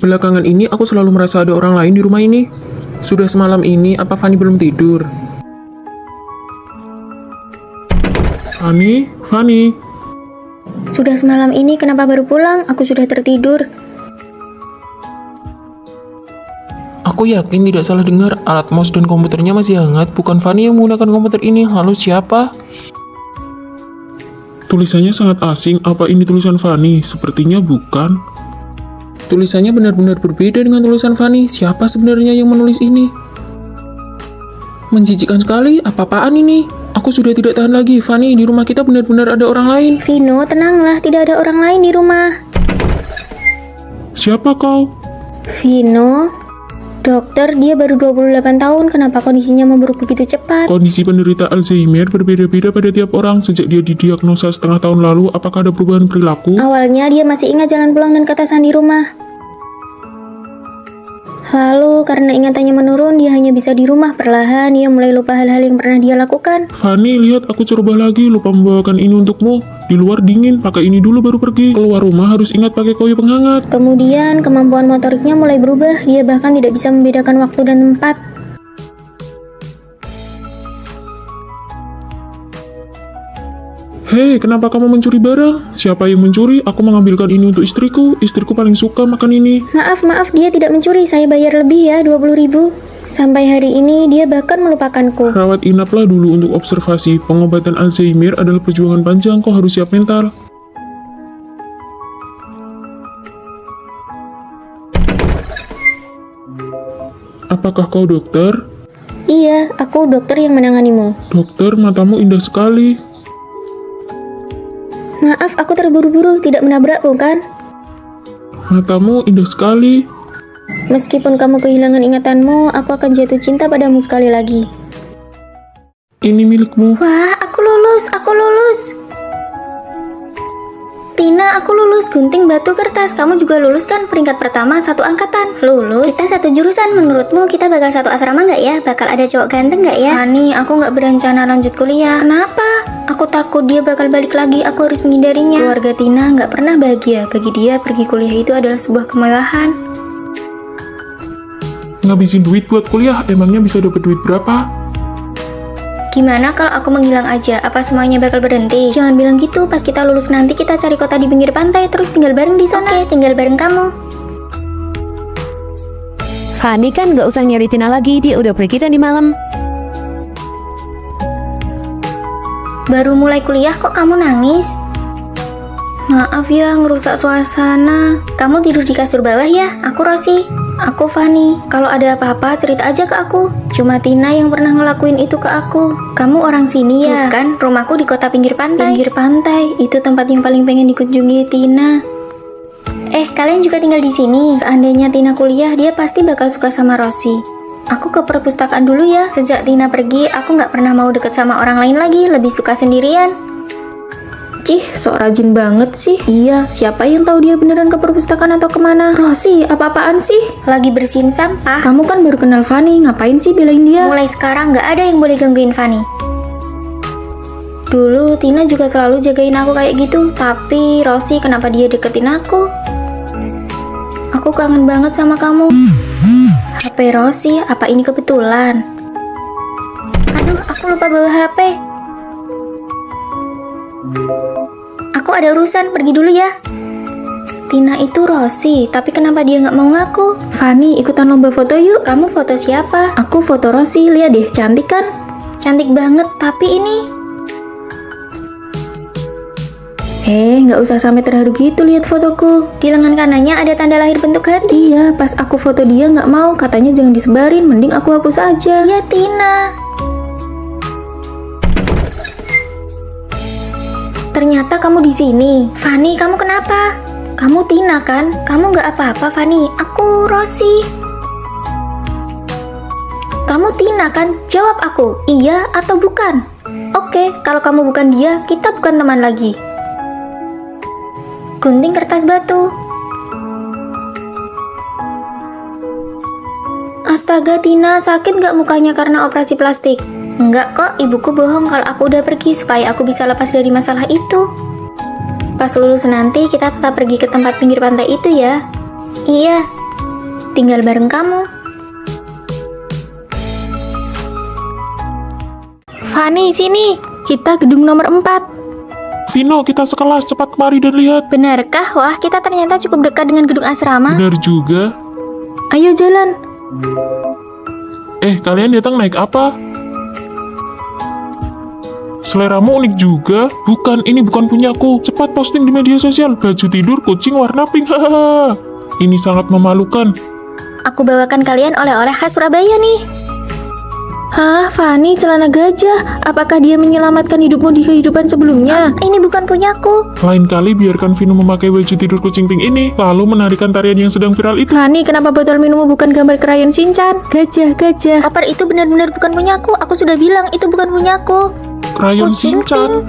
Belakangan ini aku selalu merasa ada orang lain di rumah ini. Sudah semalam ini, apa Fanny belum tidur? Fanny? Sudah semalam ini kenapa baru pulang? Aku sudah tertidur. Aku yakin tidak salah dengar, alat mouse dan komputernya masih hangat. Bukan Fanny yang menggunakan komputer ini. Lalu siapa? Tulisannya sangat asing. Apa ini tulisan Fanny? Sepertinya bukan. Tulisannya benar-benar berbeda dengan tulisan Fanny. Siapa sebenarnya yang menulis ini? Menjijikkan sekali. Apa-apaan ini? Aku sudah tidak tahan lagi. Fanny, di rumah kita benar-benar ada orang lain. Vino, tenanglah. Tidak ada orang lain di rumah. Siapa kau? Vino, dokter, dia baru 28 tahun. Kenapa kondisinya memburuk begitu cepat? Kondisi penderita Alzheimer berbeda-beda pada tiap orang. Sejak dia didiagnosa setengah tahun lalu, apakah ada perubahan perilaku? Awalnya dia masih ingat jalan pulang dan ketasan di rumah. Lalu karena ingatannya menurun, dia hanya bisa di rumah. Perlahan dia mulai lupa hal-hal yang pernah dia lakukan. Fanny, lihat aku coba lagi. Lupa membawakan ini untukmu. Di luar dingin, pakai ini dulu baru pergi. Keluar rumah harus ingat pakai koyo penghangat. Kemudian kemampuan motoriknya mulai berubah. Dia bahkan tidak bisa membedakan waktu dan tempat. Hei, kenapa kamu mencuri barang? Siapa yang mencuri? Aku mengambilkan ini untuk istriku. Istriku paling suka makan ini. Maaf, dia tidak mencuri. Saya bayar lebih ya, 20.000. Sampai hari ini dia bahkan melupakanku. Rawat inaplah dulu untuk observasi. Pengobatan Alzheimer adalah perjuangan panjang. Kau harus siap mental. Apakah kau dokter? Iya, aku dokter yang menanganimu. Dokter, matamu indah sekali. Maaf, aku terburu-buru, tidak menabrak, bukan? Matamu indah sekali. Meskipun kamu kehilangan ingatanmu, aku akan jatuh cinta padamu sekali lagi. Ini milikmu. Wah, aku lulus. Tina, aku lulus gunting batu kertas. Kamu juga lulus kan? Peringkat pertama satu angkatan. Lulus? Kita satu jurusan. Menurutmu kita bakal satu asrama nggak ya? Bakal ada cowok ganteng nggak ya? Fanny, aku nggak berencana lanjut kuliah. Kenapa? Aku takut dia bakal balik lagi. Aku harus menghindarinya. Keluarga Tina nggak pernah bahagia. Bagi dia, pergi kuliah itu adalah sebuah kemewahan. Ngabisin duit buat kuliah, emangnya bisa dapat duit berapa? Gimana kalau aku menghilang aja? Apa semuanya bakal berhenti? Jangan bilang gitu. Pas kita lulus nanti kita cari kota di pinggir pantai terus tinggal bareng di sana. Oke, tinggal bareng kamu. Fanny kan gak usah nyari Tina lagi, dia udah pergi tadi malam. Baru mulai kuliah kok kamu nangis? Maaf ya, ngerusak suasana. Kamu tidur di kasur bawah ya? Aku Rosi. Aku Fanny. Kalau ada apa-apa cerita aja ke aku. Cuma Tina yang pernah ngelakuin itu ke aku. Kamu orang sini ya? Bukan, rumahku di kota pinggir pantai. Pinggir pantai, itu tempat yang paling pengen dikunjungi Tina. Kalian juga tinggal di sini. Seandainya Tina kuliah, dia pasti bakal suka sama Rosi. Aku ke perpustakaan dulu ya. Sejak Tina pergi, aku nggak pernah mau deket sama orang lain lagi. Lebih suka sendirian. Cih, sok rajin banget sih. Iya, siapa yang tahu dia beneran ke perpustakaan atau kemana? Rosi, apa-apaan sih? Lagi bersihin sampah. Kamu kan baru kenal Fanny, ngapain sih belain dia? Mulai sekarang nggak ada yang boleh gangguin Fanny. Dulu Tina juga selalu jagain aku kayak gitu. Tapi Rosi, kenapa dia deketin aku? Aku kangen banget sama kamu. HP Rosi, apa ini kebetulan? Aduh, aku lupa bawa HP. Aku ada urusan, pergi dulu ya. Tina itu Rosi, tapi kenapa dia nggak mau ngaku? Fanny, ikutan lomba foto yuk. Kamu foto siapa? Aku foto Rosi, lihat deh, cantik kan? Cantik banget, tapi ini... nggak usah sampai terharu gitu lihat fotoku. Di lengan kanannya ada tanda lahir bentuk hati. Iya, pas aku foto dia nggak mau, katanya jangan disebarin, mending aku hapus aja. Ya Tina. Ternyata kamu di sini. Fanny, kamu kenapa? Kamu Tina kan? Kamu nggak apa-apa, Fanny. Aku Rosi. Kamu Tina kan? Jawab aku, iya atau bukan? Oke, kalau kamu bukan dia, kita bukan teman lagi. Gunting kertas batu. Astaga Tina, sakit nggak mukanya karena operasi plastik? Enggak kok, ibuku bohong kalau aku udah pergi supaya aku bisa lepas dari masalah itu. Pas lulus nanti kita tetap pergi ke tempat pinggir pantai itu ya. Iya, tinggal bareng kamu. Fanny, sini. Kita gedung nomor 4. Vino, kita sekelas, cepat kemari dan lihat. Benarkah? Wah, kita ternyata cukup dekat dengan gedung asrama. Benar juga. Ayo jalan. Kalian datang naik apa? Seleramu unik juga. Bukan, ini bukan punyaku. Cepat posting di media sosial. Baju tidur kucing warna pink. Hahaha. Ini sangat memalukan. Aku bawakan kalian oleh-oleh khas Surabaya nih. Hah, Fanny, celana gajah. Apakah dia menyelamatkan hidupmu di kehidupan sebelumnya? Ini bukan punyaku. Lain kali biarkan Vino memakai baju tidur kucing pink ini, lalu menarikan tarian yang sedang viral itu. Fanny, kenapa botol minummu bukan gambar krayon Shinchan? Gajah. Koper itu benar-benar bukan punyaku. Aku sudah bilang itu bukan punyaku. Krayon Kucing Shinchan.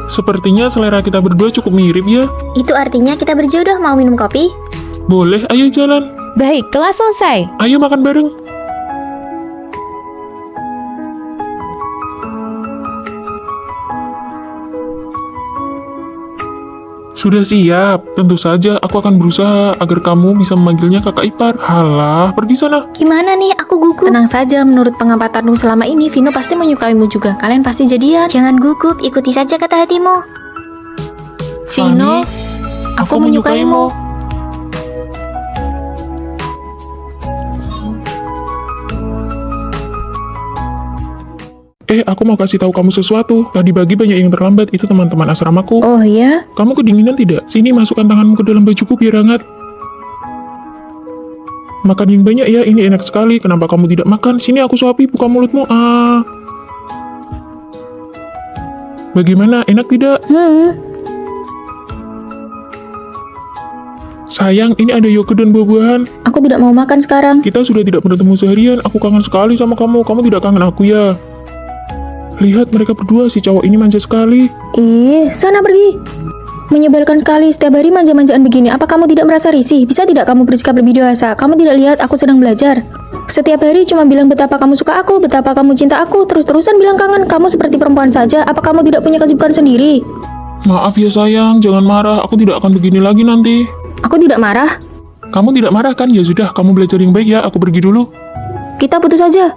Sepertinya selera kita berdua cukup mirip ya. Itu artinya kita berjodoh. Mau minum kopi? Boleh, ayo jalan. Baik, kelas selesai. Ayo makan bareng. Sudah siap. Tentu saja aku akan berusaha agar kamu bisa memanggilnya kakak ipar. Halah, pergi sana. Gimana nih? Aku gugup. Tenang saja, menurut pengampatanmu selama ini, Vino pasti menyukaimu juga. Kalian pasti jadian. Jangan gugup, ikuti saja kata hatimu. Vino, aku menyukaimu. Aku mau kasih tahu kamu sesuatu. Tadi pagi banyak yang terlambat, itu teman-teman asramaku. Oh ya? Kamu kedinginan tidak? Sini, masukkan tanganmu ke dalam bajuku biar hangat. Makan yang banyak ya, ini enak sekali. Kenapa kamu tidak makan? Sini aku suapi, buka mulutmu. Bagaimana, enak tidak? Sayang, ini ada yogurt dan buah-buahan. Aku tidak mau makan sekarang. Kita sudah tidak bertemu seharian, aku kangen sekali sama kamu. Kamu tidak kangen aku ya? Lihat mereka berdua, si cowok ini manja sekali. Sana pergi. Menyebalkan sekali, setiap hari manja-manjaan begini. Apa kamu tidak merasa risih? Bisa tidak kamu bersikap lebih dewasa? Kamu tidak lihat aku sedang belajar? Setiap hari cuma bilang betapa kamu suka aku, betapa kamu cinta aku, terus-terusan bilang kangen. Kamu seperti perempuan saja. Apa kamu tidak punya kesibukan sendiri? Maaf ya sayang, jangan marah. Aku tidak akan begini lagi nanti. Aku tidak marah. Kamu tidak marah kan? Ya sudah, kamu belajar yang baik ya. Aku pergi dulu. Kita putus saja.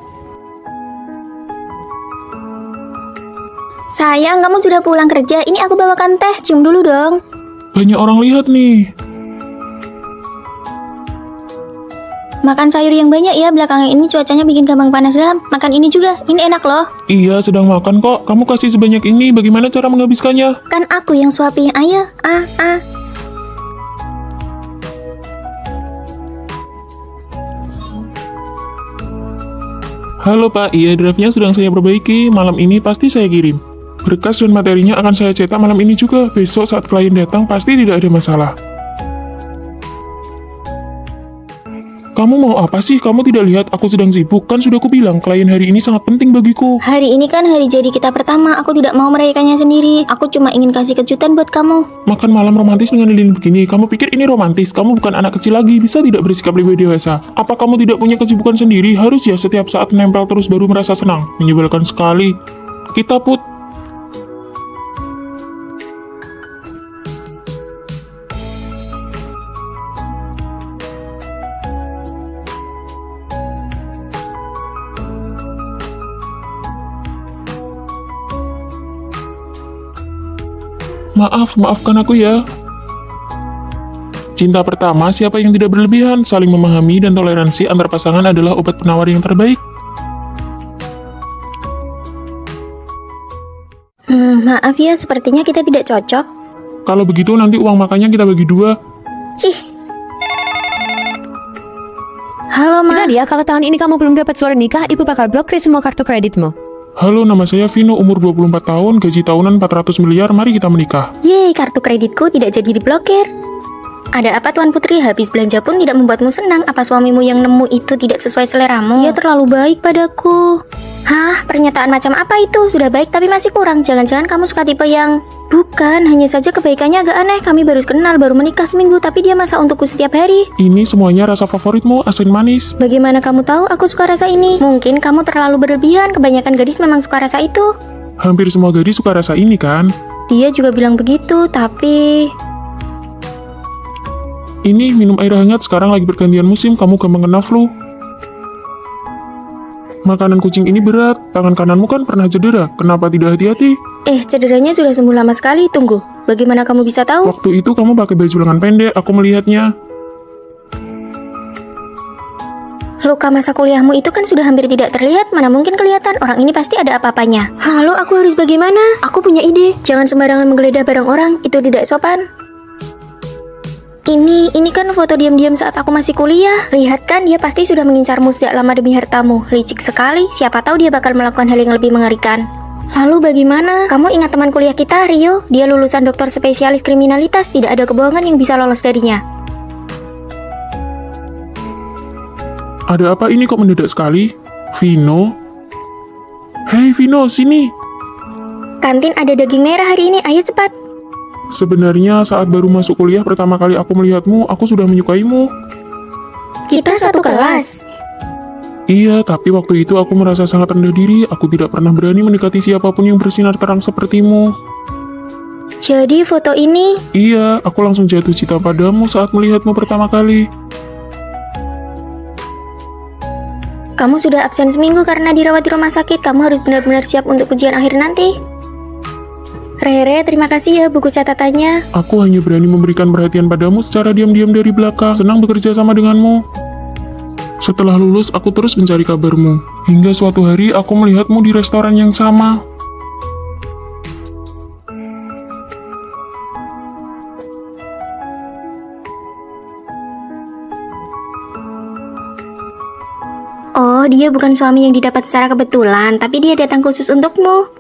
Sayang, kamu sudah pulang kerja. Ini aku bawakan teh. Cium dulu dong. Banyak orang lihat nih. Makan sayur yang banyak ya. Belakangan ini cuacanya bikin gampang panas dalam. Makan ini juga. Ini enak loh. Iya, sedang makan kok. Kamu kasih sebanyak ini. Bagaimana cara menghabiskannya? Kan aku yang suapin. Ayo. Halo Pak, iya drive-nya sedang saya perbaiki. Malam ini pasti saya kirim. Berkas dan materinya akan saya cetak malam ini juga. Besok saat klien datang pasti tidak ada masalah. Kamu mau apa sih? Kamu tidak lihat aku sedang sibuk? Kan sudah kubilang, klien hari ini sangat penting bagiku. Hari ini kan hari jadi kita pertama. Aku tidak mau merayakannya sendiri. Aku cuma ingin kasih kejutan buat kamu. Makan malam romantis dengan lilin begini. Kamu pikir ini romantis? Kamu bukan anak kecil lagi. Bisa tidak bersikap lebih dewasa? Apa kamu tidak punya kesibukan sendiri? Harus ya setiap saat nempel terus baru merasa senang. Menyebalkan sekali. Kita put. Maafkan aku ya. Cinta pertama, siapa yang tidak berlebihan, saling memahami dan toleransi antar pasangan adalah obat penawar yang terbaik. Maaf ya, sepertinya kita tidak cocok. Kalau begitu nanti uang makannya kita bagi dua. Cih, Halo, Ma. Benar ya, kalau tahun ini kamu belum dapat surat nikah, ibu bakal blokir semua kartu kreditmu. Halo, nama saya Vino, umur 24 tahun, gaji tahunan 400 miliar, mari kita menikah. yeay, kartu kreditku tidak jadi diblokir. Ada apa Tuan Putri? Habis belanja pun tidak membuatmu senang. Apa suamimu yang nemu itu tidak sesuai seleramu? Dia terlalu baik padaku. Hah? Pernyataan macam apa itu? Sudah baik tapi masih kurang. Jangan-jangan kamu suka tipe yang... Bukan, hanya saja kebaikannya agak aneh. Kami baru kenal, baru menikah seminggu, tapi dia masak untukku setiap hari. Ini semuanya rasa favoritmu, asin manis. Bagaimana kamu tahu aku suka rasa ini? Mungkin kamu terlalu berlebihan. Kebanyakan gadis memang suka rasa itu. Hampir semua gadis suka rasa ini kan? Dia juga bilang begitu, tapi... Ini minum air hangat, sekarang lagi pergantian musim, kamu gampang kena flu. Makanan kucing ini berat, tangan kananmu kan pernah cedera, kenapa tidak hati-hati? Cederanya sudah sembuh lama sekali, tunggu. Bagaimana kamu bisa tahu? Waktu itu kamu pakai baju lengan pendek, aku melihatnya. Luka masa kuliahmu itu kan sudah hampir tidak terlihat, mana mungkin kelihatan, orang ini pasti ada apa-apanya. Lalu aku harus bagaimana? Aku punya ide. Jangan sembarangan menggeledah barang orang, itu tidak sopan. Ini kan foto diam-diam saat aku masih kuliah. Lihat kan, dia pasti sudah mengincarmu sejak lama demi hartamu. Licik sekali, siapa tahu dia bakal melakukan hal yang lebih mengerikan. Lalu bagaimana? Kamu ingat teman kuliah kita, Rio? Dia lulusan dokter spesialis kriminalitas, tidak ada kebohongan yang bisa lolos darinya. Ada apa ini kok mendadak sekali? Vino? Hei Vino, sini! Kantin ada daging merah hari ini, ayo cepat. Sebenarnya saat baru masuk kuliah pertama kali aku melihatmu, aku sudah menyukaimu. Kita satu kelas. Iya, tapi waktu itu aku merasa sangat rendah diri, aku tidak pernah berani mendekati siapapun yang bersinar terang sepertimu. Jadi foto ini... Iya, aku langsung jatuh cinta padamu saat melihatmu pertama kali. Kamu sudah absen seminggu karena dirawat di rumah sakit. Kamu harus benar-benar siap untuk ujian akhir nanti. Rere, terima kasih ya buku catatannya. Aku hanya berani memberikan perhatian padamu secara diam-diam dari belakang. Senang bekerja sama denganmu. Setelah lulus, aku terus mencari kabarmu. Hingga suatu hari, aku melihatmu di restoran yang sama. Oh, dia bukan suami yang didapat secara kebetulan, tapi dia datang khusus untukmu.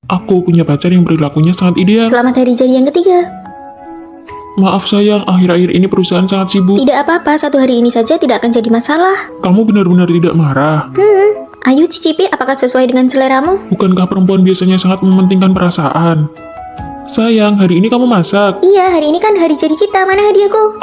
Aku punya pacar yang perilakunya sangat ideal. Selamat hari jadi yang ketiga. Maaf sayang, akhir-akhir ini perusahaan sangat sibuk. Tidak apa-apa, satu hari ini saja tidak akan jadi masalah. Kamu benar-benar tidak marah. Ayo cicipi, apakah sesuai dengan seleramu? Bukankah perempuan biasanya sangat mementingkan perasaan? Sayang, hari ini kamu masak. Iya, hari ini kan hari jadi kita. Mana hadiahku?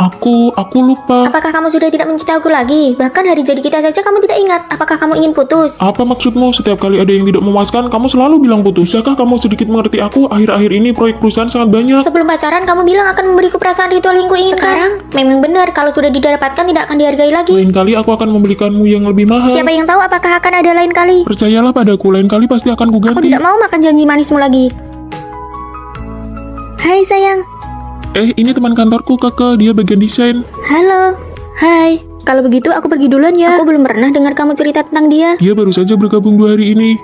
Aku lupa. Apakah kamu sudah tidak mencintai aku lagi? Bahkan hari jadi kita saja kamu tidak ingat. Apakah kamu ingin putus? Apa maksudmu? Setiap kali ada yang tidak memuaskan, kamu selalu bilang putus. Bisakah kamu sedikit mengerti aku? Akhir-akhir ini proyek perusahaan sangat banyak. Sebelum pacaran kamu bilang akan memberiku perasaan ritual yang kuinginkan. Sekarang memang benar, kalau sudah didapatkan tidak akan dihargai lagi. Lain kali aku akan membelikanmu yang lebih mahal. Siapa yang tahu apakah akan ada lain kali? Percayalah padaku, lain kali pasti akan Aku kuganti. tidak mau makan janji manismu lagi. Hai sayang. Ini teman kantorku, Kakak. Dia bagian desain. Halo. Hai, kalau begitu aku pergi duluan ya. Aku belum pernah dengar kamu cerita tentang dia. Dia baru saja bergabung 2 hari ini.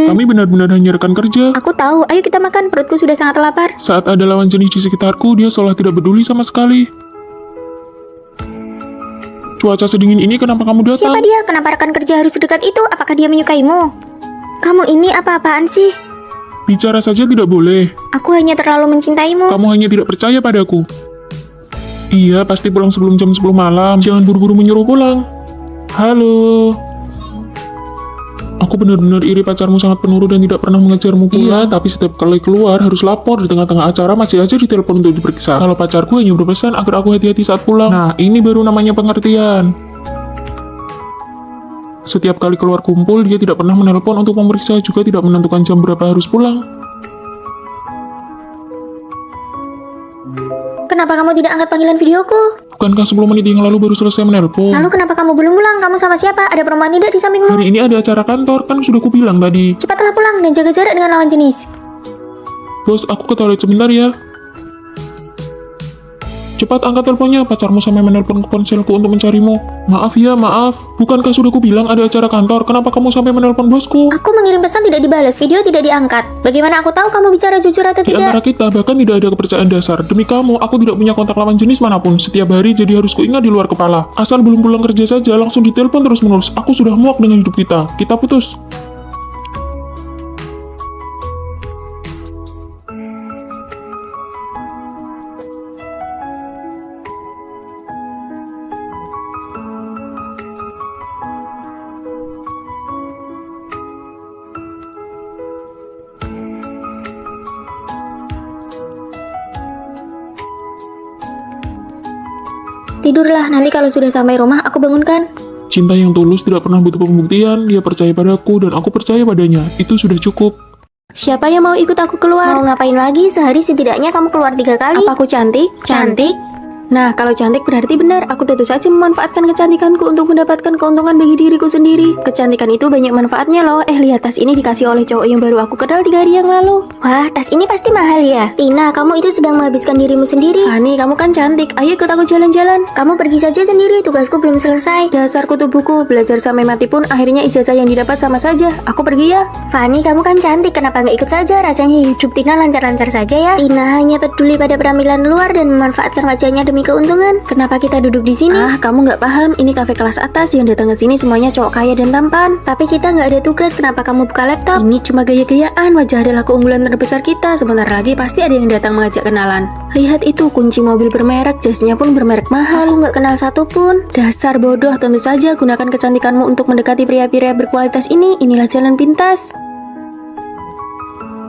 Kami benar-benar hanya rekan kerja. Aku tahu. Ayo kita makan. Perutku sudah sangat lapar. Saat ada lawan jenis di sekitarku, dia seolah tidak peduli sama sekali. Cuaca sedingin ini kenapa kamu datang? Siapa dia? Kenapa rekan kerja harus sedekat itu? Apakah dia menyukaimu? Kamu ini apa-apaan sih? Bicara saja tidak boleh. Aku hanya terlalu mencintaimu. Kamu hanya tidak percaya padaku. Iya, pasti pulang sebelum jam 10 malam. Jangan buru-buru menyuruh pulang. Halo. Aku benar-benar iri pacarmu sangat penurut dan tidak pernah mengejarmu pulang. Iya, tapi setiap kali keluar harus lapor. Di tengah-tengah acara masih aja ditelepon untuk diperiksa. Kalau pacarku hanya berpesan agar aku hati-hati saat pulang. Nah, ini baru namanya pengertian. Setiap kali keluar kumpul, dia tidak pernah menelpon untuk memeriksa, juga tidak menentukan jam berapa harus pulang. Kenapa kamu tidak angkat panggilan videoku? Bukankah 10 menit yang lalu baru selesai menelpon? Lalu kenapa kamu belum pulang? Kamu sama siapa? Ada perempuan tidak di sampingmu? Hari ini ada acara kantor, kan sudah kubilang tadi. Cepatlah pulang dan jaga jarak dengan lawan jenis. Bos, aku ke toilet sebentar ya. Cepat angkat teleponnya, pacarmu sampai menelpon ke ponselku untuk mencarimu. Maaf ya, maaf. Bukankah sudah kubilang ada acara kantor? Kenapa kamu sampai menelpon bosku? Aku mengirim pesan tidak dibalas, video tidak diangkat. Bagaimana aku tahu kamu bicara jujur atau Di antara tidak? kita bahkan tidak ada kepercayaan dasar. Demi kamu, aku tidak punya kontak lawan jenis manapun. Setiap hari jadi harus kuingat di luar kepala. Asal belum pulang kerja saja, langsung ditelepon terus-menerus. Aku sudah muak dengan hidup kita. Kita putus. Tidurlah, nanti kalau sudah sampai rumah aku bangunkan. Cinta yang tulus tidak pernah butuh pembuktian. Dia percaya padaku dan aku percaya padanya. Itu sudah cukup. Siapa yang mau ikut aku keluar? Mau ngapain lagi? Sehari setidaknya kamu keluar 3 kali. Apa aku cantik? Cantik? Nah, kalau cantik berarti benar. Aku tentu saja memanfaatkan kecantikanku untuk mendapatkan keuntungan bagi diriku sendiri. Kecantikan itu banyak manfaatnya loh. Lihat tas ini dikasih oleh cowok yang baru aku kenal 3 hari yang lalu. Wah, tas ini pasti mahal ya. Tina, kamu itu sedang menghabiskan dirimu sendiri. Fani, kamu kan cantik. Ayo ikut aku jalan-jalan. Kamu pergi saja sendiri, tugasku belum selesai. Dasar kutu buku, belajar sampai mati pun akhirnya ijazah yang didapat sama saja. Aku pergi ya. Fani, kamu kan cantik, kenapa nggak ikut saja? Rasanya hidup Tina lancar-lancar saja ya. Tina hanya peduli pada penampilan luar dan memanfaatkan wajahnya demi keuntungan. Kenapa kita duduk di sini? Kamu nggak paham. Ini kafe kelas atas. Yang datang ke sini semuanya cowok kaya dan tampan. Tapi kita nggak ada tugas, kenapa kamu buka laptop? Ini cuma gaya-gayaan. Wajah adalah keunggulan terbesar kita. Sebentar lagi pasti ada yang datang mengajak kenalan. Lihat itu, kunci mobil bermerek, jasnya pun bermerek mahal. Aku nggak kenal satu pun. Dasar bodoh, tentu saja gunakan kecantikanmu untuk mendekati pria-pria berkualitas ini. Inilah jalan pintas.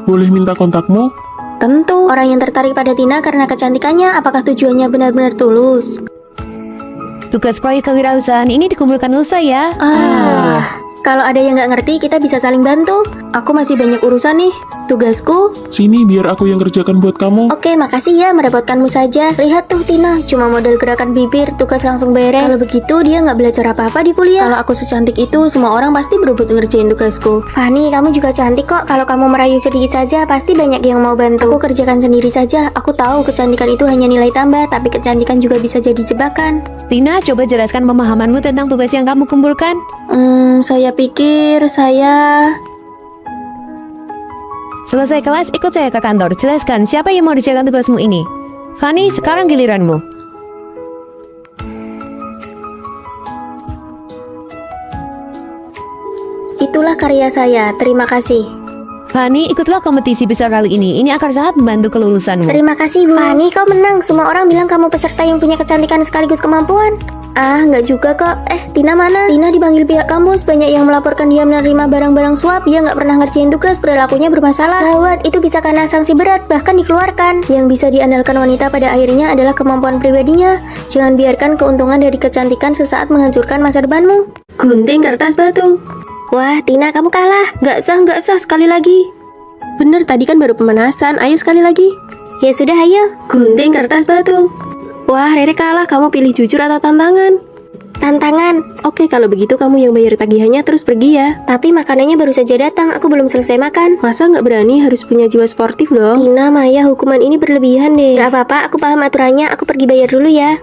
Boleh minta kontakmu? Tentu. Orang yang tertarik pada Tina karena kecantikannya, apakah tujuannya benar-benar tulus? Tugas proyek kewirausahaan ini dikumpulkan Nusa ya. Kalau ada yang nggak ngerti, kita bisa saling bantu. Aku masih banyak urusan nih. Tugasku. Sini biar aku yang kerjakan buat kamu. Oke, makasih ya, merepotkanmu saja. Lihat tuh Tina, cuma model gerakan bibir, tugas langsung beres. Kalau begitu dia nggak belajar apa-apa di kuliah. Kalau aku secantik itu, semua orang pasti berebut ngerjain tugasku. Fani, kamu juga cantik kok. Kalau kamu merayu sedikit saja, pasti banyak yang mau bantu. Aku kerjakan sendiri saja. Aku tahu kecantikan itu hanya nilai tambah, tapi kecantikan juga bisa jadi jebakan. Tina, coba jelaskan pemahamanmu tentang tugas yang kamu kumpulkan. Saya pikir saya... Selesai kelas, ikut saya ke kantor. Jelaskan siapa yang mau dijalankan tugasmu ini. Fani, sekarang giliranmu. Itulah karya saya, terima kasih. Fani, ikutlah kompetisi besar kali ini. Ini akan sangat membantu kelulusanmu. Terima kasih, Bu. Fani, kau menang. Semua orang bilang kamu peserta yang punya kecantikan sekaligus kemampuan. Nggak juga kok. Tina mana? Tina dipanggil pihak kampus. Banyak yang melaporkan dia menerima barang-barang suap. Dia nggak pernah ngerjain tugas, perilakunya bermasalah. Gawat, itu bisa kena sanksi berat, bahkan dikeluarkan. Yang bisa diandalkan wanita pada akhirnya adalah kemampuan pribadinya. Jangan biarkan keuntungan dari kecantikan sesaat menghancurkan masa depanmu. Gunting kertas batu. Wah, Tina, kamu kalah. Nggak sah, sekali lagi. Bener, tadi kan baru pemanasan. Ayo sekali lagi. Ya sudah, ayo. Gunting kertas batu. Wah, Rere kalah. Kamu pilih jujur atau tantangan? Tantangan. Oke, kalau begitu kamu yang bayar tagihannya terus pergi ya. Tapi makanannya baru saja datang, aku belum selesai makan. Masa nggak berani, harus punya jiwa sportif dong. Tina, Maya, hukuman ini berlebihan deh. Gak apa-apa, aku paham aturannya. Aku pergi bayar dulu ya.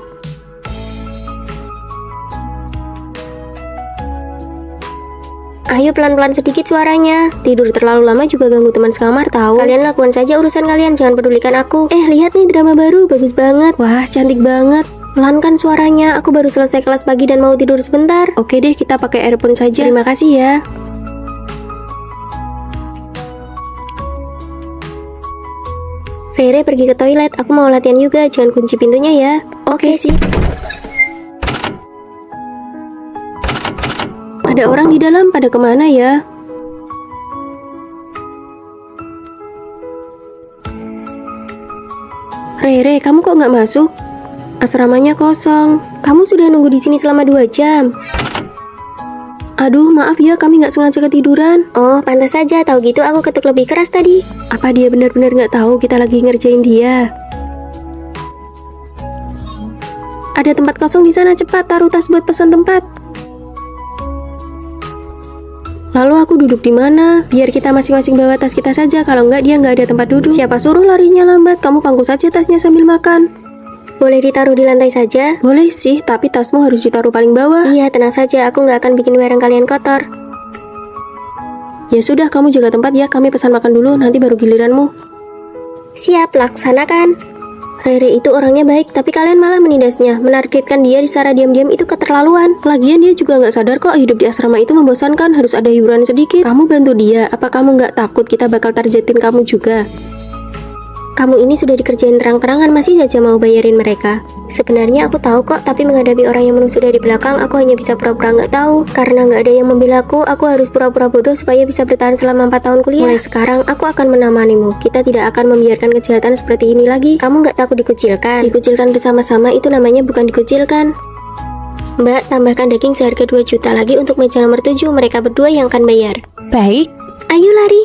Ayo pelan-pelan sedikit suaranya. Tidur terlalu lama juga ganggu teman sekamar tahu. Kalian lakukan saja urusan kalian, jangan pedulikan aku. Lihat nih drama baru, bagus banget. Wah, cantik banget. Pelan kan suaranya, aku baru selesai kelas pagi dan mau tidur sebentar. Oke deh, kita pakai earphone saja. Terima kasih ya. Rere pergi ke toilet, aku mau latihan juga, jangan kunci pintunya ya. Oke sih. Ada orang di dalam, pada kemana ya? Rere, kamu kok nggak masuk? Asramanya kosong. Kamu sudah nunggu di sini selama 2 jam. Aduh, maaf ya, kami nggak sengaja ketiduran. Oh, pantas saja. Tahu gitu aku ketuk lebih keras tadi. Apa dia benar-benar nggak tahu kita lagi ngerjain dia? Ada tempat kosong di sana, cepat taruh tas buat pesan tempat. Lalu aku duduk di mana? Biar kita masing-masing bawa tas kita saja. Kalau nggak, dia nggak ada tempat duduk. Siapa suruh larinya lambat? Kamu pangku saja tasnya sambil makan. Boleh ditaruh di lantai saja? Boleh sih, tapi tasmu harus ditaruh paling bawah. Iya, tenang saja. Aku nggak akan bikin barang kalian kotor. Ya sudah, kamu jaga tempat ya. Kami pesan makan dulu, nanti baru giliranmu. Siap, laksanakan. Rere itu orangnya baik, tapi kalian malah menindasnya. Menargetkan dia secara diam-diam itu keterlaluan. Lagian dia juga nggak sadar kok hidup di asrama itu membosankan, harus ada hiburan sedikit. Kamu bantu dia, apa kamu nggak takut kita bakal targetin kamu juga? Kamu ini sudah dikerjain terang-terangan, masih saja mau bayarin mereka. Sebenarnya aku tahu kok, tapi menghadapi orang yang menusuk dari belakang, aku hanya bisa pura-pura nggak tahu. Karena nggak ada yang membela aku harus pura-pura bodoh supaya bisa bertahan selama 4 tahun kuliah. Mulai sekarang, aku akan menemanimu. Kita tidak akan membiarkan kejahatan seperti ini lagi. Kamu nggak takut dikucilkan? Dikucilkan bersama-sama itu namanya bukan dikucilkan. Mbak, tambahkan daging seharga 2 juta lagi untuk meja nomor 7. Mereka berdua yang akan bayar. Baik. Ayo lari.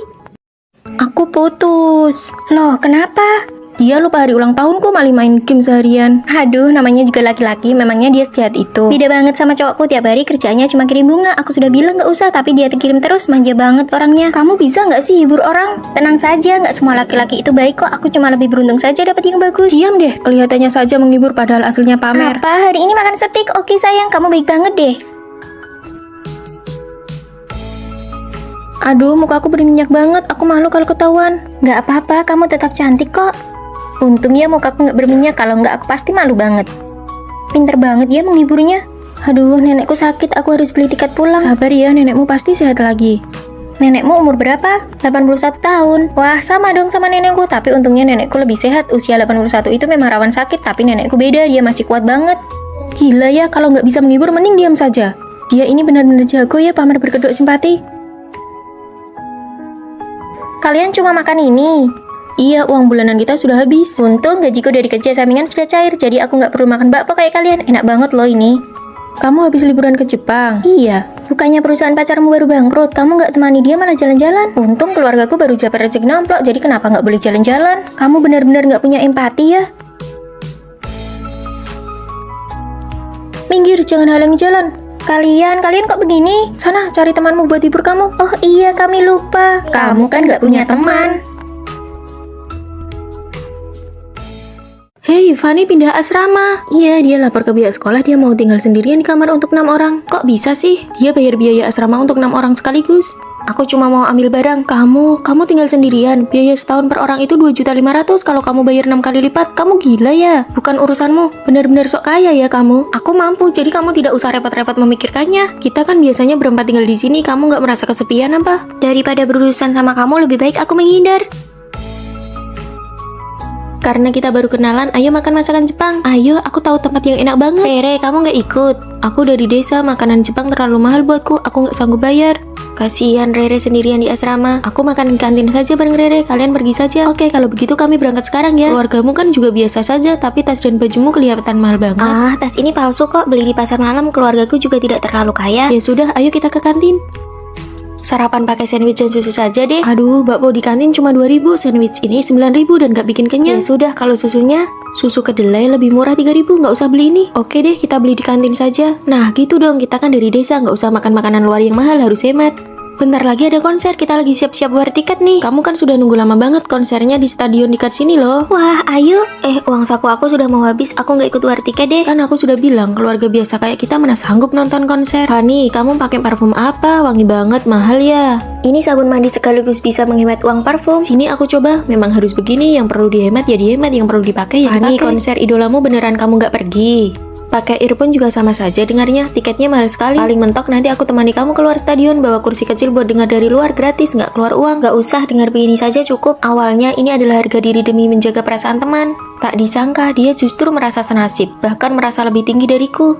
Aku putus. Loh, kenapa? Dia lupa hari ulang tahunku malah main game seharian. Aduh, namanya juga laki-laki, memangnya dia sejahat itu. Beda banget sama cowokku, tiap hari kerjanya cuma kirim bunga. Aku sudah bilang gak usah, tapi dia kirim terus, manja banget orangnya. Kamu bisa gak sih hibur orang? Tenang saja, gak semua laki-laki itu baik kok. Aku cuma lebih beruntung saja dapat yang bagus. Diam deh, kelihatannya saja menghibur padahal aslinya pamer. Apa? Hari ini makan steak? Oke sayang, kamu baik banget deh. Aduh, muka aku berminyak banget. Aku malu kalau ketahuan. Gak apa-apa, kamu tetap cantik kok. Untung ya mukaku gak berminyak, kalau nggak aku pasti malu banget. Pinter banget ya menghiburnya. Aduh, nenekku sakit, aku harus beli tiket pulang. Sabar ya, nenekmu pasti sehat lagi. Nenekmu umur berapa? 81 tahun. Wah, sama dong sama nenekku, tapi untungnya nenekku lebih sehat. Usia 81 itu memang rawan sakit, tapi nenekku beda, dia masih kuat banget. Gila ya, kalau nggak bisa menghibur mending diam saja. Dia ini benar-benar jago ya pamer berkedok simpati. Kalian cuma makan ini? Iya, uang bulanan kita sudah habis. Untung gajiku dari kerja sampingan sudah cair, jadi aku nggak perlu makan bakpo kayak kalian. Enak banget loh ini. Kamu habis liburan ke Jepang? Iya, bukannya perusahaan pacarmu baru bangkrut, kamu nggak temani dia malah jalan-jalan. Untung keluargaku baru dapat rezeki nomplok, jadi kenapa nggak boleh jalan-jalan? Kamu benar-benar nggak punya empati ya? Minggir, jangan halangi jalan. Kalian kok begini? Sana, cari temanmu buat hibur kamu. Oh iya, kami lupa. Kamu kan nggak punya teman. Hei, Fanny pindah asrama. Iya, dia lapor ke pihak sekolah dia mau tinggal sendirian di kamar untuk 6 orang. Kok bisa sih? Dia bayar biaya asrama untuk 6 orang sekaligus. Aku cuma mau ambil barang. Kamu tinggal sendirian. Biaya setahun per orang itu 2.500.000. Kalau kamu bayar 6 kali lipat, kamu gila ya? Bukan urusanmu. Benar-benar sok kaya ya kamu. Aku mampu, jadi kamu tidak usah repot-repot memikirkannya. Kita kan biasanya berempat tinggal di sini. Kamu nggak merasa kesepian apa? Daripada berurusan sama kamu, lebih baik aku menghindar. Karena kita baru kenalan, ayo makan masakan Jepang. Ayo, aku tahu tempat yang enak banget. Rere, kamu nggak ikut? Aku dari desa, makanan Jepang terlalu mahal buatku. Aku nggak sanggup bayar. Kasihan Rere sendirian di asrama. Aku makan di kantin saja bareng Rere. Kalian pergi saja. Oke, kalau begitu kami berangkat sekarang ya. Keluargamu kan juga biasa saja, tapi tas dan bajumu kelihatan mahal banget. Ah, tas ini palsu kok. Beli di pasar malam. Keluargaku juga tidak terlalu kaya. Ya sudah, ayo kita ke kantin. Sarapan pakai sandwich dan susu saja deh. Aduh, bakpo di kantin cuma 2.000, sandwich ini 9.000 dan gak bikin kenyang. Ya sudah, kalau susunya? Susu kedelai lebih murah 3.000, nggak usah beli ini. Oke deh, kita beli di kantin saja. Nah, gitu dong, kita kan dari desa, nggak usah makan makanan luar yang mahal, harus hemat. Bentar lagi ada konser, kita lagi siap-siap bayar tiket nih. Kamu kan sudah nunggu lama banget, konsernya di stadion dekat sini loh. Wah, ayo. Uang saku aku sudah mau habis, aku nggak ikut bayar tiket deh. Kan aku sudah bilang, keluarga biasa kayak kita mana sanggup nonton konser. Fanny, kamu pakai parfum apa? Wangi banget, mahal ya. Ini sabun mandi sekaligus bisa menghemat uang parfum. Sini aku coba, memang harus begini, yang perlu dihemat ya dihemat, yang perlu dipakai ya dipakai. Fanny, konser idolamu beneran kamu nggak pergi? Pakai earphone juga sama saja dengarnya, tiketnya mahal sekali. Paling mentok nanti aku temani kamu keluar stadion, bawa kursi kecil buat dengar dari luar, gratis, nggak keluar uang. Nggak usah, dengar begini saja cukup. Awalnya ini adalah harga diri demi menjaga perasaan teman. Tak disangka dia justru merasa senasib, bahkan merasa lebih tinggi dariku.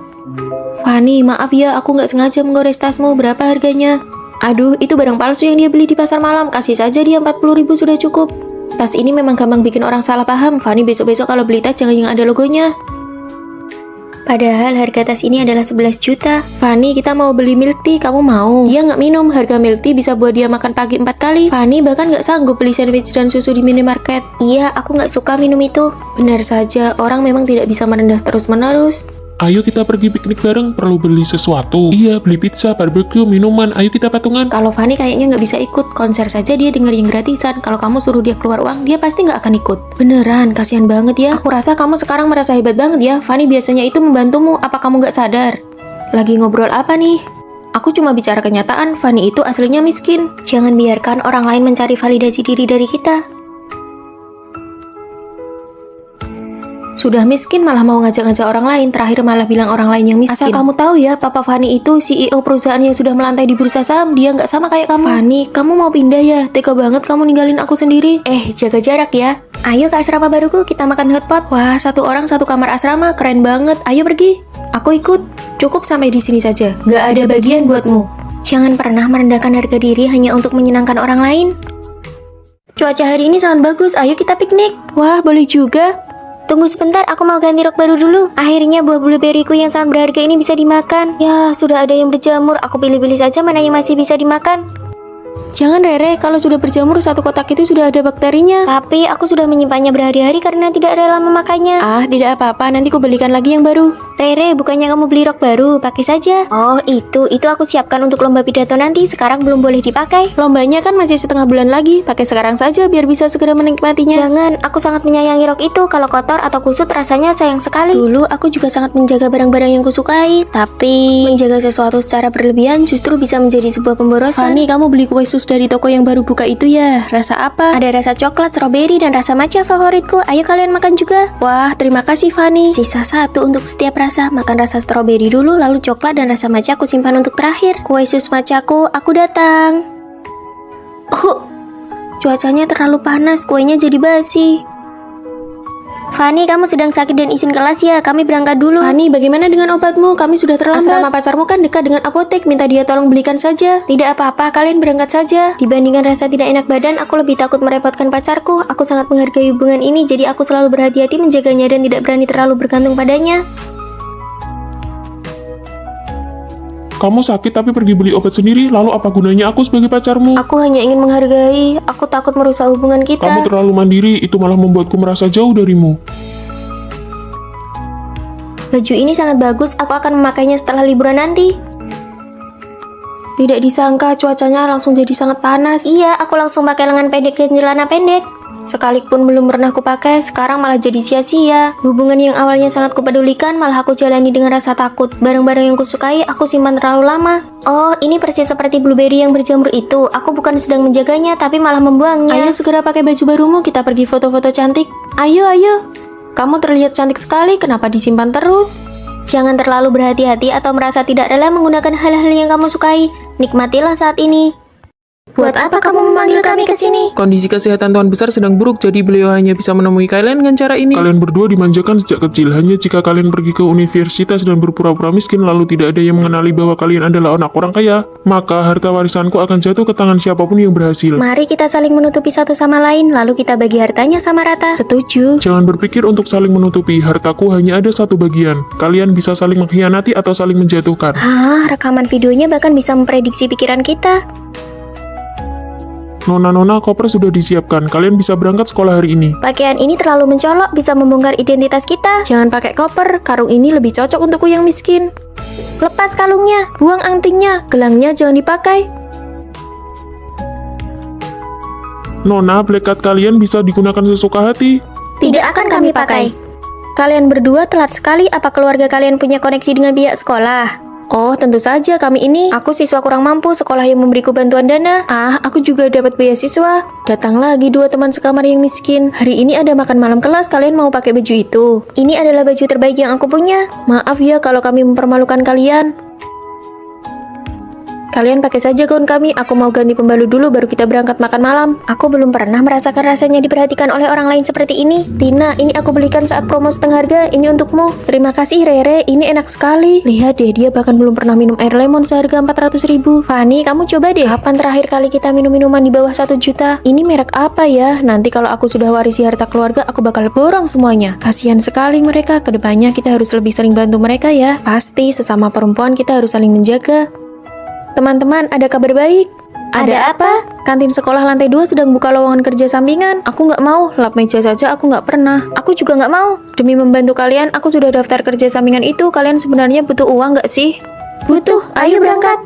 Fanny, maaf ya, aku nggak sengaja menggores tasmu, berapa harganya? Aduh, itu barang palsu yang dia beli di pasar malam, kasih saja dia 40.000 sudah cukup. Tas ini memang gampang bikin orang salah paham. Fanny, besok-besok kalau beli tas jangan yang ada logonya. Padahal harga tas ini adalah 11 juta. Fanny, kita mau beli milk tea, kamu mau? Dia nggak minum, harga milk tea bisa buat dia makan pagi 4 kali. Fanny bahkan nggak sanggup beli sandwich dan susu di minimarket. Iya, aku nggak suka minum itu. Benar saja, orang memang tidak bisa merendah terus-menerus. Ayo kita pergi piknik bareng, perlu beli sesuatu. Iya, beli pizza, barbecue, minuman, ayo kita patungan. Kalau Fanny kayaknya nggak bisa ikut, konser saja dia denger yang gratisan. Kalau kamu suruh dia keluar uang, dia pasti nggak akan ikut. Beneran, kasihan banget ya. Aku rasa kamu sekarang merasa hebat banget ya. Fanny biasanya itu membantumu, apa kamu nggak sadar? Lagi ngobrol apa nih? Aku cuma bicara kenyataan, Fanny itu aslinya miskin. Jangan biarkan orang lain mencari validasi diri dari kita. Sudah miskin malah mau ngajak-ngajak orang lain, terakhir malah bilang orang lain yang miskin. Asal kamu tahu ya, Papa Fanny itu CEO perusahaan yang sudah melantai di bursa saham, dia nggak sama kayak kamu. Fanny, kamu mau pindah ya? Tega banget kamu ninggalin aku sendiri. Jaga jarak ya. Ayo ke asrama baruku, kita makan hotpot. Wah, 1 orang 1 kamar asrama, keren banget. Ayo pergi. Aku ikut. Cukup sampai di sini saja. Nggak ada bagian buatmu. Jangan pernah merendahkan harga diri hanya untuk menyenangkan orang lain. Cuaca hari ini sangat bagus, ayo kita piknik. Wah, boleh juga. Tunggu sebentar, aku mau ganti rok baru dulu. Akhirnya buah blueberryku yang sangat berharga ini bisa dimakan. Ya, sudah ada yang berjamur. Aku pilih-pilih saja mana yang masih bisa dimakan. Jangan Rere, kalau sudah berjamur satu kotak itu sudah ada bakterinya. Tapi aku sudah menyimpannya berhari-hari karena tidak rela memakainya. Ah, tidak apa-apa, nanti ku belikan lagi yang baru. Rere, bukannya kamu beli rok baru, pakai saja. Oh, itu aku siapkan untuk lomba pidato nanti, sekarang belum boleh dipakai. Lombanya kan masih setengah bulan lagi, pakai sekarang saja biar bisa segera menikmatinya. Jangan, aku sangat menyayangi rok itu, kalau kotor atau kusut rasanya sayang sekali. Dulu aku juga sangat menjaga barang-barang yang kusukai, tapi menjaga sesuatu secara berlebihan justru bisa menjadi sebuah pemborosan. Fani, kamu beli kue sus dari toko yang baru buka itu ya? Rasa apa? Ada rasa coklat, stroberi, dan rasa matcha favoritku. Ayo kalian makan juga. Wah, terima kasih Fani. Sisa satu untuk setiap rasa. Makan rasa stroberi dulu, lalu coklat dan rasa matcha aku simpan untuk terakhir. Kue sus matchaku, aku datang. Oh, cuacanya terlalu panas, kuenya jadi basi. Fani, kamu sedang sakit dan izin kelas ya? Kami berangkat dulu. Fani, bagaimana dengan obatmu? Kami sudah terlambat. Asrama pacarmu kan dekat dengan apotek, minta dia tolong belikan saja. Tidak apa-apa, kalian berangkat saja. Dibandingkan rasa tidak enak badan, aku lebih takut merepotkan pacarku. Aku sangat menghargai hubungan ini, jadi aku selalu berhati-hati menjaganya dan tidak berani terlalu bergantung padanya. Kamu sakit tapi pergi beli obat sendiri, lalu apa gunanya aku sebagai pacarmu? Aku hanya ingin menghargai, aku takut merusak hubungan kita. Kamu terlalu mandiri, itu malah membuatku merasa jauh darimu. Baju ini sangat bagus, aku akan memakainya setelah liburan nanti. Tidak disangka cuacanya langsung jadi sangat panas. Iya, aku langsung pakai lengan pendek dan celana pendek. Sekalipun belum pernah kupakai, sekarang malah jadi sia-sia. Hubungan yang awalnya sangat kupedulikan, malah aku jalani dengan rasa takut. Barang-barang yang kusukai, aku simpan terlalu lama. Oh, ini persis seperti blueberry yang berjamur itu. Aku bukan sedang menjaganya, tapi malah membuangnya. Ayo segera pakai baju barumu, kita pergi foto-foto cantik. Ayo, ayo. Kamu terlihat cantik sekali, kenapa disimpan terus? Jangan terlalu berhati-hati atau merasa tidak rela menggunakan hal-hal yang kamu sukai. Nikmatilah saat ini. Buat apa kamu memanggil kami ke sini? Kondisi kesehatan Tuan Besar sedang buruk, jadi beliau hanya bisa menemui kalian dengan cara ini. Kalian berdua dimanjakan sejak kecil. Hanya jika kalian pergi ke universitas dan berpura-pura miskin, lalu tidak ada yang mengenali bahwa kalian adalah anak orang kaya, maka harta warisanku akan jatuh ke tangan siapapun yang berhasil. Mari kita saling menutupi satu sama lain, lalu kita bagi hartanya sama rata. Setuju. Jangan berpikir untuk saling menutupi, hartaku hanya ada satu bagian. Kalian bisa saling mengkhianati atau saling menjatuhkan. Rekaman videonya bahkan bisa memprediksi pikiran kita. Nona-nona, koper sudah disiapkan. Kalian bisa berangkat sekolah hari ini. Pakaian ini terlalu mencolok, bisa membongkar identitas kita. Jangan pakai koper, karung ini lebih cocok untukku yang miskin. Lepas kalungnya. Buang antingnya, gelangnya jangan dipakai. Nona, black card kalian bisa digunakan sesuka hati. Tidak akan kami pakai. Kalian berdua telat sekali, apa keluarga kalian punya koneksi dengan pihak sekolah? Oh, tentu saja kami ini. Aku siswa kurang mampu, sekolah yang memberiku bantuan dana. Aku juga dapat beasiswa. Datang lagi dua teman sekamar yang miskin. Hari ini ada makan malam kelas, kalian mau pakai baju itu? Ini adalah baju terbaik yang aku punya. Maaf ya kalau kami mempermalukan kalian. Kalian pakai saja gaun kami, aku mau ganti pembalut dulu baru kita berangkat makan malam. Aku belum pernah merasakan rasanya diperhatikan oleh orang lain seperti ini. Tina, ini aku belikan saat promo setengah harga, ini untukmu. Terima kasih Rere, ini enak sekali. Lihat deh, dia bahkan belum pernah minum air lemon seharga 400.000. Fani, kamu coba deh. Kapan terakhir kali kita minum minuman di bawah 1 juta? Ini merek apa ya? Nanti kalau aku sudah warisi harta keluarga, aku bakal borong semuanya. Kasihan sekali mereka, kedepannya kita harus lebih sering bantu mereka ya. Pasti, sesama perempuan kita harus saling menjaga. Teman-teman, ada kabar baik. Ada apa? Kantin sekolah lantai 2 sedang buka lowongan kerja sampingan. Aku nggak mau, lap meja saja aku nggak pernah. Aku juga nggak mau. Demi membantu kalian, aku sudah daftar kerja sampingan itu. Kalian sebenarnya butuh uang nggak sih? Butuh, ayo berangkat.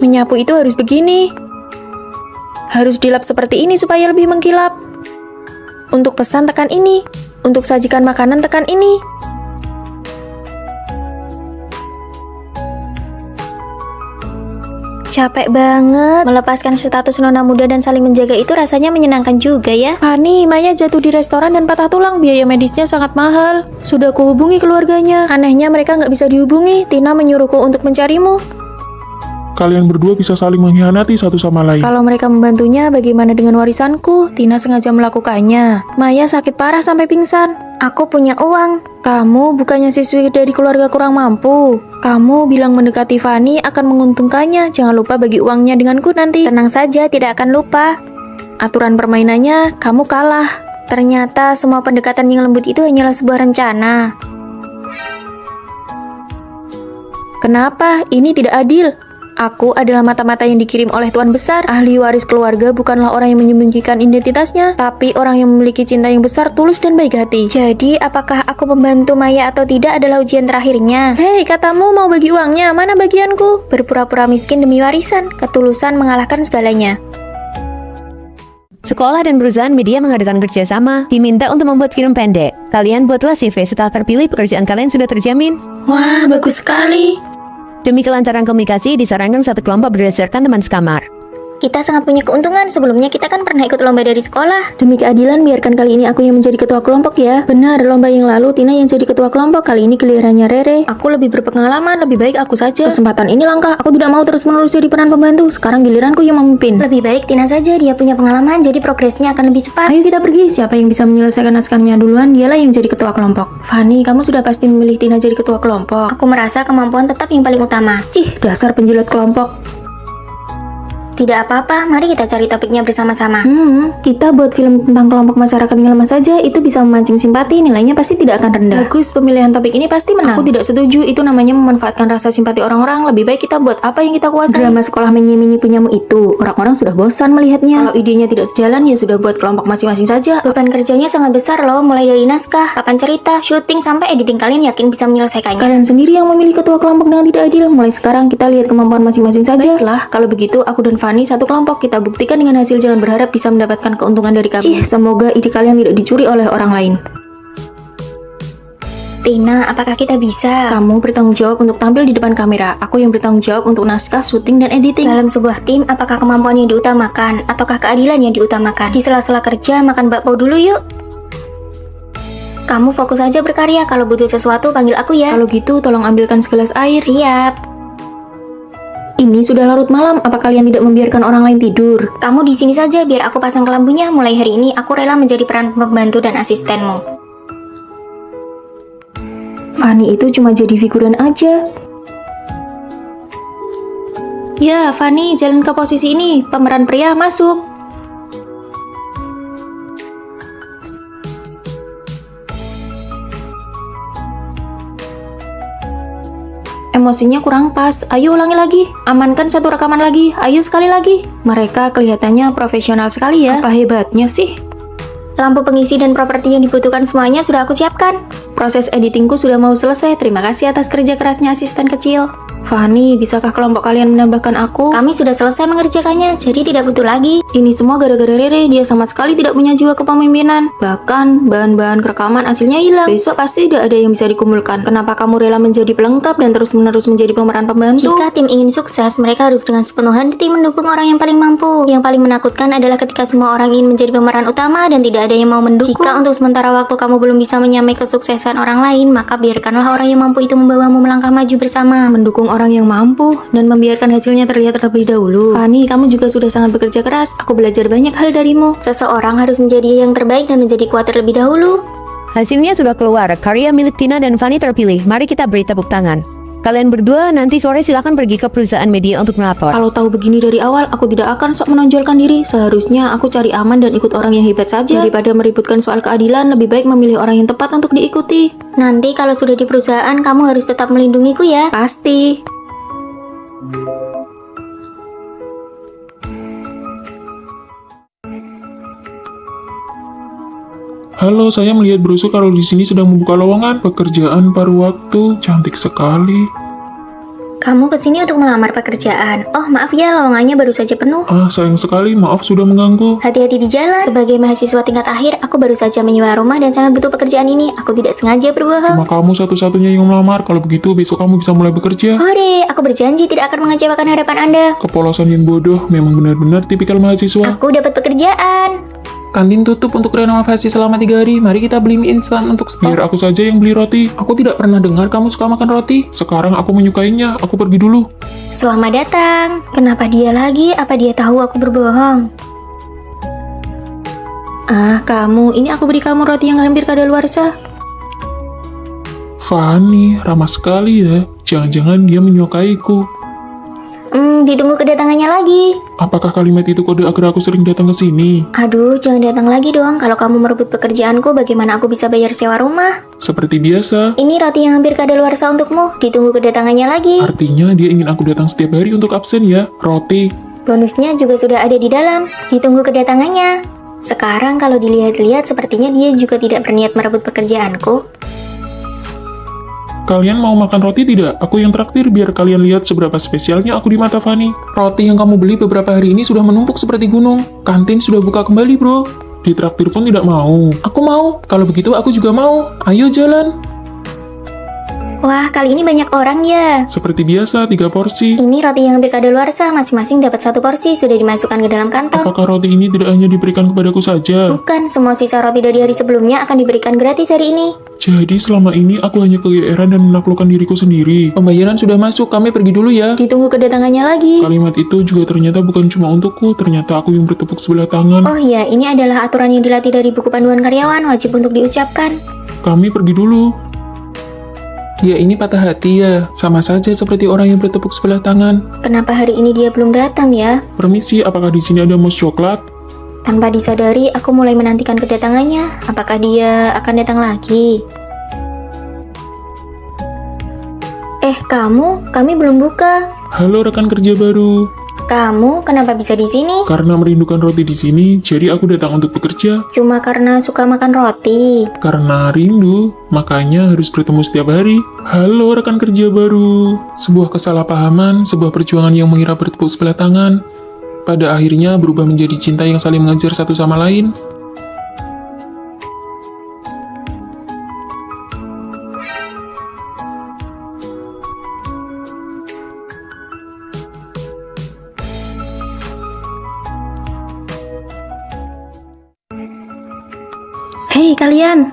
Menyapu itu harus begini. Harus dilap seperti ini supaya lebih mengkilap. Untuk pesan tekan ini. Untuk sajikan makanan tekan ini. Capek banget. Melepaskan status nona muda dan saling menjaga itu rasanya menyenangkan juga ya. Fani, Maya jatuh di restoran dan patah tulang. Biaya medisnya sangat mahal. Sudah kuhubungi keluarganya. Anehnya mereka nggak bisa dihubungi. Tina menyuruhku untuk mencarimu. Kalian berdua bisa saling mengkhianati satu sama lain. Kalau mereka membantunya, bagaimana dengan warisanku? Tina sengaja melakukannya. Maya sakit parah sampai pingsan. Aku punya uang. Kamu bukannya siswi dari keluarga kurang mampu. Kamu bilang mendekati Fani akan menguntungkannya. Jangan lupa bagi uangnya denganku nanti. Tenang saja, tidak akan lupa. Aturan permainannya, kamu kalah. Ternyata semua pendekatan yang lembut itu hanyalah sebuah rencana. Kenapa? Ini tidak adil. Aku adalah mata-mata yang dikirim oleh Tuan Besar. Ahli waris keluarga bukanlah orang yang menyembunyikan identitasnya, tapi orang yang memiliki cinta yang besar, tulus, dan baik hati. Jadi, apakah aku membantu Maya atau tidak adalah ujian terakhirnya? Hei, katamu mau bagi uangnya, mana bagianku? Berpura-pura miskin demi warisan, ketulusan mengalahkan segalanya. Sekolah dan perusahaan media mengadakan kerjasama, diminta untuk membuat film pendek. Kalian buatlah CV, setelah terpilih pekerjaan kalian sudah terjamin. Wah, bagus sekali. Demi kelancaran komunikasi, disarankan satu kelompok berdasarkan teman sekamar. Kita sangat punya keuntungan, sebelumnya kita kan pernah ikut lomba dari sekolah. Demi keadilan, biarkan kali ini aku yang menjadi ketua kelompok ya. Benar, lomba yang lalu Tina yang jadi ketua kelompok, kali ini gilirannya Rere. Aku lebih berpengalaman, lebih baik aku saja. Kesempatan ini langka, aku tidak mau terus-menerus jadi peran pembantu. Sekarang giliranku yang memimpin. Lebih baik Tina saja, dia punya pengalaman, jadi progresnya akan lebih cepat. Ayo kita pergi, siapa yang bisa menyelesaikan naskahnya duluan, dialah yang jadi ketua kelompok. Fanny, kamu sudah pasti memilih Tina jadi ketua kelompok. Aku merasa kemampuan tetap yang paling utama. Cih, dasar penjilat kelompok. Tidak apa-apa, mari kita cari topiknya bersama-sama. Kita buat film tentang kelompok masyarakat yang lemah saja, itu bisa memancing simpati, nilainya pasti tidak akan rendah. Bagus, pemilihan topik ini pasti menang. Aku tidak setuju, itu namanya memanfaatkan rasa simpati orang-orang. Lebih baik kita buat apa yang kita kuasai. Drama sekolah menyi-menyi punyamu itu, orang-orang sudah bosan melihatnya. Kalau idenya tidak sejalan, ya sudah buat kelompok masing-masing saja. Beban kerjanya sangat besar loh, mulai dari naskah, papan cerita, syuting, sampai editing. Kalian yakin bisa menyelesaikannya? Kalian sendiri yang memilih ketua kelompok dengan tidak adil. Mulai sekarang kita lihat kemampuan masing-masing saja. Baiklah, kalau begitu aku dan Fanny satu kelompok, kita buktikan dengan hasil, jangan berharap bisa mendapatkan keuntungan dari kami. Semoga ide kalian tidak dicuri oleh orang lain. Tina, apakah kita bisa? Kamu bertanggung jawab untuk tampil di depan kamera. Aku yang bertanggung jawab untuk naskah, syuting, dan editing. Dalam sebuah tim, apakah kemampuan yang diutamakan ataukah keadilan yang diutamakan? Di sela-sela kerja, makan bakpao dulu yuk. Kamu fokus aja berkarya, kalau butuh sesuatu panggil aku ya. Kalau gitu, tolong ambilkan segelas air. Siap. Ini sudah larut malam, apa kalian tidak membiarkan orang lain tidur? Kamu di sini saja biar aku pasang kelambunya. Mulai hari ini aku rela menjadi peran pembantu dan asistenmu. Fanny itu cuma jadi figuran aja. Ya, Fanny, jalan ke posisi ini. Pemeran pria masuk. Emosinya kurang pas. Ayo ulangi lagi. Amankan satu rekaman lagi. Ayo sekali lagi. Mereka kelihatannya profesional sekali ya. Apa hebatnya sih? Lampu pengisi dan properti yang dibutuhkan semuanya sudah aku siapkan. Proses editingku sudah mau selesai. Terima kasih atas kerja kerasnya asisten kecil. Fanny, bisakah kelompok kalian menambahkan aku? Kami sudah selesai mengerjakannya, jadi tidak butuh lagi. Ini semua gara-gara Rere, dia sama sekali tidak punya jiwa kepemimpinan. Bahkan, bahan-bahan rekaman hasilnya hilang. Besok pasti tidak ada yang bisa dikumpulkan. Kenapa kamu rela menjadi pelengkap dan terus-menerus menjadi pemeran pembantu? Jika tim ingin sukses, mereka harus dengan sepenuh hati mendukung orang yang paling mampu. Yang paling menakutkan adalah ketika semua orang ingin menjadi pemeran utama dan tidak ada yang mau mendukung. Jika untuk sementara waktu kamu belum bisa menyamai kesuksesan orang lain, maka biarkanlah orang yang mampu itu membawamu melangkah maju bersama. Mendukung orang yang mampu dan membiarkan hasilnya terlihat terlebih dahulu. Fanny, kamu juga sudah sangat bekerja keras. Aku belajar banyak hal darimu. Seseorang harus menjadi yang terbaik dan menjadi kuat terlebih dahulu. Hasilnya sudah keluar, karya milik Tina dan Fanny terpilih. Mari kita beri tepuk tangan. Kalian berdua nanti sore silakan pergi ke perusahaan media untuk melapor. Kalau tahu begini dari awal, aku tidak akan sok menonjolkan diri. Seharusnya aku cari aman dan ikut orang yang hebat saja. Daripada meributkan soal keadilan, lebih baik memilih orang yang tepat untuk diikuti. Nanti kalau sudah di perusahaan, kamu harus tetap melindungiku ya. Pasti. Halo, saya melihat brosur kalau di sini sedang membuka lowongan pekerjaan paruh waktu. Cantik sekali. Kamu kesini untuk melamar pekerjaan. Oh, maaf ya, lowongannya baru saja penuh. Ah, sayang sekali, maaf sudah mengganggu. Hati-hati di jalan. Sebagai mahasiswa tingkat akhir, aku baru saja menyewa rumah dan sangat butuh pekerjaan ini. Aku tidak sengaja berbohong. Cuma kamu satu-satunya yang melamar. Kalau begitu, besok kamu bisa mulai bekerja. Hore, aku berjanji tidak akan mengecewakan harapan Anda. Kepolosan yang bodoh, memang benar-benar tipikal mahasiswa. Aku dapat pekerjaan. Kantin tutup untuk renovasi selama 3 hari. Mari kita beli mie instan untuk stok. Biar aku saja yang beli roti. Aku tidak pernah dengar kamu suka makan roti. Sekarang aku menyukainya, aku pergi dulu. Selamat datang. Kenapa dia lagi? Apa dia tahu aku berbohong? Ah, kamu, ini aku beri kamu roti yang hampir kadaluarsa. Fanny, ramah sekali ya. Jangan-jangan dia menyukaiku. Ditunggu kedatangannya lagi. Apakah kalimat itu kode agar aku sering datang ke sini? Aduh, jangan datang lagi dong. Kalau kamu merebut pekerjaanku, bagaimana aku bisa bayar sewa rumah? Seperti biasa. Ini roti yang hampir kadaluarsa untukmu. Ditunggu kedatangannya lagi. Artinya dia ingin aku datang setiap hari untuk absen ya, Roti. Bonusnya juga sudah ada di dalam. Ditunggu kedatangannya. Sekarang kalau dilihat-lihat, sepertinya dia juga tidak berniat merebut pekerjaanku. Kalian mau makan roti tidak? Aku yang traktir biar kalian lihat seberapa spesialnya aku di mata Fanny. Roti yang kamu beli beberapa hari ini sudah menumpuk seperti gunung. Kantin sudah buka kembali, bro. Ditraktir pun tidak mau. Aku mau. Kalau begitu aku juga mau. Ayo jalan. Wah, kali ini banyak orang ya. Seperti biasa, 3 porsi. Ini roti yang hampir kadaluarsa, masing-masing dapat 1 porsi, sudah dimasukkan ke dalam kantong. Apakah roti ini tidak hanya diberikan kepadaku saja? Bukan, semua sisa roti dari hari sebelumnya akan diberikan gratis hari ini. Jadi selama ini aku hanya kegeeran dan menaklukkan diriku sendiri. Pembayaran sudah masuk, kami pergi dulu ya. Ditunggu kedatangannya lagi. Kalimat itu juga ternyata bukan cuma untukku, ternyata aku yang bertepuk sebelah tangan. Oh iya, ini adalah aturan yang dilatih dari buku panduan karyawan, wajib untuk diucapkan. Kami pergi dulu. Dia ini patah hati ya. Sama saja seperti orang yang bertepuk sebelah tangan. Kenapa hari ini dia belum datang ya? Permisi, apakah di sini ada mousse coklat? Tanpa disadari, aku mulai menantikan kedatangannya. Apakah dia akan datang lagi? Kami belum buka. Halo rekan kerja baru. Kamu kenapa bisa di sini? Karena merindukan roti di sini, jadi aku datang untuk bekerja. Cuma karena suka makan roti. Karena rindu, makanya harus bertemu setiap hari. Halo rekan kerja baru. Sebuah kesalahpahaman, sebuah perjuangan yang mengira bertepuk sebelah tangan, pada akhirnya berubah menjadi cinta yang saling mengejar satu sama lain. Hei kalian,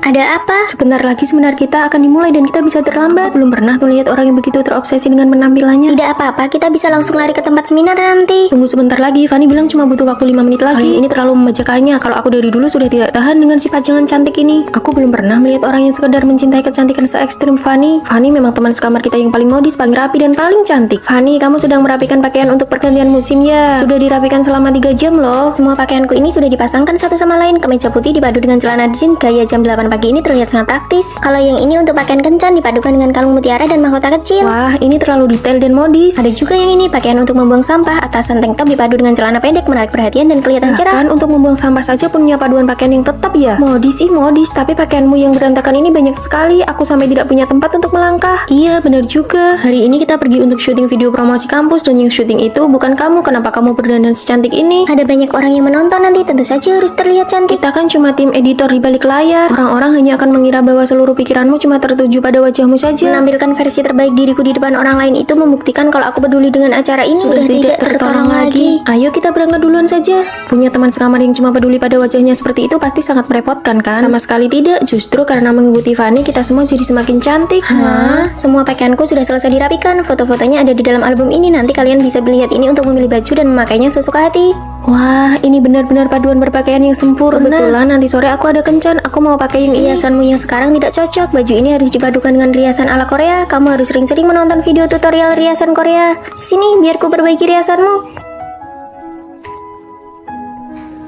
Ada apa? sebentar lagi seminar kita akan dimulai dan kita bisa terlambat. Belum pernah tuh lihat orang yang begitu terobsesi dengan penampilannya. Tidak apa-apa, kita bisa langsung lari ke tempat seminar nanti. Tunggu sebentar lagi, Fanny bilang cuma butuh waktu 5 menit lagi. Kali ini terlalu membacakannya, kalau aku dari dulu sudah tidak tahan dengan si pajangan cantik ini. Aku belum pernah melihat orang yang sekedar mencintai kecantikan se-ekstrim Fanny. Fanny memang teman sekamar kita yang paling modis, paling rapi, dan paling cantik. Fanny, kamu sedang merapikan pakaian untuk pergantian musim ya? Sudah dirapikan selama 3 jam loh. Semua pakaianku ini sudah dipasangkan satu sama lain. Kemeja putih dipadu dengan celana jeans gaya jam 8 pagi ini terlihat sangat praktis. Kalau yang ini untuk pakaian kencan dipadukan dengan kalung mutiara dan mahkota kecil. Wah, ini terlalu detail dan modis. Ada juga yang ini pakaian untuk membuang sampah. Atasan tank top dipadu dengan celana pendek menarik perhatian dan kelihatan cerah. Kan untuk membuang sampah saja punya paduan pakaian yang tetap ya. Modis sih modis, tapi pakaianmu yang berantakan ini banyak sekali. Aku sampai tidak punya tempat untuk melangkah. Iya, benar juga. Hari ini kita pergi untuk syuting video promosi kampus dan yang syuting itu bukan kamu. Kenapa kamu berdandan secantik ini? Ada banyak orang yang menonton nanti, tentu saja harus terlihat cantik. Kita kan cuma tim editor di balik layar. Orang-orang hanya akan mengira bahwa seluruh pikiranmu cuma tertuju pada wajahmu saja. Menampilkan versi terbaik diriku di depan orang lain itu membuktikan kalau aku peduli dengan acara ini. Sudah tidak tertolong lagi. Ayo kita berangkat duluan saja. Punya teman sekamar yang cuma peduli pada wajahnya seperti itu pasti sangat merepotkan kan? Sama sekali tidak. Justru karena mengikuti Fanny kita semua jadi semakin cantik. Hah? Semua pakaianku sudah selesai dirapikan. Foto-fotonya ada di dalam album ini. Nanti kalian bisa melihat ini untuk memilih baju dan memakainya sesuka hati. Wah, ini benar-benar paduan berpakaian yang sempurna. Kebetulan nanti sore aku ada kencan. Aku mau pakai yang ini. Hiasanmu yang sekarang tidak cocok. Baju ini harus dipadukan dengan riasan ala Korea. Kamu harus sering-sering menonton video tutorial riasan Korea. Sini, biar ku perbaiki riasanmu.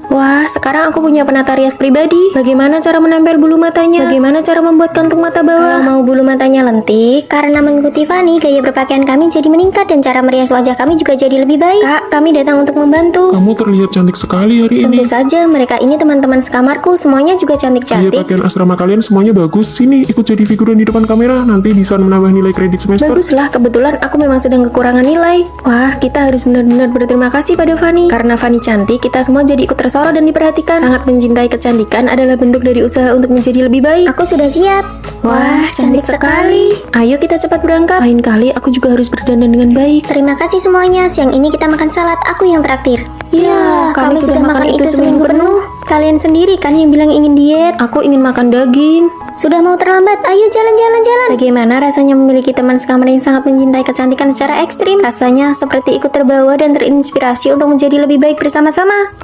Wah, sekarang aku punya penata rias pribadi. Bagaimana cara menempel bulu matanya? Bagaimana cara membuat kantung mata Kalau bawah? mau bulu matanya lentik, karena mengikuti Fanny, gaya berpakaian kami jadi meningkat dan cara merias wajah kami juga jadi lebih baik. Kak, kami datang untuk membantu. Kamu terlihat cantik sekali hari Tentu ini. saja, mereka ini teman-teman sekamarku, semuanya juga Iya, cantik-cantik. pakaian asrama kalian semuanya bagus. Sini, ikut jadi figuran di depan kamera. Nanti bisa menambah nilai kredit semester. Baguslah, kebetulan aku memang sedang kekurangan nilai. Wah, kita harus benar-benar berterima kasih pada Fanny. Karena Fanny cantik, kita semua jadi ikut tersorot dan diperhatikan. Sangat mencintai kecantikan adalah bentuk dari usaha untuk menjadi lebih baik. Aku sudah siap. Wah, cantik sekali. Ayo kita cepat berangkat. Lain kali aku juga harus berdandan dengan baik. Terima kasih semuanya. Siang ini kita makan salad. Aku yang traktir. Ya, kami sudah makan itu seminggu penuh. Kalian sendiri kan yang bilang ingin diet. Aku ingin makan daging. Sudah mau terlambat, ayo jalan-jalan. Bagaimana rasanya memiliki teman sekamar yang sangat mencintai kecantikan secara ekstrim? Rasanya seperti ikut terbawa dan terinspirasi untuk menjadi lebih baik bersama-sama.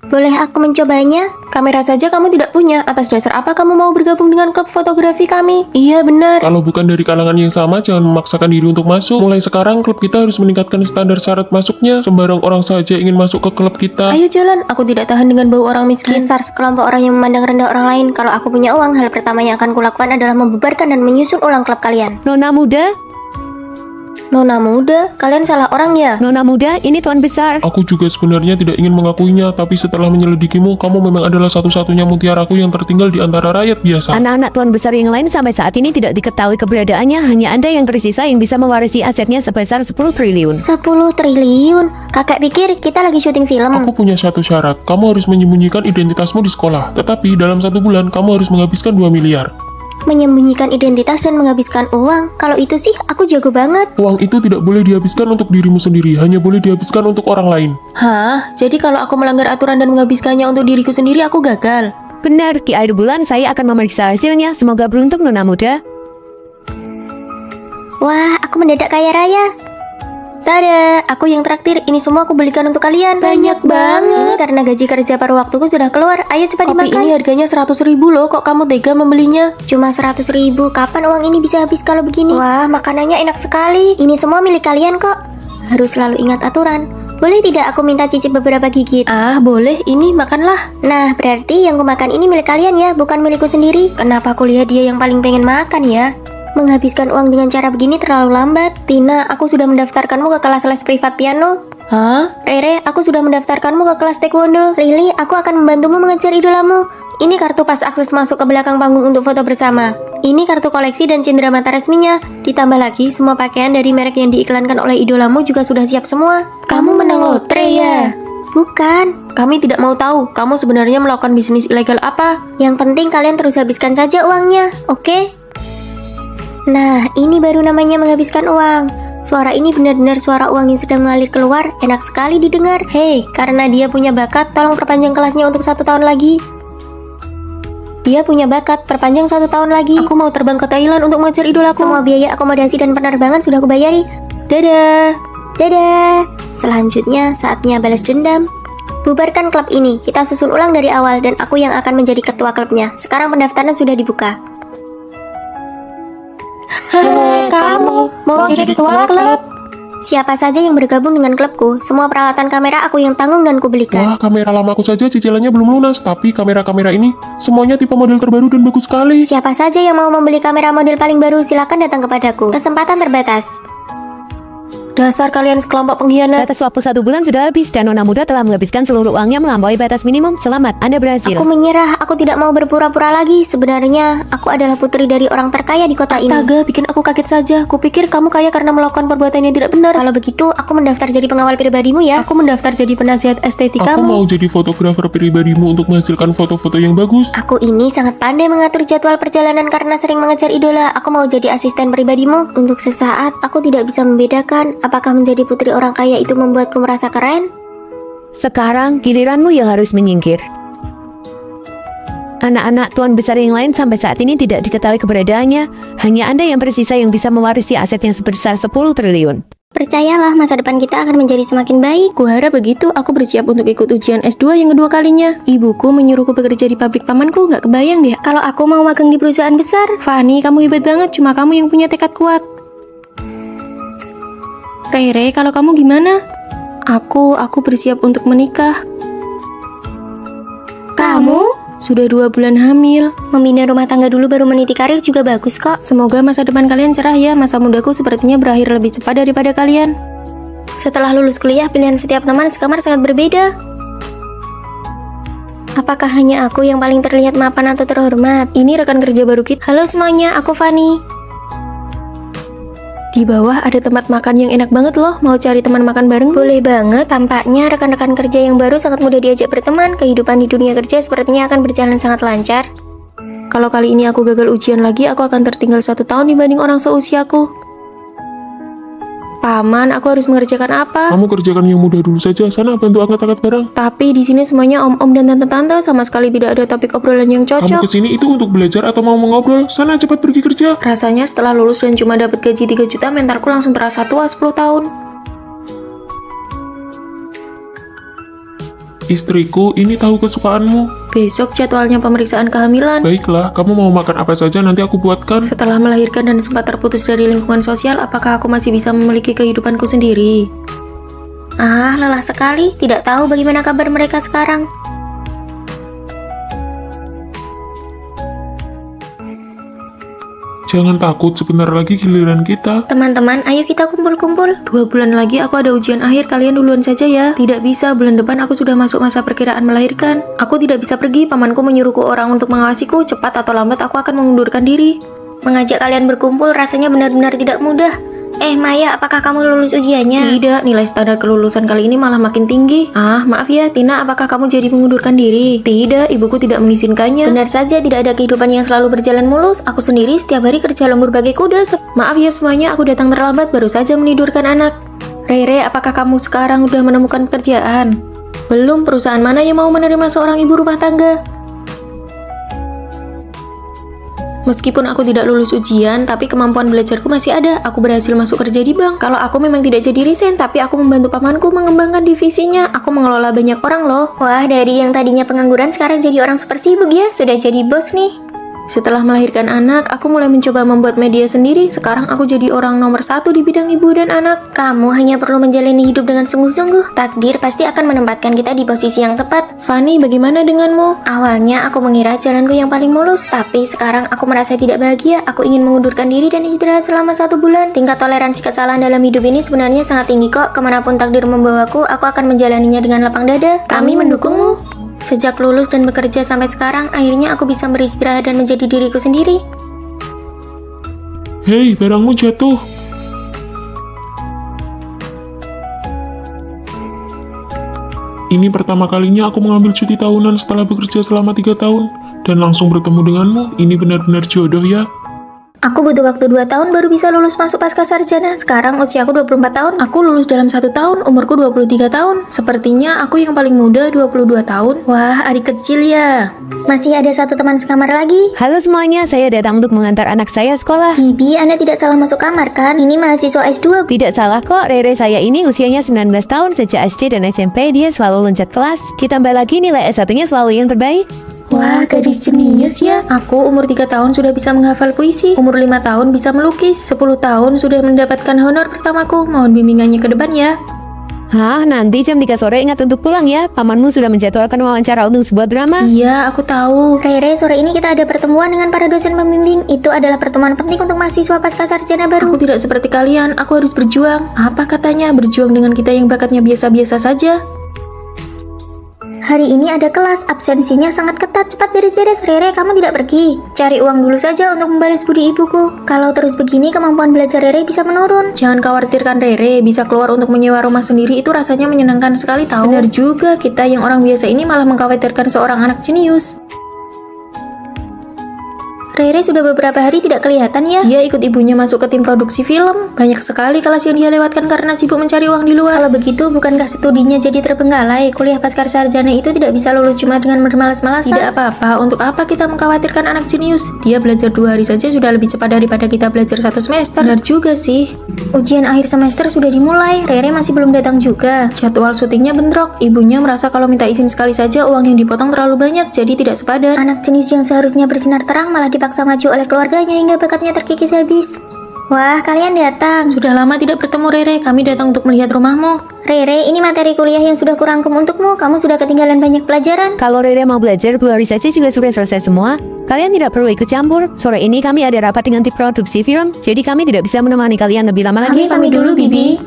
Boleh aku mencobanya? Kamera saja kamu tidak punya. Atas dasar apa kamu mau bergabung dengan klub fotografi kami? Iya benar. Kalau bukan dari kalangan yang sama, jangan memaksakan diri untuk masuk. Mulai sekarang, klub kita harus meningkatkan standar syarat masuknya. Sembarang orang saja ingin masuk ke klub kita. Ayo jalan, aku tidak tahan dengan bau orang miskin. Dasar sekelompok orang yang memandang rendah orang lain. Kalau aku punya uang, hal pertama yang akan kulakukan adalah membubarkan dan menyusun ulang klub kalian. Nona muda, Nona muda, kalian salah orang ya? Nona muda, ini tuan besar. Aku juga sebenarnya tidak ingin mengakuinya, tapi setelah menyelidikimu, kamu memang adalah satu-satunya mutiaraku yang tertinggal di antara rakyat biasa. Anak-anak tuan besar yang lain sampai saat ini tidak diketahui keberadaannya. Hanya Anda yang tersisa yang bisa mewarisi asetnya sebesar 10 triliun. 10 triliun? Kakak pikir kita lagi syuting film. Aku punya satu syarat, kamu harus menyembunyikan identitasmu di sekolah. Tetapi dalam 1 bulan, kamu harus menghabiskan 2 miliar. Menyembunyikan identitas dan menghabiskan uang. Kalau itu sih aku jago banget. Uang itu tidak boleh dihabiskan untuk dirimu sendiri, hanya boleh dihabiskan untuk orang lain. Hah? Jadi kalau aku melanggar aturan dan menghabiskannya untuk diriku sendiri, aku gagal? Benar, di akhir bulan saya akan memeriksa hasilnya. Semoga beruntung Nona muda. Wah, aku mendadak kaya raya. Tada, aku yang traktir. Ini semua aku belikan untuk kalian. Banyak banget. Karena gaji kerja paruh waktuku sudah keluar. Ayo cepat Kopi dimakan. ini Ini harganya 100.000 loh. Kok kamu tega membelinya? Cuma 100.000. Kapan uang ini bisa habis kalau begini? Wah, makanannya enak sekali. Ini semua milik kalian kok. Harus selalu ingat aturan. Boleh tidak aku minta cicip beberapa gigit? Ah, boleh. Ini makanlah. Nah, berarti yang kumakan ini milik kalian ya, bukan milikku sendiri. Kenapa aku lihat dia yang paling pengen makan ya? Menghabiskan uang dengan cara begini terlalu lambat. Tina, aku sudah mendaftarkanmu ke kelas les privat piano. Hah? Rere, aku sudah mendaftarkanmu ke kelas taekwondo. Lily, aku akan membantumu mengejar idolamu. Ini kartu pas akses masuk ke belakang panggung untuk foto bersama. Ini kartu koleksi dan cindera mata resminya. Ditambah lagi, semua pakaian dari merek yang diiklankan oleh idolamu juga sudah siap semua. Kamu menang lotre ya? Bukan. Kami tidak mau tahu. Kamu sebenarnya melakukan bisnis ilegal apa? Yang penting kalian terus habiskan saja uangnya, oke? Nah, ini baru namanya menghabiskan uang. Suara ini benar-benar suara uang yang sedang mengalir keluar. Enak sekali didengar. Hei, karena dia punya bakat, tolong perpanjang kelasnya untuk 1 tahun lagi. Dia punya bakat, perpanjang 1 tahun lagi. Aku mau terbang ke Thailand untuk mengejar idolaku. Semua biaya akomodasi dan penerbangan sudah kubayari. Dadah. Dadah. Selanjutnya, saatnya balas dendam. Bubarkan klub ini. Kita susun ulang dari awal dan aku yang akan menjadi ketua klubnya. Sekarang pendaftaran sudah dibuka. Kamu mau jadi ketua klub? Siapa saja yang bergabung dengan klubku, semua peralatan kamera aku yang tanggung dan kubelikan. Wah, kamera lamaku saja cicilannya belum lunas, tapi kamera-kamera ini semuanya tipe model terbaru dan bagus sekali. Siapa saja yang mau membeli kamera model paling baru, silakan datang kepadaku. Kesempatan terbatas. Dasar kalian sekelompok pengkhianat. Batas waktu 1 bulan sudah habis dan Nona muda telah menghabiskan seluruh uangnya melampaui batas minimum. Selamat, Anda berhasil. Aku menyerah, aku tidak mau berpura-pura lagi. Sebenarnya, aku adalah putri dari orang terkaya di kota ini. Astaga, bikin aku kaget saja. Kupikir kamu kaya karena melakukan perbuatan yang tidak benar. Kalau begitu, aku mendaftar jadi pengawal pribadimu ya. Aku mendaftar jadi penasihat estetik Aku kamu. mau jadi fotografer pribadimu untuk menghasilkan foto-foto yang bagus. Aku ini sangat pandai mengatur jadwal perjalanan karena sering mengejar idola. Aku mau jadi asisten pribadimu. Untuk sesaat, aku tidak bisa membedakan apakah menjadi putri orang kaya itu membuatku merasa keren. Sekarang giliranmu yang harus menyingkir. Anak-anak tuan besar yang lain sampai saat ini tidak diketahui keberadaannya. Hanya Anda yang tersisa yang bisa mewarisi aset yang sebesar 10 triliun. Percayalah, masa depan kita akan menjadi semakin baik. Kuharap begitu, aku bersiap untuk ikut ujian S2 yang kedua kalinya. Ibuku menyuruhku bekerja di pabrik pamanku, nggak kebayang deh. Kalau aku mau magang di perusahaan besar. Fanny, kamu hebat banget, cuma kamu yang punya tekad kuat. Rere, kalau kamu gimana? Aku bersiap untuk menikah. Kamu? Sudah 2 bulan hamil. Membina rumah tangga dulu baru meniti karir juga bagus kok. Semoga masa depan kalian cerah ya. Masa mudaku sepertinya berakhir lebih cepat daripada kalian. Setelah lulus kuliah, pilihan setiap teman sekamar sangat berbeda. Apakah hanya aku yang paling terlihat mapan atau terhormat? Ini rekan kerja baru kita. Halo semuanya, aku Fanny. Di bawah ada tempat makan yang enak banget loh. Mau cari teman makan bareng? Boleh banget, tampaknya rekan-rekan kerja yang baru sangat mudah diajak berteman. Kehidupan di dunia kerja sepertinya akan berjalan sangat lancar. Kalau kali ini aku gagal ujian lagi, aku akan tertinggal 1 tahun dibanding orang seusiaku. Paman, aku harus mengerjakan apa? Kamu kerjakan yang mudah dulu saja, sana bantu angkat-angkat barang. Tapi di sini semuanya om-om dan tante-tante, sama sekali tidak ada topik obrolan yang Kamu cocok. kesini itu untuk belajar atau mau mengobrol? Sana cepat pergi kerja. Rasanya setelah lulus dan cuma dapat gaji 3 juta, mentalku langsung terasa tua 10 tahun. Istriku, ini tahu kesukaanmu. Besok jadwalnya pemeriksaan kehamilan. Baiklah, kamu mau makan apa saja nanti aku buatkan. Setelah melahirkan dan sempat terputus dari lingkungan sosial, apakah aku masih bisa memiliki kehidupanku sendiri? Ah, lelah sekali. Tidak tahu bagaimana kabar mereka sekarang. Jangan takut, sebentar lagi giliran kita. Teman-teman, ayo kita kumpul-kumpul. 2 bulan lagi aku ada ujian akhir, kalian duluan saja ya. Tidak bisa, bulan depan aku sudah masuk masa perkiraan melahirkan. Aku tidak bisa pergi, pamanku menyuruhku orang untuk mengawasiku. Cepat atau lambat aku akan mengundurkan diri. Mengajak kalian berkumpul rasanya benar-benar tidak mudah. Maya, apakah kamu lulus ujiannya? Tidak, nilai standar kelulusan kali ini malah makin tinggi. Ah, maaf ya, Tina, apakah kamu jadi mengundurkan diri? Tidak, ibuku tidak mengizinkannya. Benar saja, tidak ada kehidupan yang selalu berjalan mulus. Aku sendiri setiap hari kerja lembur bagai kuda. Maaf ya semuanya, aku datang terlambat, baru saja menidurkan anak. Rere, apakah kamu sekarang udah menemukan pekerjaan? Belum, perusahaan mana yang mau menerima seorang ibu rumah tangga? Meskipun aku tidak lulus ujian, tapi kemampuan belajarku masih ada. Aku berhasil masuk kerja di bank. Kalau aku memang tidak jadi resign, tapi aku membantu pamanku mengembangkan divisinya. Aku mengelola banyak orang loh. Wah, dari yang tadinya pengangguran sekarang jadi orang super sibuk ya. Sudah jadi bos nih. Setelah melahirkan anak, aku mulai mencoba membuat media sendiri. Sekarang aku jadi orang nomor 1 di bidang ibu dan anak. Kamu hanya perlu menjalani hidup dengan sungguh-sungguh. Takdir pasti akan menempatkan kita di posisi yang tepat. Fanny, bagaimana denganmu? Awalnya aku mengira jalanku yang paling mulus, tapi sekarang aku merasa tidak bahagia. Aku ingin mengundurkan diri dan istirahat selama 1 bulan. Tingkat toleransi kesalahan dalam hidup ini sebenarnya sangat tinggi kok. Kemanapun takdir membawaku, aku akan menjalaninya dengan lapang dada. Kami mendukungmu. Sejak lulus dan bekerja sampai sekarang, akhirnya aku bisa beristirahat dan menjadi diriku sendiri. Hei, barangmu jatuh. Ini pertama kalinya aku mengambil cuti tahunan setelah bekerja selama 3 tahun. Dan langsung bertemu denganmu, ini benar-benar jodoh ya. Aku butuh waktu 2 tahun baru bisa lulus masuk pasca sarjana. Sekarang usiaku 24 tahun. Aku lulus dalam 1 tahun, umurku 23 tahun. Sepertinya aku yang paling muda, 22 tahun. Wah, adik kecil ya. Masih ada 1 teman sekamar lagi. Halo semuanya, saya datang untuk mengantar anak saya sekolah. Bibi, Anda tidak salah masuk kamar kan? Ini mahasiswa S2. Tidak salah kok, Rere saya ini usianya 19 tahun. Sejak SD dan SMP dia selalu loncat kelas. Ditambah lagi nilai S1-nya selalu yang terbaik. Wah, gadis jenius ya. Aku umur 3 tahun sudah bisa menghafal puisi. Umur 5 tahun bisa melukis. 10 tahun sudah mendapatkan honor pertamaku. Mohon bimbingannya ke depan ya. Hah, nanti jam 3 sore ingat untuk pulang ya. Pamanmu sudah menjadwalkan wawancara untuk sebuah drama. Iya, aku tahu. Rere, sore ini kita ada pertemuan dengan para dosen pembimbing. Itu adalah pertemuan penting untuk mahasiswa pasca sarjana baru. Aku tidak seperti kalian, aku harus berjuang. Apa katanya, berjuang dengan kita yang bakatnya biasa-biasa saja? Hari ini ada kelas, absensinya sangat ketat. Cepat beres-beres, Rere, kamu tidak pergi. Cari uang dulu saja untuk membalas budi ibuku. Kalau terus begini, kemampuan belajar Rere bisa menurun. Jangan khawatirkan Rere, bisa keluar untuk menyewa rumah sendiri itu rasanya menyenangkan sekali tahu. Benar juga, kita yang orang biasa ini malah mengkhawatirkan seorang anak jenius. Rere sudah beberapa hari tidak kelihatan ya. Dia ikut ibunya masuk ke tim produksi film. Banyak sekali kelas yang dia lewatkan karena sibuk mencari uang di luar. Kalau begitu, bukankah studinya jadi terbengkalai? Kuliah pasca sarjana itu tidak bisa lulus cuma dengan bermalas-malasan. Tidak apa-apa, untuk apa kita mengkhawatirkan anak jenius? Dia belajar 2 hari saja sudah lebih cepat daripada kita belajar 1 semester. Benar juga sih. Ujian akhir semester sudah dimulai, Rere masih belum datang juga. Jadwal syutingnya bentrok. Ibunya merasa kalau minta izin sekali saja uang yang dipotong terlalu banyak, jadi tidak sepadan. Anak jenius yang seharusnya bersinar terang malah dipaksa maju oleh keluarganya hingga bakatnya terkikis habis. Wah, kalian datang. Sudah lama tidak bertemu Rere, kami datang untuk melihat rumahmu. Rere, ini materi kuliah yang sudah kurangkum untukmu. Kamu sudah ketinggalan banyak pelajaran. Kalau Rere mau belajar 2 hari saja juga sudah selesai semua. Kalian tidak perlu ikut campur. Sore ini kami ada rapat dengan tim produksi film, jadi kami tidak bisa menemani kalian lebih lama lagi. Kami pamit dulu, Bibi.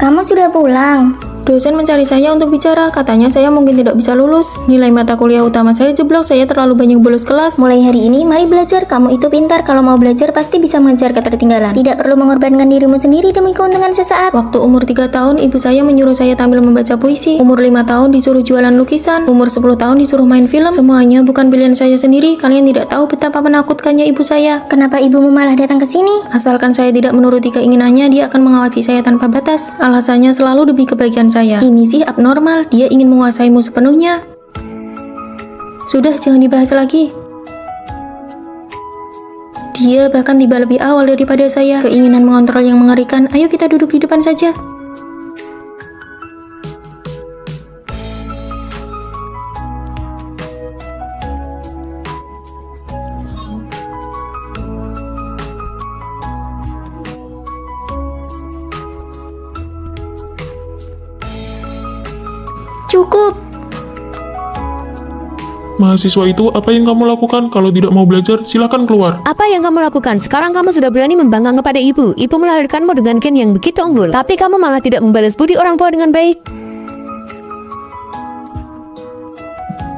Kamu sudah pulang. Dosen mencari saya untuk bicara, katanya saya mungkin tidak bisa lulus. Nilai mata kuliah utama saya jeblok, saya terlalu banyak bolos kelas. Mulai hari ini, mari belajar. Kamu itu pintar. Kalau mau belajar, pasti bisa mengejar ketertinggalan. Tidak perlu mengorbankan dirimu sendiri demi keuntungan sesaat. Waktu umur 3 tahun, ibu saya menyuruh saya tampil membaca puisi. Umur 5 tahun disuruh jualan lukisan. Umur 10 tahun disuruh main film. Semuanya bukan pilihan saya sendiri. Kalian tidak tahu betapa menakutkannya ibu saya. Kenapa ibumu malah datang ke sini? Asalkan saya tidak menuruti keinginannya, dia akan mengawasi saya tanpa batas. Alasannya selalu demi kebaikan saya. Ini sih abnormal, dia ingin menguasaimu sepenuhnya. Sudah, jangan dibahas lagi. Dia bahkan tiba lebih awal daripada saya. Keinginan mengontrol yang mengerikan. Ayo kita duduk di depan saja. Cukup. Mahasiswa itu, apa yang kamu lakukan? Kalau tidak mau belajar, silakan keluar. Apa yang kamu lakukan? Sekarang kamu sudah berani membangkang kepada ibu. Ibu melahirkanmu dengan gen yang begitu unggul. Tapi kamu malah tidak membalas budi orang tua dengan baik.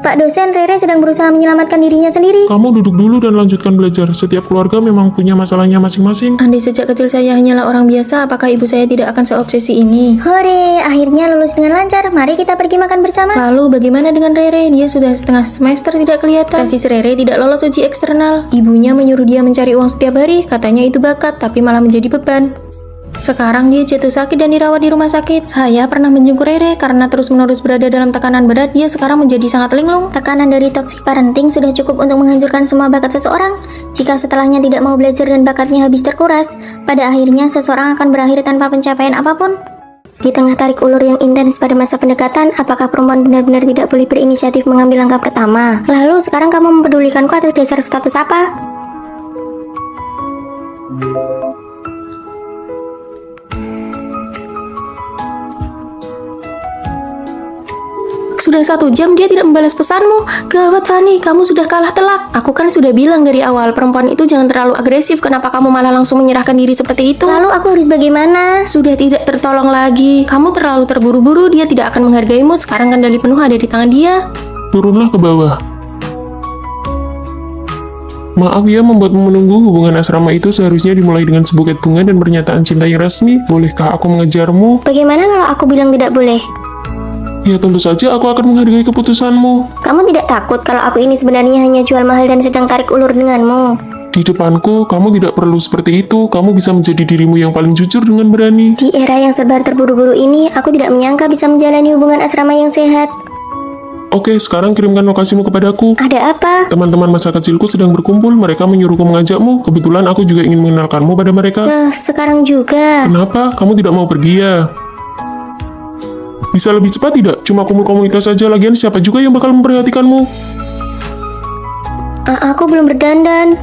Pak dosen, Rere sedang berusaha menyelamatkan dirinya sendiri. Kamu duduk dulu dan lanjutkan belajar. Setiap keluarga memang punya masalahnya masing-masing. Andai sejak kecil saya hanyalah orang biasa, apakah ibu saya tidak akan seobsesi ini? Hore, akhirnya lulus dengan lancar. Mari kita pergi makan bersama. Lalu bagaimana dengan Rere? Dia sudah setengah semester tidak kelihatan. Kasih Rere tidak lolos uji eksternal. Ibunya menyuruh dia mencari uang setiap hari. Katanya itu bakat, tapi malah menjadi beban. Sekarang dia jatuh sakit dan dirawat di rumah sakit. Saya pernah menjenguk Rere karena terus-menerus berada dalam tekanan berat. Dia sekarang menjadi sangat linglung. Tekanan dari toxic parenting sudah cukup untuk menghancurkan semua bakat seseorang. Jika setelahnya tidak mau belajar dan bakatnya habis terkuras, pada akhirnya seseorang akan berakhir tanpa pencapaian apapun. Di tengah tarik ulur yang intens pada masa pendekatan, apakah perempuan benar-benar tidak boleh berinisiatif mengambil langkah pertama? Lalu sekarang kamu mempedulikanku atas dasar status apa? Sudah 1 jam dia tidak membalas pesanmu. Gawat Fanny, kamu sudah kalah telak. Aku kan sudah bilang dari awal, perempuan itu jangan terlalu agresif. Kenapa kamu malah langsung menyerahkan diri seperti itu? Lalu aku harus bagaimana? Sudah tidak tertolong lagi. Kamu terlalu terburu-buru, dia tidak akan menghargaimu. Sekarang kendali penuh ada di tangan dia. Turunlah ke bawah. Maaf ya membuatmu menunggu. Hubungan asrama itu seharusnya dimulai dengan sebuket bunga dan pernyataan cinta yang resmi. Bolehkah aku mengejarmu? Bagaimana kalau aku bilang tidak boleh? Ya tentu saja aku akan menghargai keputusanmu. Kamu tidak takut kalau aku ini sebenarnya hanya jual mahal dan sedang tarik ulur denganmu? Di depanku, kamu tidak perlu seperti itu. Kamu bisa menjadi dirimu yang paling jujur dengan berani. Di era yang serba terburu-buru ini, aku tidak menyangka bisa menjalani hubungan asrama yang sehat. Oke, sekarang kirimkan lokasimu kepadaku. Ada apa? Teman-teman masa kecilku sedang berkumpul. Mereka menyuruhku mengajakmu. Kebetulan aku juga ingin mengenalkanmu pada mereka. Sekarang juga. Kenapa? Kamu tidak mau pergi ya? Bisa lebih cepat tidak? Cuma kumpul komunitas saja, lagian siapa juga yang bakal memperhatikanmu? Aku belum berdandan.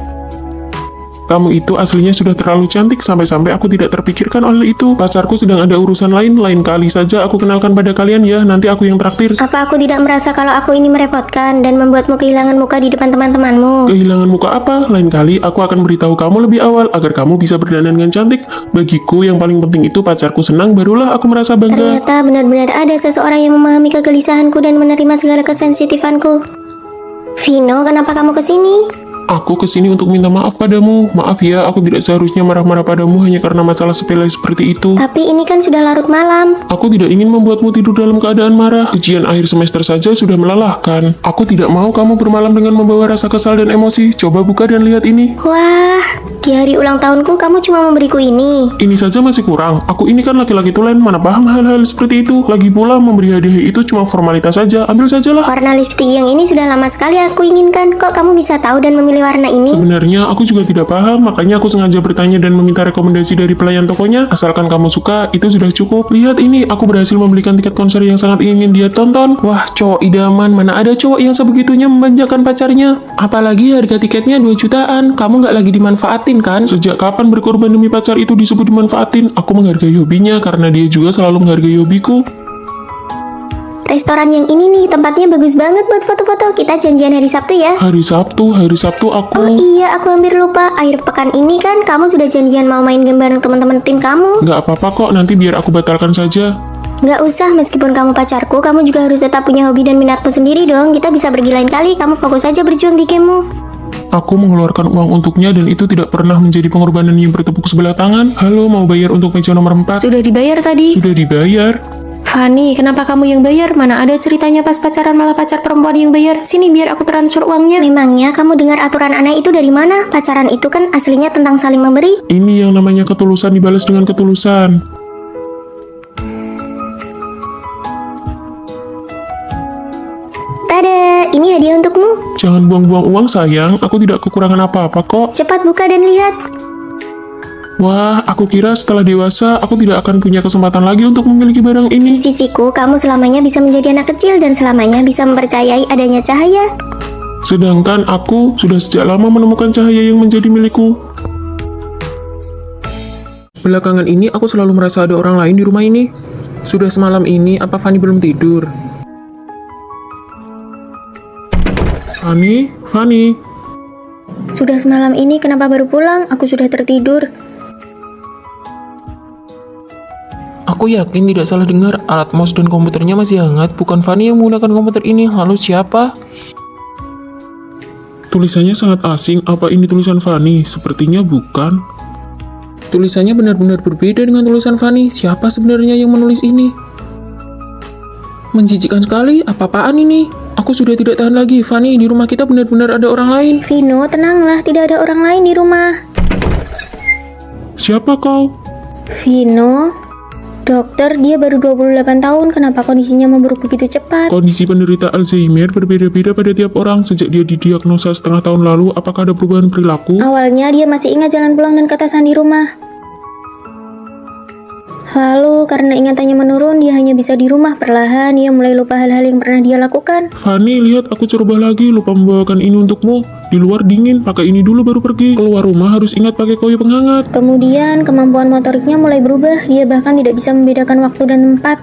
Kamu itu aslinya sudah terlalu cantik, sampai-sampai aku tidak terpikirkan oleh itu. Pacarku sedang ada urusan lain kali saja aku kenalkan pada kalian ya, nanti aku yang traktir. Apa aku tidak merasa kalau aku ini merepotkan dan membuatmu kehilangan muka di depan teman-temanmu? Kehilangan muka apa? Lain kali aku akan beritahu kamu lebih awal, agar kamu bisa berdandan dengan cantik. Bagiku yang paling penting itu pacarku senang, barulah aku merasa bangga. Ternyata benar-benar ada seseorang yang memahami kegelisahanku dan menerima segala kesensitifanku. Vino, kenapa kamu kesini? Aku kesini untuk minta maaf padamu. Maaf ya, aku tidak seharusnya marah-marah padamu hanya karena masalah sepele seperti itu. Tapi ini kan sudah larut malam. Aku tidak ingin membuatmu tidur dalam keadaan marah. Ujian akhir semester saja sudah melelahkan. Aku tidak mau kamu bermalam dengan membawa rasa kesal dan emosi. Coba buka dan lihat ini. Wah, di hari ulang tahunku kamu cuma memberiku ini. Ini saja masih kurang. Aku ini kan laki-laki tulen, mana paham hal-hal seperti itu. Lagi pula memberi hadiah itu cuma formalitas saja. Ambil sajalah. Warna lipstik yang ini sudah lama sekali aku inginkan. Kok kamu bisa tahu dan memilih warna ini? Sebenarnya aku juga tidak paham, makanya aku sengaja bertanya dan meminta rekomendasi dari pelayan tokonya. Asalkan kamu suka, itu sudah cukup. Lihat ini, aku berhasil membelikan tiket konser yang sangat ingin dia tonton. Wah, cowok idaman. Mana ada cowok yang sebegitunya memanjakan pacarnya? Apalagi harga tiketnya 2 jutaan. Kamu nggak lagi dimanfaatin kan? Sejak kapan berkorban demi pacar itu disebut dimanfaatin? Aku menghargai hobinya karena dia juga selalu menghargai hobiku. Restoran yang ini nih, tempatnya bagus banget buat foto-foto. Kita janjian hari Sabtu ya. Hari Sabtu aku... Oh iya, aku hampir lupa. Akhir pekan ini kan kamu sudah janjian mau main game bareng teman-teman tim kamu. Nggak apa-apa kok, nanti biar aku batalkan saja. Nggak usah, meskipun kamu pacarku, kamu juga harus tetap punya hobi dan minatmu sendiri dong. Kita bisa pergi lain kali, kamu fokus aja berjuang di gamemu. Aku mengeluarkan uang untuknya dan itu tidak pernah menjadi pengorbanan yang bertepuk sebelah tangan. Halo, mau bayar untuk meja nomor 4? Sudah dibayar tadi. Sudah dibayar. Fanny, kenapa kamu yang bayar? Mana ada ceritanya pas pacaran malah pacar perempuan yang bayar? Sini biar aku transfer uangnya. Memangnya kamu dengar aturan aneh itu dari mana? Pacaran itu kan aslinya tentang saling memberi. Ini yang namanya ketulusan dibalas dengan ketulusan. Tada, ini hadiah untukmu. Jangan buang-buang uang sayang, aku tidak kekurangan apa-apa kok. Cepat buka dan lihat. Wah, aku kira setelah dewasa aku tidak akan punya kesempatan lagi untuk memiliki barang Di ini. sisiku, kamu selamanya bisa menjadi anak kecil dan selamanya bisa mempercayai adanya cahaya. Sedangkan aku sudah sejak lama menemukan cahaya yang menjadi milikku. Belakangan ini aku selalu merasa ada orang lain di rumah ini. Sudah semalam ini, apa Fanny belum tidur? Fanny, Sudah semalam ini kenapa baru pulang? Aku sudah tertidur. Aku yakin tidak salah dengar, alat mouse dan komputernya masih hangat. Bukan Fanny yang menggunakan komputer ini. Lalu siapa? tulisannya sangat asing. Apa ini tulisan Fanny? Sepertinya bukan. Tulisannya benar-benar berbeda dengan tulisan Fanny. Siapa sebenarnya yang menulis ini? Menjijikkan sekali, apa-apaan ini? Aku sudah tidak tahan lagi. Fanny, di rumah kita benar-benar ada orang lain. Vino, tenanglah, tidak ada orang lain di rumah. Siapa kau? Vino, dokter, dia baru 28 tahun, kenapa kondisinya memburuk begitu cepat? Kondisi penderita Alzheimer berbeda-beda pada tiap orang. Sejak dia didiagnosa setengah tahun lalu, apakah ada perubahan perilaku? Awalnya dia masih ingat jalan pulang dan ketasan di rumah. Lalu karena ingatannya menurun, dia hanya bisa di rumah. Perlahan dia mulai lupa hal-hal yang pernah dia lakukan. Fanny, lihat aku coba lagi. Lupa membawakan ini untukmu. Di luar dingin, pakai ini dulu baru pergi. Keluar rumah harus ingat pakai koyo penghangat. Kemudian kemampuan motoriknya mulai berubah. Dia bahkan tidak bisa membedakan waktu dan tempat.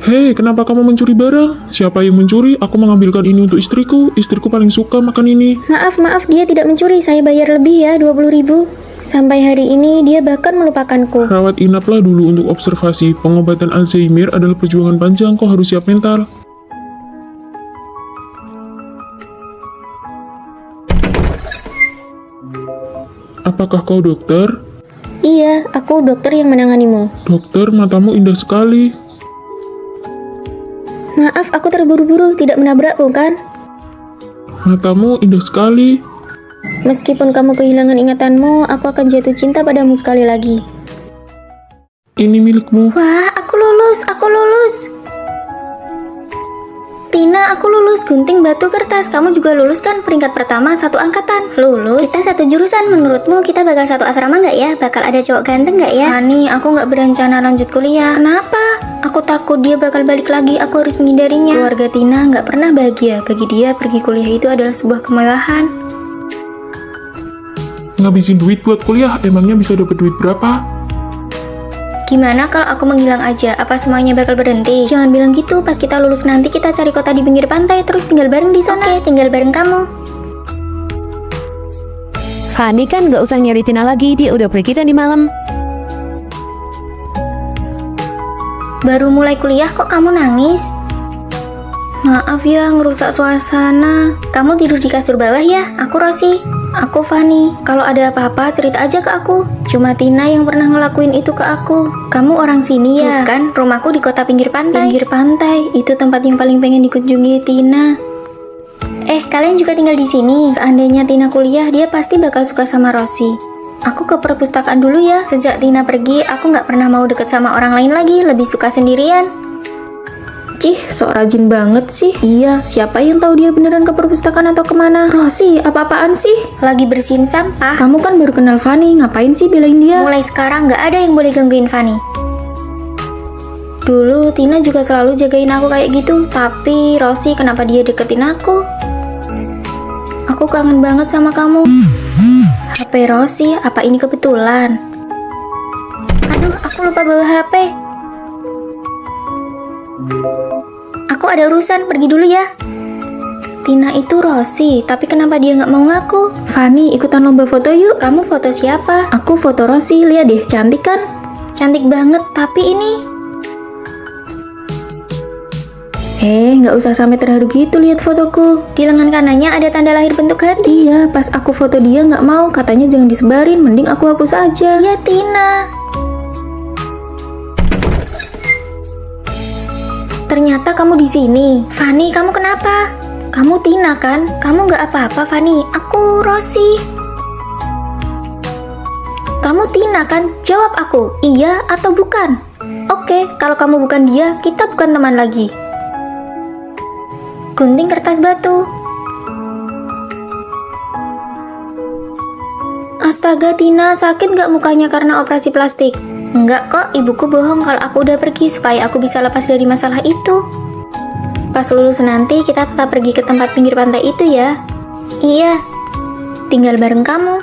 Hei, kenapa kamu mencuri barang? Siapa yang mencuri? Aku mengambilkan ini untuk istriku. Istriku paling suka makan ini. Maaf, dia tidak mencuri. Saya bayar lebih ya, 20.000. Sampai hari ini dia bahkan melupakanku. Rawat inaplah dulu untuk observasi. Pengobatan Alzheimer adalah perjuangan panjang. Kau harus siap mental. Apakah kau dokter? Iya, aku dokter yang menanganimu. Dokter, matamu indah sekali. Maaf, aku terburu-buru, tidak menabrak bukan? Matamu indah sekali. Meskipun kamu kehilangan ingatanmu, aku akan jatuh cinta padamu sekali lagi. Ini milikmu. Wah, aku lulus. Tina, aku lulus gunting batu kertas. Kamu juga lulus kan? Peringkat pertama satu angkatan. Lulus? Kita satu jurusan. Menurutmu kita bakal satu asrama nggak ya? Bakal ada cowok ganteng nggak ya? Hani, aku nggak berencana lanjut kuliah. Kenapa? Aku takut dia bakal balik lagi. Aku harus menghindarinya. Keluarga Tina nggak pernah bahagia. Bagi dia, pergi kuliah itu adalah sebuah kemewahan. Ngabisin duit buat kuliah, emangnya bisa dapat duit berapa? Gimana kalau aku menghilang aja? Apa semuanya bakal berhenti? Jangan bilang gitu. Pas kita lulus nanti kita cari kota di pinggir pantai terus tinggal bareng di sana. Oke, tinggal bareng kamu. Fanny kan gak usah nyari Tina lagi, dia udah pergi tadi malam. Baru mulai kuliah kok kamu nangis? Maaf ya, ngerusak suasana. Kamu tidur di kasur bawah ya? Aku Rosi. Aku Fanny. Kalau ada apa-apa cerita aja ke aku. Cuma Tina yang pernah ngelakuin itu ke aku. Kamu orang sini ya? Bukan, rumahku di kota pinggir pantai. Pinggir pantai, itu tempat yang paling pengen dikunjungi Tina. Kalian juga tinggal di sini. Seandainya Tina kuliah, dia pasti bakal suka sama Rosi. Aku ke perpustakaan dulu ya. Sejak Tina pergi, aku nggak pernah mau deket sama orang lain lagi. Lebih suka sendirian. Cih, sok rajin banget sih. Iya, siapa yang tahu dia beneran ke perpustakaan atau kemana? Rosi, apa-apaan sih? Lagi bersihin sampah. Kamu kan baru kenal Fanny, ngapain sih belain dia? Mulai sekarang nggak ada yang boleh gangguin Fanny. Dulu Tina juga selalu jagain aku kayak gitu. Tapi Rosi, kenapa dia deketin aku? Aku kangen banget sama kamu. HP Rosi, apa ini kebetulan? Aduh, aku lupa bawa HP. Aku ada urusan, pergi dulu ya. Tina itu Rosi, tapi kenapa dia nggak mau ngaku? Fanny, ikutan lomba foto yuk. Kamu foto siapa? Aku foto Rosi, lihat deh, cantik kan? Cantik banget, tapi ini... Nggak usah sampai terharu gitu lihat fotoku. Di lengan kanannya ada tanda lahir bentuk hati. Iya, pas aku foto dia nggak mau, katanya jangan disebarin, mending aku hapus aja. Ya Tina. Ternyata kamu di sini. Fanny, kamu kenapa? Kamu Tina kan? Kamu nggak apa-apa, Fanny. Aku Rosi. Kamu Tina kan? Jawab aku, iya atau bukan? Oke, Oke, kalau kamu bukan dia, kita bukan teman lagi. Gunting kertas batu. Astaga Tina, sakit nggak mukanya karena operasi plastik? Enggak kok, ibuku bohong kalau aku udah pergi supaya aku bisa lepas dari masalah itu. Pas lulus nanti kita tetap pergi ke tempat pinggir pantai itu ya. Iya, tinggal bareng kamu.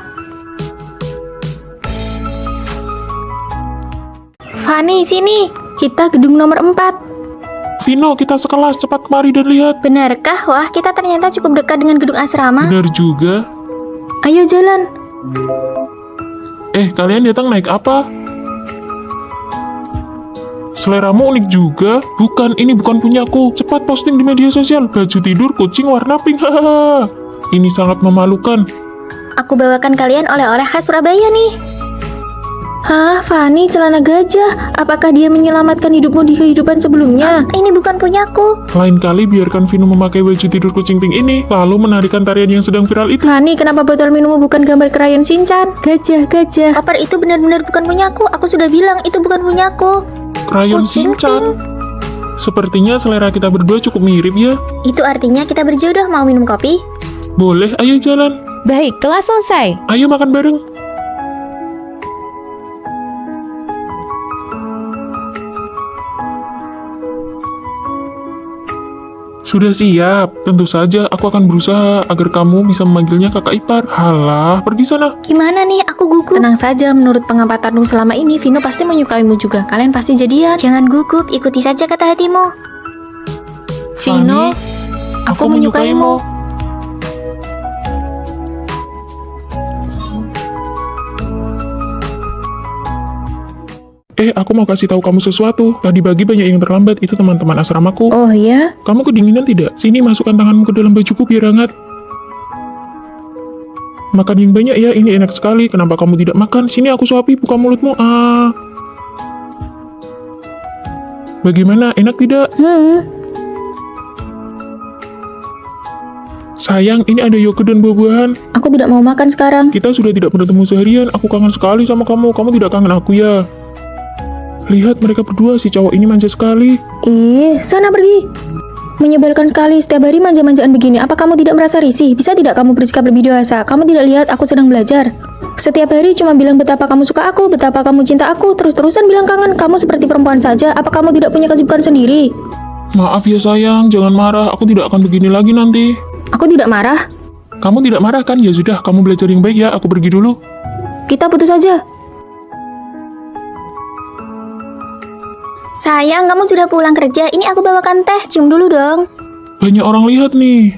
Fanny, sini. Kita gedung nomor 4. Vino, kita sekelas, cepat kemari dan lihat. Benarkah? Wah, kita ternyata cukup dekat dengan gedung asrama. Benar juga. Ayo jalan. Kalian datang naik apa? Seleramu unik juga. Bukan, ini bukan punyaku. Cepat posting di media sosial. Baju tidur kucing warna pink. Hahaha. Ini sangat memalukan. Aku bawakan kalian oleh-oleh khas Surabaya nih. Hah, Fanny, celana gajah. Apakah dia menyelamatkan hidupmu di kehidupan sebelumnya? Ini bukan punyaku. Lain kali biarkan Vino memakai baju tidur kucing pink ini, lalu menarikan tarian yang sedang viral itu. Fanny, kenapa botol minummu bukan gambar krayon Shinchan? Gajah, gajah. Koper itu benar-benar bukan punyaku. Aku sudah bilang itu bukan punyaku. Krayon Kucing Shinchan. Sepertinya selera kita berdua cukup mirip ya. Itu artinya kita berjodoh. Mau minum kopi? Boleh, ayo jalan. Baik, kelas selesai. Ayo makan bareng. Sudah siap. Tentu saja aku akan berusaha agar kamu bisa memanggilnya kakak ipar. Halah, pergi sana. Gimana nih? Aku gugup. Tenang saja, menurut pengampatanmu selama ini, Vino pasti menyukaimu juga. Kalian pasti jadian. Jangan gugup, ikuti saja kata hatimu. Vino, aku menyukaimu. Aku mau kasih tahu kamu sesuatu. Tadi pagi banyak yang terlambat, itu teman-teman asramaku. Oh ya? Kamu kedinginan tidak? Sini masukkan tanganmu ke dalam bajuku biar hangat. Makan yang banyak ya, ini enak sekali. Kenapa kamu tidak makan? Sini aku suapi, buka mulutmu. Bagaimana, enak tidak? Sayang, ini ada yogurt dan buah-buahan. Aku tidak mau makan sekarang. Kita sudah tidak bertemu seharian, aku kangen sekali sama kamu. Kamu tidak kangen aku ya? Lihat mereka berdua, si cowok ini manja sekali. Sana pergi. Menyebalkan sekali, setiap hari manja-manjaan begini. Apa kamu tidak merasa risih? Bisa tidak kamu bersikap lebih dewasa? Kamu tidak lihat aku sedang belajar? Setiap hari cuma bilang betapa kamu suka aku, betapa kamu cinta aku, terus-terusan bilang kangen. Kamu seperti perempuan saja. Apa kamu tidak punya kesibukan sendiri? Maaf ya sayang, jangan marah. Aku tidak akan begini lagi nanti. Aku tidak marah. Kamu tidak marah kan? Ya sudah, kamu belajar yang baik ya. Aku pergi dulu. Kita putus saja. Sayang, kamu sudah pulang kerja. Ini aku bawakan teh. Cium dulu dong. Banyak orang lihat nih.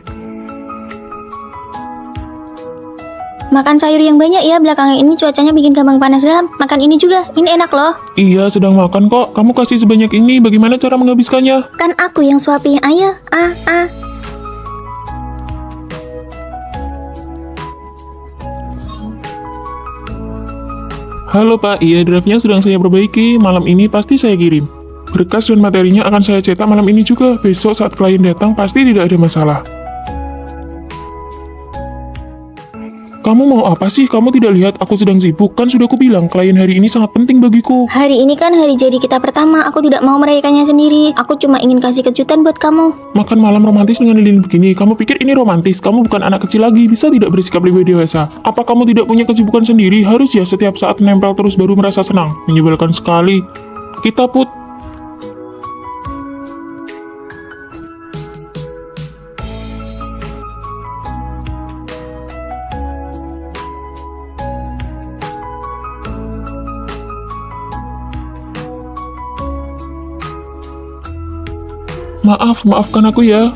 Makan sayur yang banyak ya. Belakangan ini cuacanya bikin gampang panas dalam. Makan ini juga. Ini enak loh. Iya, sedang makan kok. Kamu kasih sebanyak ini. Bagaimana cara menghabiskannya? Kan aku yang suapi. Ayo. Halo Pak, iya draftnya sedang saya perbaiki. Malam ini pasti saya kirim. Berkas dan materinya akan saya cetak malam ini juga. Besok saat klien datang pasti tidak ada masalah. Kamu mau apa sih? Kamu tidak lihat aku sedang sibuk? Kan sudah kubilang, klien hari ini sangat penting bagiku. Hari ini kan hari jadi kita pertama. Aku tidak mau merayakannya sendiri. Aku cuma ingin kasih kejutan buat kamu. Makan malam romantis dengan lilin begini. Kamu pikir ini romantis? Kamu bukan anak kecil lagi. Bisa tidak bersikap lebih dewasa? Apa kamu tidak punya kesibukan sendiri? Harus ya setiap saat nempel terus baru merasa senang. Menyebalkan sekali. Kita put. Maafkan aku ya.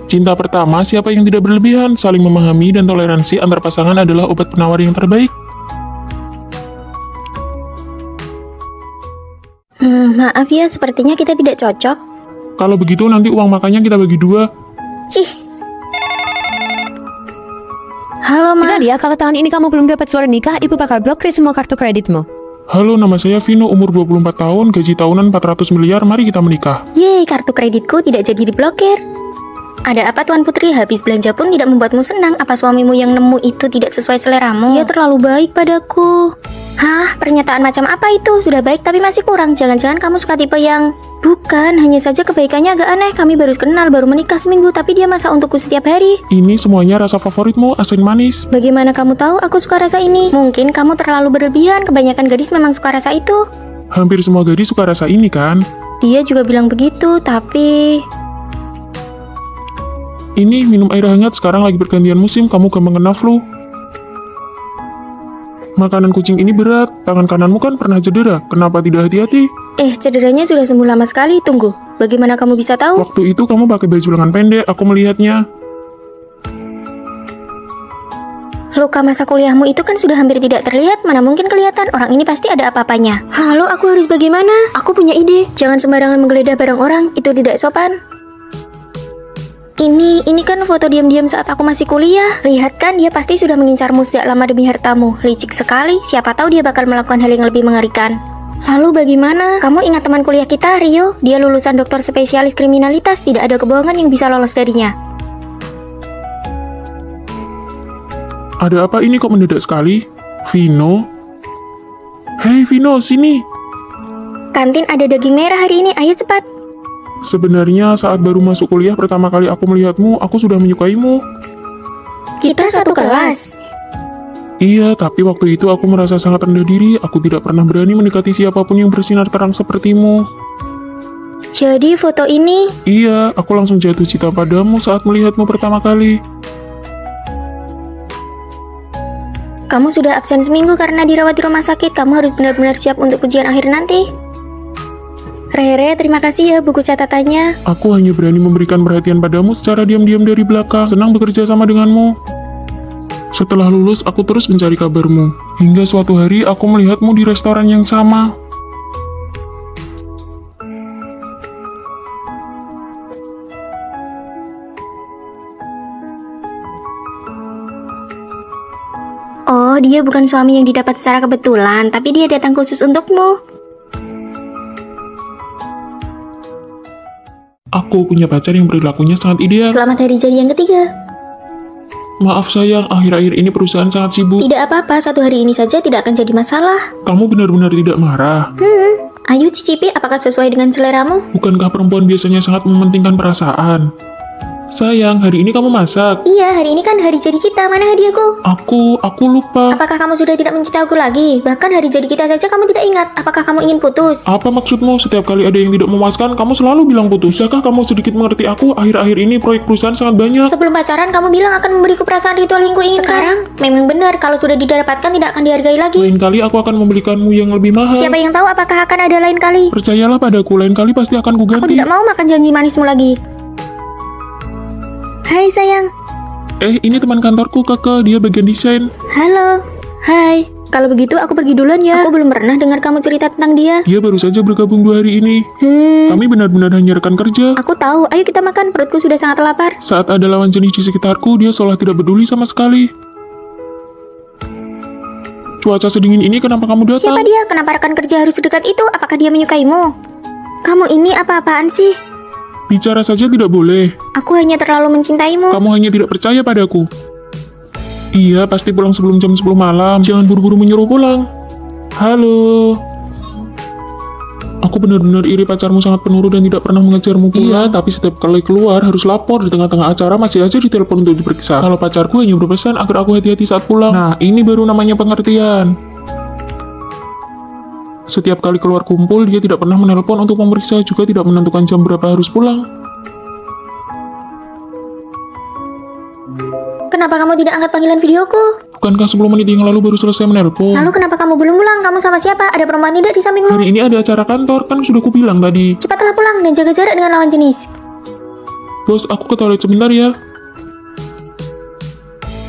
Cinta pertama, siapa yang tidak berlebihan, saling memahami dan toleransi antar pasangan adalah obat penawar yang terbaik. Maaf ya, sepertinya kita tidak cocok. Kalau begitu nanti uang makannya kita bagi dua. Cih. Halo, Ma. Dengar ya, kalau tahun ini kamu belum dapat surat nikah, ibu bakal blokir semua kartu kreditmu. Halo, nama saya Vino, umur 24 tahun, gaji tahunan 400 miliar, mari kita menikah. Yeay, kartu kreditku tidak jadi diblokir. Ada apa Tuan Putri? Habis belanja pun tidak membuatmu senang? Apa suamimu yang nemu itu tidak sesuai seleramu? Dia terlalu baik padaku. Hah? Pernyataan macam apa itu? Sudah baik tapi masih kurang. Jangan-jangan kamu suka tipe yang... Bukan, hanya saja kebaikannya agak aneh. Kami baru kenal, baru menikah seminggu, tapi dia masak untukku setiap hari. Ini semuanya rasa favoritmu, asin manis. Bagaimana kamu tahu aku suka rasa ini? Mungkin kamu terlalu berlebihan. Kebanyakan gadis memang suka rasa itu. Hampir semua gadis suka rasa ini kan? Dia juga bilang begitu, tapi... Ini minum air hangat, sekarang lagi pergantian musim, kamu gampang kena flu. Makanan kucing ini berat, tangan kananmu kan pernah cedera, kenapa tidak hati-hati? Cederanya sudah sembuh lama sekali. Tunggu, bagaimana kamu bisa tahu? Waktu itu kamu pakai baju lengan pendek, aku melihatnya. Luka masa kuliahmu itu kan sudah hampir tidak terlihat. Mana mungkin kelihatan? Orang ini pasti ada apa-apanya. Lalu aku harus bagaimana? Aku punya ide. Jangan sembarangan menggeledah barang orang, itu tidak sopan. Ini kan foto diam-diam saat aku masih kuliah. Lihat kan, dia pasti sudah mengincarmu sejak lama demi hartamu. Licik sekali, siapa tahu dia bakal melakukan hal yang lebih mengerikan. Lalu bagaimana? Kamu ingat teman kuliah kita, Rio? Dia lulusan doktor spesialis kriminalitas, tidak ada kebohongan yang bisa lolos darinya. Ada apa ini kok mendadak sekali? Vino? Hei Vino, sini! Kantin ada daging merah hari ini, ayo cepat. Sebenarnya saat baru masuk kuliah pertama kali aku melihatmu, aku sudah menyukaimu. Kita satu kelas. Iya, tapi waktu itu aku merasa sangat rendah diri, aku tidak pernah berani mendekati siapapun yang bersinar terang sepertimu. Jadi foto ini... Iya, aku langsung jatuh cinta padamu saat melihatmu pertama kali. Kamu sudah absen seminggu karena dirawat di rumah sakit. Kamu harus benar-benar siap untuk ujian akhir nanti. Rere, terima kasih ya buku catatannya. Aku hanya berani memberikan perhatian padamu secara diam-diam dari belakang. Senang bekerja sama denganmu. Setelah lulus, aku terus mencari kabarmu. Hingga suatu hari, aku melihatmu di restoran yang sama. Oh, dia bukan suami yang didapat secara kebetulan, tapi dia datang khusus untukmu. Aku punya pacar yang perilakunya sangat ideal. Selamat hari jadi yang ketiga. Maaf sayang, akhir-akhir ini perusahaan sangat sibuk. Tidak apa-apa, satu hari ini saja tidak akan jadi masalah. Kamu benar-benar tidak marah. Ayo cicipi, apakah sesuai dengan seleramu? Bukankah perempuan biasanya sangat mementingkan perasaan? Sayang, hari ini kamu masak. Iya, hari ini kan hari jadi kita. Mana hadiahku? Aku lupa. Apakah kamu sudah tidak mencintai aku lagi? Bahkan hari jadi kita saja kamu tidak ingat. Apakah kamu ingin putus? Apa maksudmu? Setiap kali ada yang tidak memuaskan, kamu selalu bilang putus. Bisakah kamu sedikit mengerti aku? Akhir-akhir ini proyek perusahaan sangat banyak. Sebelum pacaran kamu bilang akan memberiku perasaan ritual yang kuinginkan. Sekarang memang benar, kalau sudah didapatkan tidak akan dihargai lagi. Lain kali aku akan membelikanmu yang lebih mahal. Siapa yang tahu apakah akan ada lain kali? Percayalah padaku, lain kali pasti akan Aku kuganti. tidak mau makan janji manismu lagi. Hai sayang. Ini teman kantorku, Kakak. Dia bagian desain. Halo. Hai, kalau begitu aku pergi duluan ya. Aku belum pernah dengar kamu cerita tentang dia. Dia baru saja bergabung 2 hari ini. Kami benar-benar hanya rekan kerja. Aku tahu. Ayo kita makan. Perutku sudah sangat lapar. Saat ada lawan jenis di sekitarku, dia seolah tidak peduli sama sekali. Cuaca sedingin ini kenapa kamu datang? Siapa dia? Kenapa rekan kerja harus sedekat itu? Apakah dia menyukaimu? Kamu ini apa-apaan sih? Bicara saja tidak boleh. Aku hanya terlalu mencintaimu. Kamu hanya tidak percaya padaku. Iya, pasti pulang sebelum jam 10 malam. Jangan buru-buru menyuruh pulang. Halo. Aku benar-benar iri pacarmu sangat penurut dan tidak pernah mengejarmu pulang. Iya, tapi setiap kali keluar harus lapor. Di tengah-tengah acara masih aja ditelepon untuk diperiksa. Kalau pacarku hanya berpesan agar aku hati-hati saat pulang. Nah, ini baru namanya pengertian. Setiap kali keluar kumpul, dia tidak pernah menelpon untuk memeriksa, juga tidak menentukan jam berapa harus pulang. Kenapa kamu tidak angkat panggilan videoku? Bukankah 10 menit yang lalu baru selesai menelpon? Lalu kenapa kamu belum pulang? Kamu sama siapa? Ada perempuan tidak di sampingmu? Hari ini ada acara kantor, kan sudah kubilang tadi. Cepatlah pulang dan jaga jarak dengan lawan jenis. Bos, aku ke toilet sebentar ya.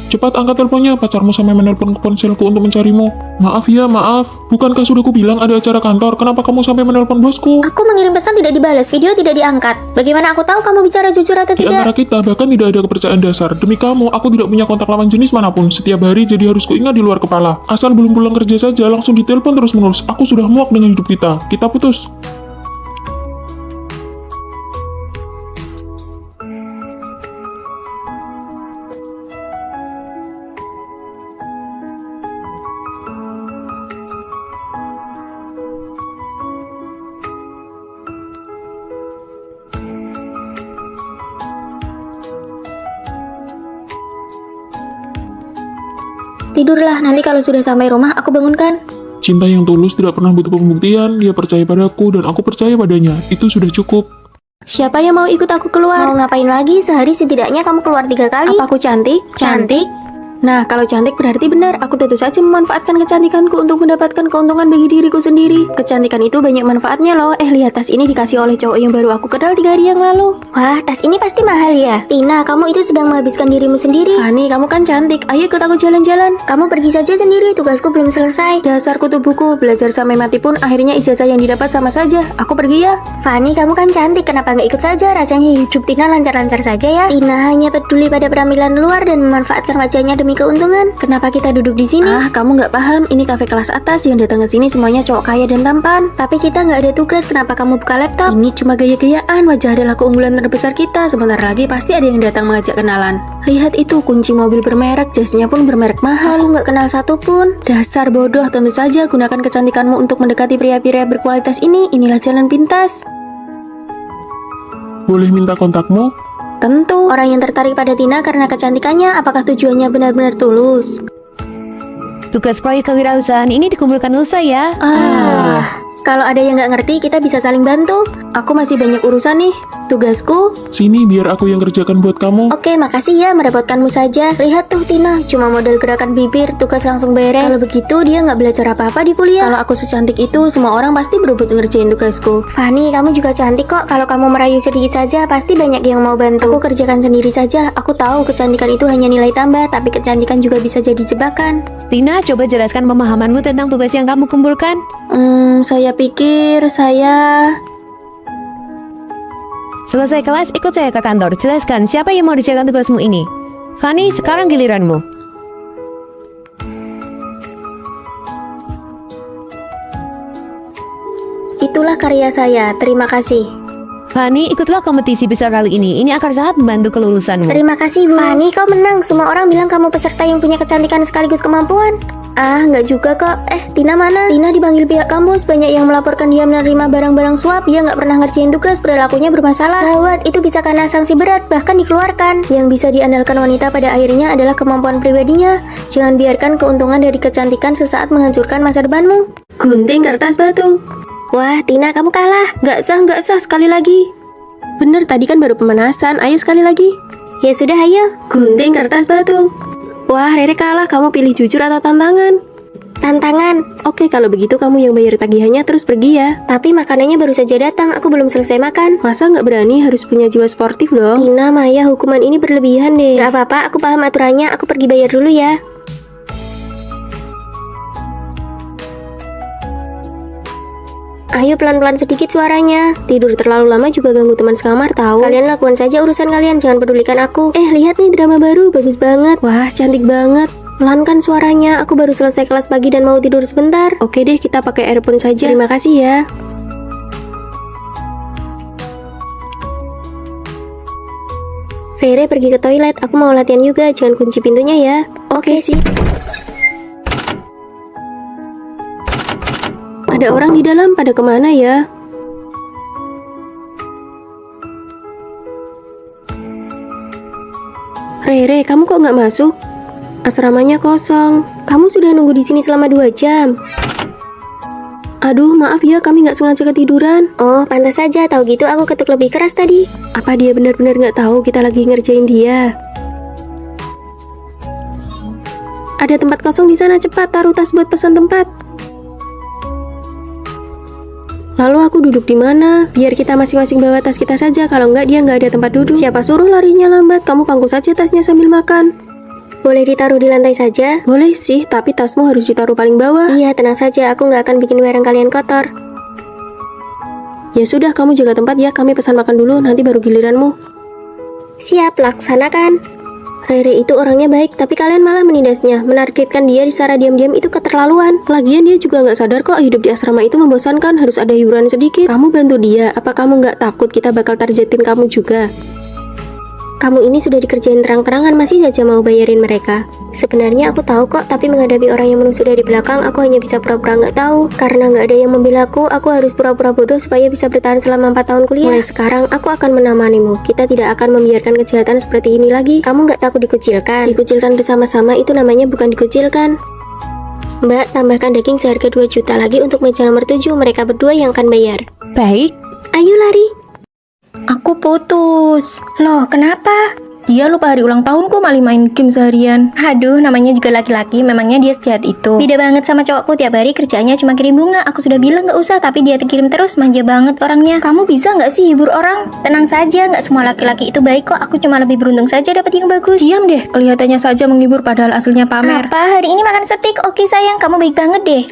Cepat angkat teleponnya, pacarmu sampai menelpon ke ponselku untuk mencarimu. Maaf ya, maaf. Bukankah sudah kubilang ada acara kantor? Kenapa kamu sampai menelpon bosku? Aku mengirim pesan tidak dibalas, video tidak diangkat. Bagaimana aku tahu kamu bicara jujur atau Di antara tidak? kita, bahkan tidak ada kepercayaan dasar. Demi kamu, aku tidak punya kontak lawan jenis manapun. Setiap hari jadi harus kuingat di luar kepala. Asal belum pulang kerja saja, langsung ditelepon terus-menerus. Aku sudah muak dengan hidup kita. Kita putus. Tidurlah, nanti kalau sudah sampai rumah aku bangunkan. Cinta yang tulus tidak pernah butuh pembuktian, dia percaya padaku dan aku percaya padanya. Itu sudah cukup. Siapa yang mau ikut aku keluar? Mau ngapain lagi? Sehari setidaknya kamu keluar 3 kali. Apa aku cantik? Cantik? Nah, kalau cantik berarti benar. Aku tentu saja memanfaatkan kecantikanku untuk mendapatkan keuntungan bagi diriku sendiri. Kecantikan itu banyak manfaatnya loh. Lihat tas ini dikasih oleh cowok yang baru aku kenal 3 hari yang lalu. Wah, tas ini pasti mahal ya. Tina, kamu itu sedang menghabiskan dirimu sendiri. Fani, kamu kan cantik. Ayo ikut aku jalan-jalan. Kamu pergi saja sendiri, tugasku belum selesai. Dasar kutu buku, belajar sampai mati pun akhirnya ijazah yang didapat sama saja. Aku pergi ya. Fani, kamu kan cantik, kenapa nggak ikut saja? Rasanya hidup Tina lancar-lancar saja ya. Tina hanya peduli pada penampilan luar dan memanfaatkan wajahnya demi keuntungan. Kenapa kita duduk di sini? Kamu nggak paham. Ini kafe kelas atas, yang datang ke sini semuanya cowok kaya dan tampan. Tapi kita nggak ada tugas, kenapa kamu buka laptop? Ini cuma gaya-gayaan. Wajah adalah keunggulan terbesar kita. Sebentar lagi pasti ada yang datang mengajak kenalan. Lihat itu, kunci mobil bermerek, jasnya pun bermerek mahal. Aku nggak kenal satupun. Dasar bodoh, tentu saja gunakan kecantikanmu untuk mendekati pria-pria berkualitas ini. Inilah jalan pintas. Boleh minta kontakmu? Tentu. Orang yang tertarik pada Tina karena kecantikannya, apakah tujuannya benar-benar tulus? Tugas proyek kewirausahaan ini dikumpulkan lusa ya. Kalau ada yang nggak ngerti, kita bisa saling bantu. Aku masih banyak urusan nih. Tugasku, Sini biar aku yang kerjakan buat kamu. Oke, makasih ya, merepotkanmu saja. Lihat tuh Tina, cuma model gerakan bibir, tugas langsung beres. Kalau begitu dia nggak belajar apa-apa di kuliah. kalau aku secantik itu, semua orang pasti berebut ngerjain tugasku. Fani, kamu juga cantik kok. Kalau kamu merayu sedikit saja, pasti banyak yang mau bantu. Aku kerjakan sendiri saja. Aku tahu kecantikan itu hanya nilai tambah, tapi kecantikan juga bisa jadi jebakan. Tina, coba jelaskan pemahamanmu tentang tugas yang kamu kumpulkan. Saya pikir saya... Selesai kelas, ikut saya ke kantor. Jelaskan siapa yang mau dijalankan tugasmu ini. Fani, sekarang giliranmu. Itulah karya saya, terima kasih. Fani, ikutlah kompetisi besar kali ini. Ini akan sangat membantu kelulusanmu. Terima kasih, Bu. Fani, kau menang. Semua orang bilang kamu peserta yang punya kecantikan sekaligus kemampuan. Nggak juga kok. Tina mana? Tina dipanggil pihak kampus. Banyak yang melaporkan dia menerima barang-barang suap. Dia nggak pernah ngerjain tugas, perilakunya bermasalah. Gawat, itu bisa kena sanksi berat, bahkan dikeluarkan. Yang bisa diandalkan wanita pada akhirnya adalah kemampuan pribadinya. Jangan biarkan keuntungan dari kecantikan sesaat menghancurkan masa depanmu. Gunting kertas batu. Wah, Tina, kamu kalah. Nggak sah, sekali lagi. Bener, tadi kan baru pemanasan. Ayo sekali lagi. Ya sudah, ayo. Gunting kertas batu. Wah, Rere kalah. Kamu pilih jujur atau tantangan? Tantangan. Oke, kalau begitu kamu yang bayar tagihannya, terus pergi ya. Tapi makanannya baru saja datang, aku belum selesai makan. Masa nggak berani, harus punya jiwa sportif dong. Tina, Maya, hukuman ini berlebihan deh. Gak apa-apa, aku paham aturannya. Aku pergi bayar dulu ya. Ayo pelan-pelan sedikit suaranya. Tidur terlalu lama juga ganggu teman sekamar tahu. Kalian lakukan saja urusan kalian, jangan pedulikan aku. Lihat nih drama baru, bagus banget. Wah, cantik banget. Pelankan suaranya, aku baru selesai kelas pagi dan mau tidur sebentar. Oke deh, kita pakai earphone saja. Terima kasih ya. Rere pergi ke toilet, aku mau latihan juga, jangan kunci pintunya ya. Oke sih. Ada orang di dalam, pada kemana ya? Rere, kamu kok nggak masuk? Asramanya kosong. Kamu sudah nunggu di sini selama 2 jam. Aduh, maaf ya, kami nggak sengaja ketiduran. Oh, pantas saja, tahu gitu aku ketuk lebih keras tadi. Apa dia benar-benar nggak tahu kita lagi ngerjain dia? Ada tempat kosong di sana, cepat taruh tas buat pesan tempat. Lalu aku duduk di mana? Biar kita masing-masing bawa tas kita saja. Kalau nggak, dia nggak ada tempat duduk. Siapa suruh larinya lambat? Kamu pangku saja tasnya sambil makan. Boleh ditaruh di lantai saja? Boleh sih, tapi tasmu harus ditaruh paling bawah. Iya, tenang saja, aku nggak akan bikin barang kalian kotor. Ya sudah, kamu jaga tempat ya. Kami pesan makan dulu, nanti baru giliranmu. Siap, laksanakan. Rere itu orangnya baik, tapi kalian malah menindasnya. Menargetkan dia secara diam-diam itu keterlaluan. Lagian dia juga nggak sadar kok hidup di asrama itu membosankan, harus ada hiburan sedikit. Kamu bantu dia, apa kamu nggak takut kita bakal targetin kamu juga? Kamu ini sudah dikerjain terang-terangan masih saja mau bayarin mereka. Sebenarnya aku tahu kok, tapi menghadapi orang yang menusuk dari belakang, aku hanya bisa pura-pura nggak tahu. Karena nggak ada yang membela aku harus pura-pura bodoh supaya bisa bertahan selama 4 tahun kuliah. Mulai sekarang, aku akan menemanimu. Kita tidak akan membiarkan kejahatan seperti ini lagi. Kamu nggak takut dikucilkan? Dikucilkan bersama-sama itu namanya bukan dikucilkan. Mbak, tambahkan daging seharga 2 juta lagi untuk meja nomor 7. Mereka berdua yang akan bayar. Baik, Ayo lari. Aku putus. Loh, kenapa? Dia lupa hari ulang tahunku malah main game seharian. Aduh, namanya juga laki-laki, memangnya dia sejahat itu. Beda banget sama cowokku, tiap hari kerjanya cuma kirim bunga. Aku sudah bilang nggak usah, tapi dia kirim terus, manja banget orangnya. Kamu bisa nggak sih hibur orang? Tenang saja, nggak semua laki-laki itu baik kok. Aku cuma lebih beruntung saja dapat yang bagus. Diam deh, kelihatannya saja menghibur padahal aslinya pamer. Apa? Hari ini makan steak? Oke sayang, kamu baik banget deh.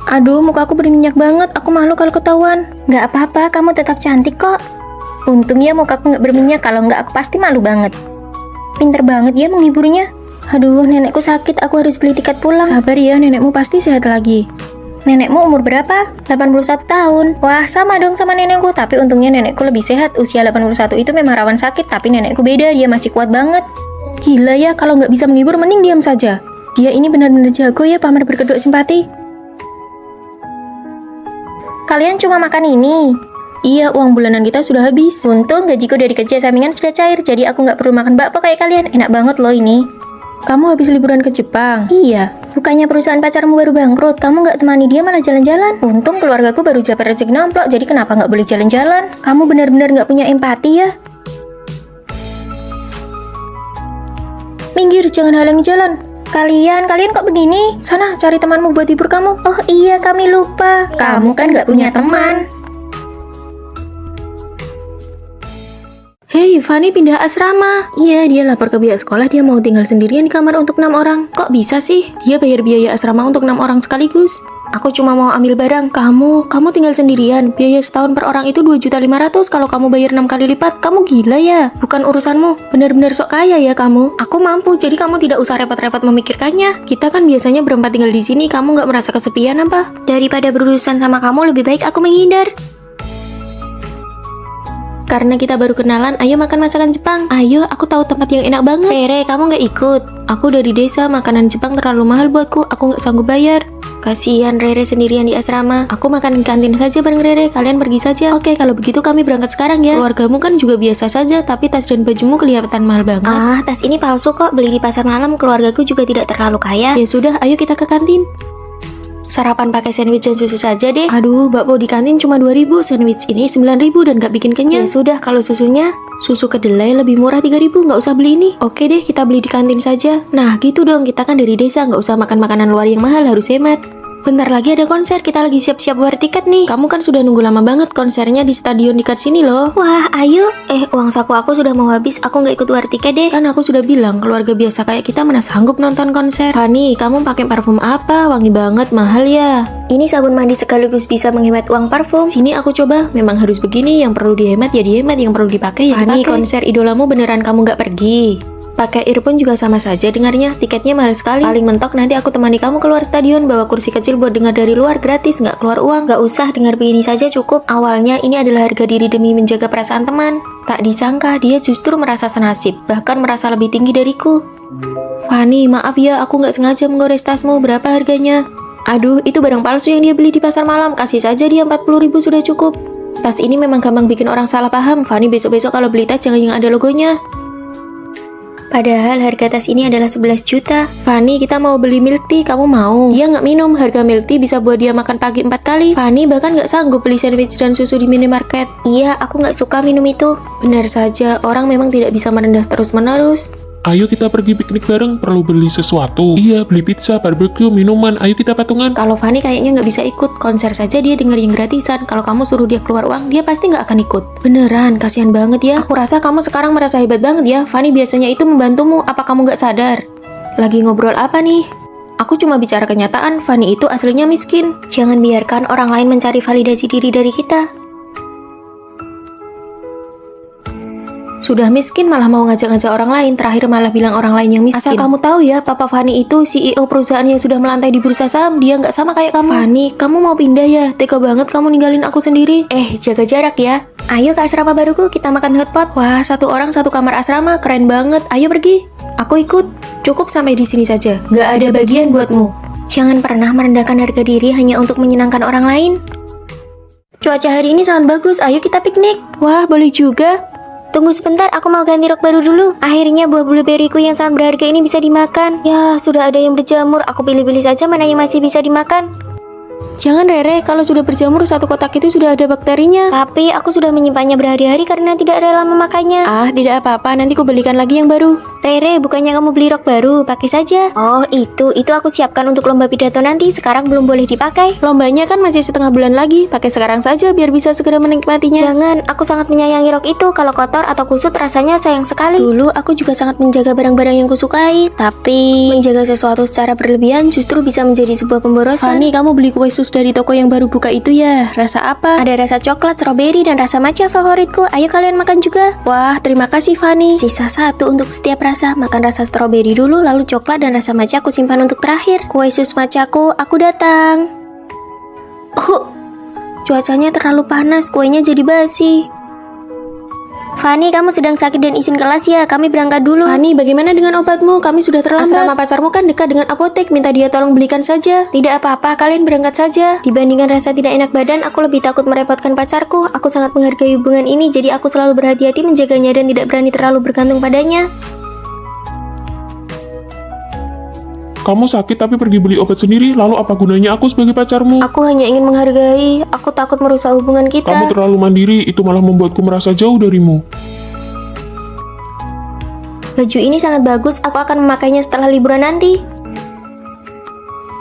Aduh, muka aku berminyak banget. Aku malu kalau ketahuan. Nggak apa-apa, kamu tetap cantik kok. Untung ya mukaku nggak berminyak, kalau nggak aku pasti malu banget. Pinter banget ya menghiburnya. Aduh, nenekku sakit, aku harus beli tiket pulang. Sabar ya, nenekmu pasti sehat lagi. Nenekmu umur berapa? 81 tahun. Wah, sama dong sama nenekku, tapi untungnya nenekku lebih sehat. Usia 81 itu memang rawan sakit, tapi nenekku beda, dia masih kuat banget. Gila ya, kalau nggak bisa menghibur mending diam saja. Dia ini benar-benar jago ya pamer berkedok simpati. Kalian cuma makan ini? Iya, uang bulanan kita sudah habis. Untung gajiku dari kerja sampingan sudah cair, jadi aku nggak perlu makan bakpo kayak kalian. Enak banget loh ini. Kamu habis liburan ke Jepang? Iya, bukannya perusahaan pacarmu baru bangkrut, kamu nggak temani dia malah jalan-jalan. Untung keluargaku baru dapat rezeki nomplok, jadi kenapa nggak boleh jalan-jalan? Kamu benar-benar nggak punya empati ya? Minggir, jangan halangi jalan. Kalian kok begini? Sana, cari temanmu buat hibur kamu. Oh iya, kami lupa. Kamu kan nggak punya teman. Hei, Fanny pindah asrama. Iya, dia lapor ke pihak sekolah dia mau tinggal sendirian di kamar untuk 6 orang. Kok bisa sih? Dia bayar biaya asrama untuk 6 orang sekaligus. Aku cuma mau ambil barang. Kamu tinggal sendirian. Biaya setahun per orang itu 2.500.000. Kalau kamu bayar 6 kali lipat, kamu gila ya? Bukan urusanmu. Benar-benar sok kaya ya kamu. Aku mampu, jadi kamu tidak usah repot-repot memikirkannya. Kita kan biasanya berempat tinggal di sini. Kamu nggak merasa kesepian apa? Daripada berurusan sama kamu, lebih baik aku menghindar. Karena kita baru kenalan, ayo makan masakan Jepang. Ayo, aku tahu tempat yang enak banget. Rere, kamu nggak ikut? Aku dari desa, makanan Jepang terlalu mahal buatku. Aku nggak sanggup bayar. Kasihan Rere sendirian di asrama. Aku makan di kantin saja bareng Rere. Kalian pergi saja. Oke, kalau begitu kami berangkat sekarang ya. Keluargamu kan juga biasa saja, tapi tas dan bajumu kelihatan mahal banget. Ah, tas ini palsu kok. Beli di pasar malam. Keluargaku juga tidak terlalu kaya. Ya sudah, ayo kita ke kantin. Sarapan pakai sandwich dan susu saja deh. Aduh, bakpo di kantin cuma 2.000, sandwich ini 9.000 dan gak bikin kenyang. Ya sudah, kalau susunya, susu kedelai lebih murah 3.000, nggak usah beli ini. Oke deh, kita beli di kantin saja. Nah, gitu dong, kita kan dari desa, nggak usah makan makanan luar yang mahal, harus hemat. Bentar lagi ada konser, kita lagi siap-siap bayar tiket nih. Kamu kan sudah nunggu lama banget, konsernya di stadion dekat sini loh. Wah, ayo. Uang saku aku sudah mau habis, aku nggak ikut bayar tiket deh. Kan aku sudah bilang, keluarga biasa kayak kita mana sanggup nonton konser. Fanny, kamu pakai parfum apa? Wangi banget, mahal ya. Ini sabun mandi sekaligus bisa menghemat uang parfum. Sini aku coba, memang harus begini, yang perlu dihemat ya dihemat, yang perlu dipakai ya dipakai. Fanny, konser idolamu beneran kamu nggak pergi? Pakai earphone juga sama saja dengarnya, tiketnya mahal sekali. Paling mentok nanti aku temani kamu keluar stadion, bawa kursi kecil buat dengar dari luar, gratis, nggak keluar uang. Nggak usah, dengar begini saja cukup. Awalnya ini adalah harga diri demi menjaga perasaan teman. Tak disangka dia justru merasa senasib, bahkan merasa lebih tinggi dariku. Fanny, maaf ya, aku nggak sengaja menggores tasmu, berapa harganya? Aduh, itu barang palsu yang dia beli di pasar malam, kasih saja dia 40.000 sudah cukup. Tas ini memang gampang bikin orang salah paham. Fanny, besok-besok kalau beli tas jangan yang ada logonya. Padahal harga tas ini adalah 11 juta. Fanny, kita mau beli milk tea, kamu mau? Dia nggak minum, harga milk tea bisa buat dia makan pagi 4 kali. Fanny bahkan nggak sanggup beli sandwich dan susu di minimarket. Iya, aku nggak suka minum itu. Benar saja, orang memang tidak bisa merendah terus-menerus. Ayo kita pergi piknik bareng, perlu beli sesuatu. Iya, beli pizza, barbecue, minuman, ayo kita patungan. Kalau Fanny kayaknya nggak bisa ikut, konser saja dia dengar yang gratisan. Kalau kamu suruh dia keluar uang, dia pasti nggak akan ikut. Beneran, kasihan banget ya. Aku rasa kamu sekarang merasa hebat banget ya. Fanny biasanya itu membantumu, apa kamu nggak sadar? Lagi ngobrol apa nih? Aku cuma bicara kenyataan, Fanny itu aslinya miskin. Jangan biarkan orang lain mencari validasi diri dari kita. Sudah miskin malah mau ngajak-ngajak orang lain, terakhir malah bilang orang lain yang miskin. Asal kamu tahu ya, Papa Fanny itu CEO perusahaan yang sudah melantai di bursa saham, dia nggak sama kayak kamu. Fanny, kamu mau pindah ya? Tega banget kamu ninggalin aku sendiri. Jaga jarak ya. Ayo ke asrama baruku, kita makan hotpot. Wah, satu orang satu kamar asrama, keren banget. Ayo pergi. Aku ikut. Cukup sampai di sini saja. Nggak ada bagian buatmu. Jangan pernah merendahkan harga diri hanya untuk menyenangkan orang lain. Cuaca hari ini sangat bagus, ayo kita piknik. Wah, boleh juga. Tunggu sebentar, aku mau ganti rok baru dulu. Akhirnya buah blueberryku yang sangat berharga ini bisa dimakan. Ya, sudah ada yang berjamur, aku pilih-pilih saja mana yang masih bisa dimakan. Jangan Rere, kalau sudah berjamur satu kotak itu sudah ada bakterinya. Tapi aku sudah menyimpannya berhari-hari karena tidak rela memakannya. Ah, tidak apa-apa, nanti ku belikan lagi yang baru. Rere, bukannya kamu beli rok baru, pakai saja. Oh, itu aku siapkan untuk lomba pidato nanti, sekarang belum boleh dipakai. Lombanya kan masih setengah bulan lagi, pakai sekarang saja biar bisa segera menikmatinya. Jangan, aku sangat menyayangi rok itu, kalau kotor atau kusut rasanya sayang sekali. Dulu aku juga sangat menjaga barang-barang yang kusukai, tapi menjaga sesuatu secara berlebihan justru bisa menjadi sebuah pemborosan. Fanny, kamu beli kue sus dari toko yang baru buka itu ya? Rasa apa? Ada rasa coklat, stroberi, dan rasa matcha favoritku. Ayo kalian makan juga. Wah, terima kasih Fanny. Sisa satu untuk setiap rasa. Makan rasa stroberi dulu, lalu coklat dan rasa matcha aku simpan untuk terakhir. Kue sus matchaku, aku datang. Oh, cuacanya terlalu panas, kuenya jadi basi. Fanny, kamu sedang sakit dan izin kelas ya? Kami berangkat dulu. Fanny, bagaimana dengan obatmu? Kami sudah terlambat. Asrama pacarmu kan dekat dengan apotek, minta dia tolong belikan saja. Tidak apa-apa, kalian berangkat saja. Dibandingkan rasa tidak enak badan, aku lebih takut merepotkan pacarku. Aku sangat menghargai hubungan ini, jadi aku selalu berhati-hati menjaganya dan tidak berani terlalu bergantung padanya. Kamu sakit tapi pergi beli obat sendiri, lalu apa gunanya aku sebagai pacarmu? Aku hanya ingin menghargai, aku takut merusak hubungan kita. Kamu terlalu mandiri, itu malah membuatku merasa jauh darimu. Baju ini sangat bagus, aku akan memakainya setelah liburan nanti.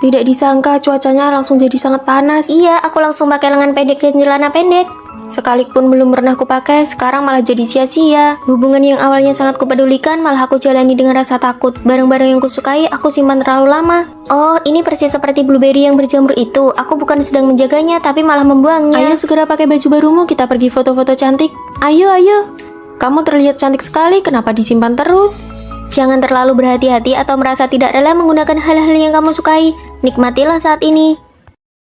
Tidak disangka cuacanya langsung jadi sangat panas. Iya, aku langsung pakai lengan pendek dan celana pendek. Sekalipun belum pernah kupakai, sekarang malah jadi sia-sia. Hubungan yang awalnya sangat kupedulikan, malah aku jalani dengan rasa takut. Barang-barang yang kusukai, aku simpan terlalu lama. Oh, ini persis seperti blueberry yang berjamur itu. Aku bukan sedang menjaganya, tapi malah membuangnya. Ayo segera pakai baju barumu, kita pergi foto-foto cantik. Ayo. Kamu terlihat cantik sekali, kenapa disimpan terus? Jangan terlalu berhati-hati atau merasa tidak rela menggunakan hal-hal yang kamu sukai. Nikmatilah saat ini.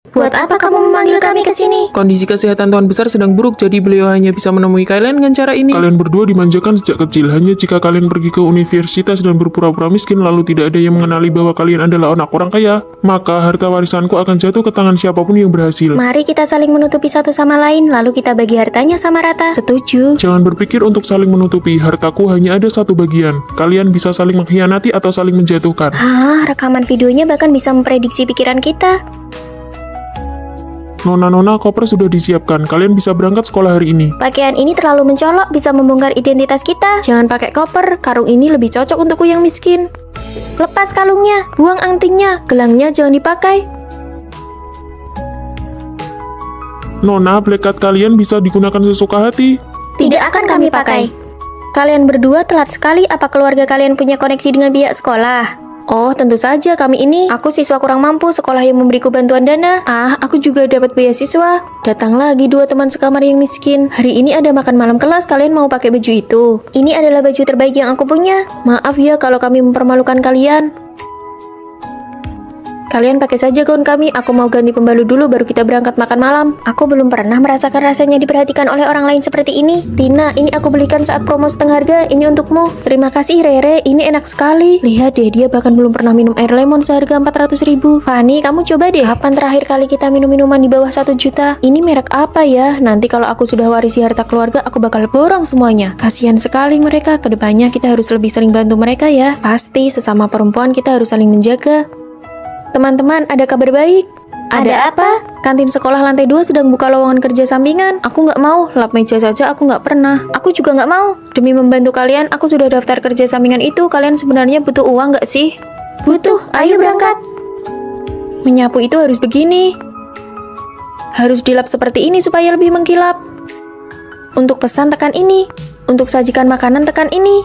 Buat apa kamu memanggil kami ke sini? Kondisi kesehatan Tuan Besar sedang buruk, jadi beliau hanya bisa menemui kalian dengan cara ini. Kalian berdua dimanjakan sejak kecil. Hanya jika kalian pergi ke universitas dan berpura-pura miskin, lalu tidak ada yang mengenali bahwa kalian adalah anak orang kaya, maka harta warisanku akan jatuh ke tangan siapapun yang berhasil. Mari kita saling menutupi satu sama lain, lalu kita bagi hartanya sama rata. Setuju. Jangan berpikir untuk saling menutupi, hartaku hanya ada satu bagian. Kalian bisa saling mengkhianati atau saling menjatuhkan. Rekaman videonya bahkan bisa memprediksi pikiran kita. Nona-nona, koper sudah disiapkan. Kalian bisa berangkat sekolah hari ini. Pakaian ini terlalu mencolok, bisa membongkar identitas kita. Jangan pakai koper, karung ini lebih cocok untukku yang miskin. Lepas kalungnya. Buang antingnya, gelangnya jangan dipakai. Nona, black card kalian bisa digunakan sesuka hati. Tidak akan kami pakai. Kalian berdua telat sekali, apa keluarga kalian punya koneksi dengan pihak sekolah? Oh, tentu saja kami ini. Aku siswa kurang mampu, sekolah yang memberiku bantuan dana. Aku juga dapat beasiswa. Datang lagi dua teman sekamar yang miskin. Hari ini ada makan malam kelas, kalian mau pakai baju itu? Ini adalah baju terbaik yang aku punya. Maaf ya kalau kami mempermalukan kalian. Kalian pakai saja gaun kami, aku mau ganti pembalut dulu baru kita berangkat makan malam. Aku belum pernah merasakan rasanya diperhatikan oleh orang lain seperti ini. Tina, ini aku belikan saat promo setengah harga, ini untukmu. Terima kasih Rere, ini enak sekali. Lihat deh, dia bahkan belum pernah minum air lemon seharga 400.000. Fanny, kamu coba deh. Kapan terakhir kali kita minum minuman di bawah 1 juta? Ini merek apa ya? Nanti kalau aku sudah warisi harta keluarga, aku bakal borong semuanya. Kasihan sekali mereka, kedepannya kita harus lebih sering bantu mereka ya. Pasti, sesama perempuan kita harus saling menjaga. Teman-teman, ada kabar baik. Ada apa? Kantin sekolah lantai 2 sedang buka lowongan kerja sampingan. Aku nggak mau, lap meja saja aku nggak pernah. Aku juga nggak mau. Demi membantu kalian, aku sudah daftar kerja sampingan itu. Kalian sebenarnya butuh uang nggak sih? Butuh, ayo berangkat. Menyapu itu harus begini. Harus dilap seperti ini supaya lebih mengkilap. Untuk pesan tekan ini. Untuk sajikan makanan tekan ini.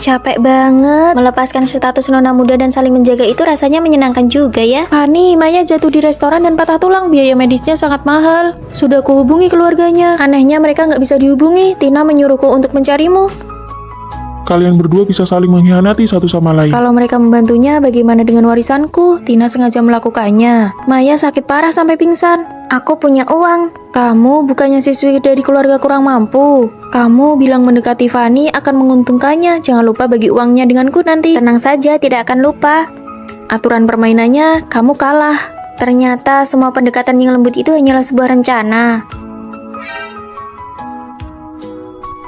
Capek banget. Melepaskan status nona muda dan saling menjaga itu rasanya menyenangkan juga ya. Fani, Maya jatuh di restoran dan patah tulang. Biaya medisnya sangat mahal. Sudah kuhubungi keluarganya. Anehnya mereka nggak bisa dihubungi. Tina menyuruhku untuk mencarimu. Kalian berdua bisa saling mengkhianati satu sama lain. Kalau mereka membantunya, bagaimana dengan warisanku? Tina sengaja melakukannya. Maya sakit parah sampai pingsan. Aku punya uang. Kamu bukannya siswi dari keluarga kurang mampu. Kamu bilang mendekati Fani akan menguntungkannya. Jangan lupa bagi uangnya denganku nanti. Tenang saja, tidak akan lupa. Aturan permainannya, kamu kalah. Ternyata semua pendekatan yang lembut itu hanyalah sebuah rencana.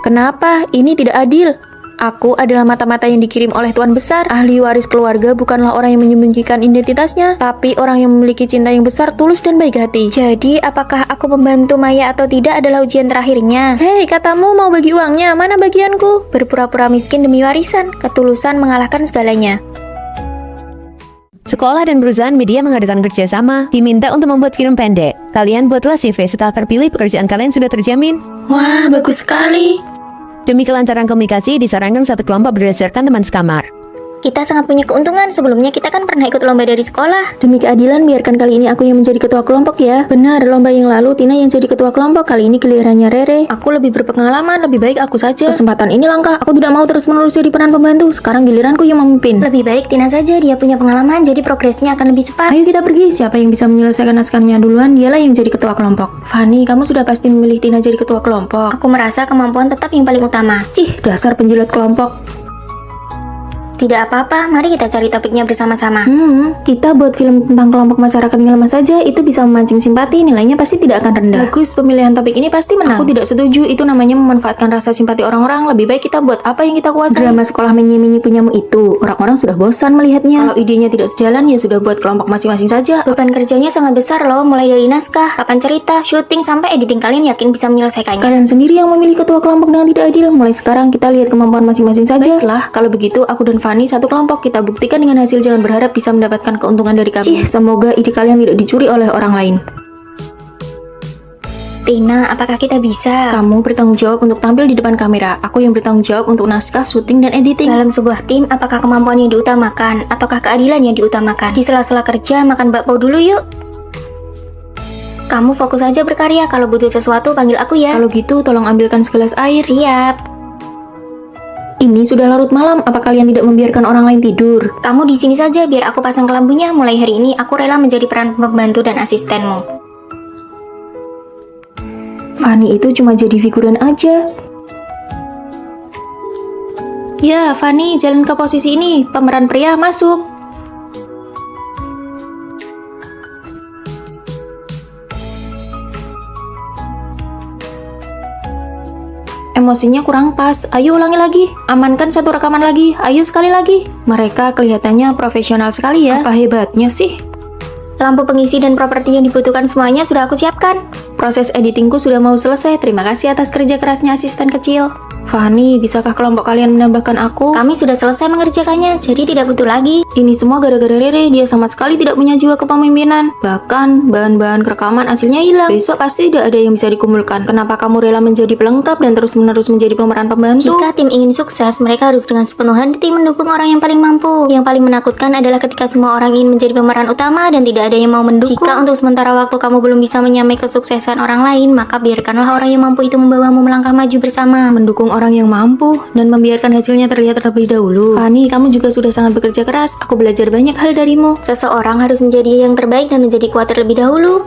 Kenapa? Ini tidak adil. Aku adalah mata-mata yang dikirim oleh Tuan Besar. Ahli waris keluarga bukanlah orang yang menyembunyikan identitasnya, tapi orang yang memiliki cinta yang besar, tulus, dan baik hati. Jadi, apakah aku membantu Maya atau tidak adalah ujian terakhirnya? Hei, katamu mau bagi uangnya, mana bagianku? Berpura-pura miskin demi warisan, ketulusan mengalahkan segalanya. Sekolah dan perusahaan media mengadakan kerjasama, diminta untuk membuat film pendek. Kalian buatlah CV, setelah terpilih pekerjaan kalian sudah terjamin. Wah, bagus sekali. Demi kelancaran komunikasi, disarankan satu kelompok berdasarkan teman sekamar. Kita sangat punya keuntungan. Sebelumnya kita kan pernah ikut lomba dari sekolah. Demi keadilan, biarkan kali ini aku yang menjadi ketua kelompok ya. Benar, lomba yang lalu Tina yang jadi ketua kelompok. Kali ini gilirannya Rere. Aku lebih berpengalaman, lebih baik aku saja. Kesempatan ini langka, aku tidak mau terus-menerus jadi peran pembantu. Sekarang giliranku yang memimpin. Lebih baik Tina saja, dia punya pengalaman, jadi progresnya akan lebih cepat. Ayo kita pergi, siapa yang bisa menyelesaikan naskahnya duluan, dialah yang jadi ketua kelompok. Fani, kamu sudah pasti memilih Tina jadi ketua kelompok. Aku merasa kemampuan tetap yang paling utama. Cih, dasar penjilat kelompok. Tidak apa-apa, mari kita cari topiknya bersama-sama. Kita buat film tentang kelompok masyarakat yang lemah saja, itu bisa memancing simpati, nilainya pasti tidak akan rendah. Bagus, pemilihan topik ini pasti menang. Aku tidak setuju, itu namanya memanfaatkan rasa simpati orang-orang. Lebih baik kita buat apa yang kita kuasai. Drama sekolah menye-menye punyamu itu, orang-orang sudah bosan melihatnya. Kalau idenya tidak sejalan, ya sudah buat kelompok masing-masing saja. Beban kerjanya sangat besar loh, mulai dari naskah, papan cerita, syuting, sampai editing. Kalian yakin bisa menyelesaikannya? Kalian sendiri yang memilih ketua kelompok dengan tidak adil. Mulai sekarang kita lihat kemampuan masing-masing saja. Baiklah, kalau begitu aku dan Fani satu kelompok. Kita buktikan dengan hasil, jangan berharap bisa mendapatkan keuntungan dari kami. Cih, semoga ide kalian tidak dicuri oleh orang lain. Tina, apakah kita bisa? Kamu bertanggung jawab untuk tampil di depan kamera. Aku yang bertanggung jawab untuk naskah, syuting, dan editing. Dalam sebuah tim, apakah kemampuan yang diutamakan ataukah keadilan yang diutamakan? Di sela-sela kerja, makan bakpao dulu yuk. Kamu fokus aja berkarya. Kalau butuh sesuatu, panggil aku ya. Kalau gitu, tolong ambilkan segelas air. Siap. Ini sudah larut malam, apa kalian tidak membiarkan orang lain tidur? Kamu di sini saja biar aku pasang kelambunya. Mulai hari ini aku rela menjadi peran pembantu dan asistenmu. Fani itu cuma jadi figuran aja. Ya, Fani, jalan ke posisi ini. Pemeran pria masuk. Emosinya kurang pas. Ayo ulangi lagi. Amankan satu rekaman lagi. Ayo sekali lagi. Mereka kelihatannya profesional sekali ya. Apa hebatnya sih? Lampu pengisi dan properti yang dibutuhkan semuanya sudah aku siapkan. Proses editingku sudah mau selesai. Terima kasih atas kerja kerasnya asisten kecil. Fani, bisakah kelompok kalian menambahkan aku? Kami sudah selesai mengerjakannya, jadi tidak butuh lagi. Ini semua gara-gara Rere, dia sama sekali tidak punya jiwa kepemimpinan. Bahkan, bahan-bahan rekaman hasilnya hilang. Besok pasti tidak ada yang bisa dikumpulkan. Kenapa kamu rela menjadi pelengkap dan terus-menerus menjadi pemeran pembantu? Jika tim ingin sukses, mereka harus dengan sepenuh hati mendukung orang yang paling mampu. Yang paling menakutkan adalah ketika semua orang ingin menjadi pemeran utama dan tidak ada yang mau mendukung. Jika untuk sementara waktu kamu belum bisa menyamai kesuksesan orang lain, maka biarkanlah orang yang mampu itu membawamu melangkah maju bersama. Mendukung orang yang mampu dan membiarkan hasilnya terlihat terlebih dahulu. Fani, kamu juga sudah sangat bekerja keras. Aku belajar banyak hal darimu. Seseorang harus menjadi yang terbaik dan menjadi kuat terlebih dahulu.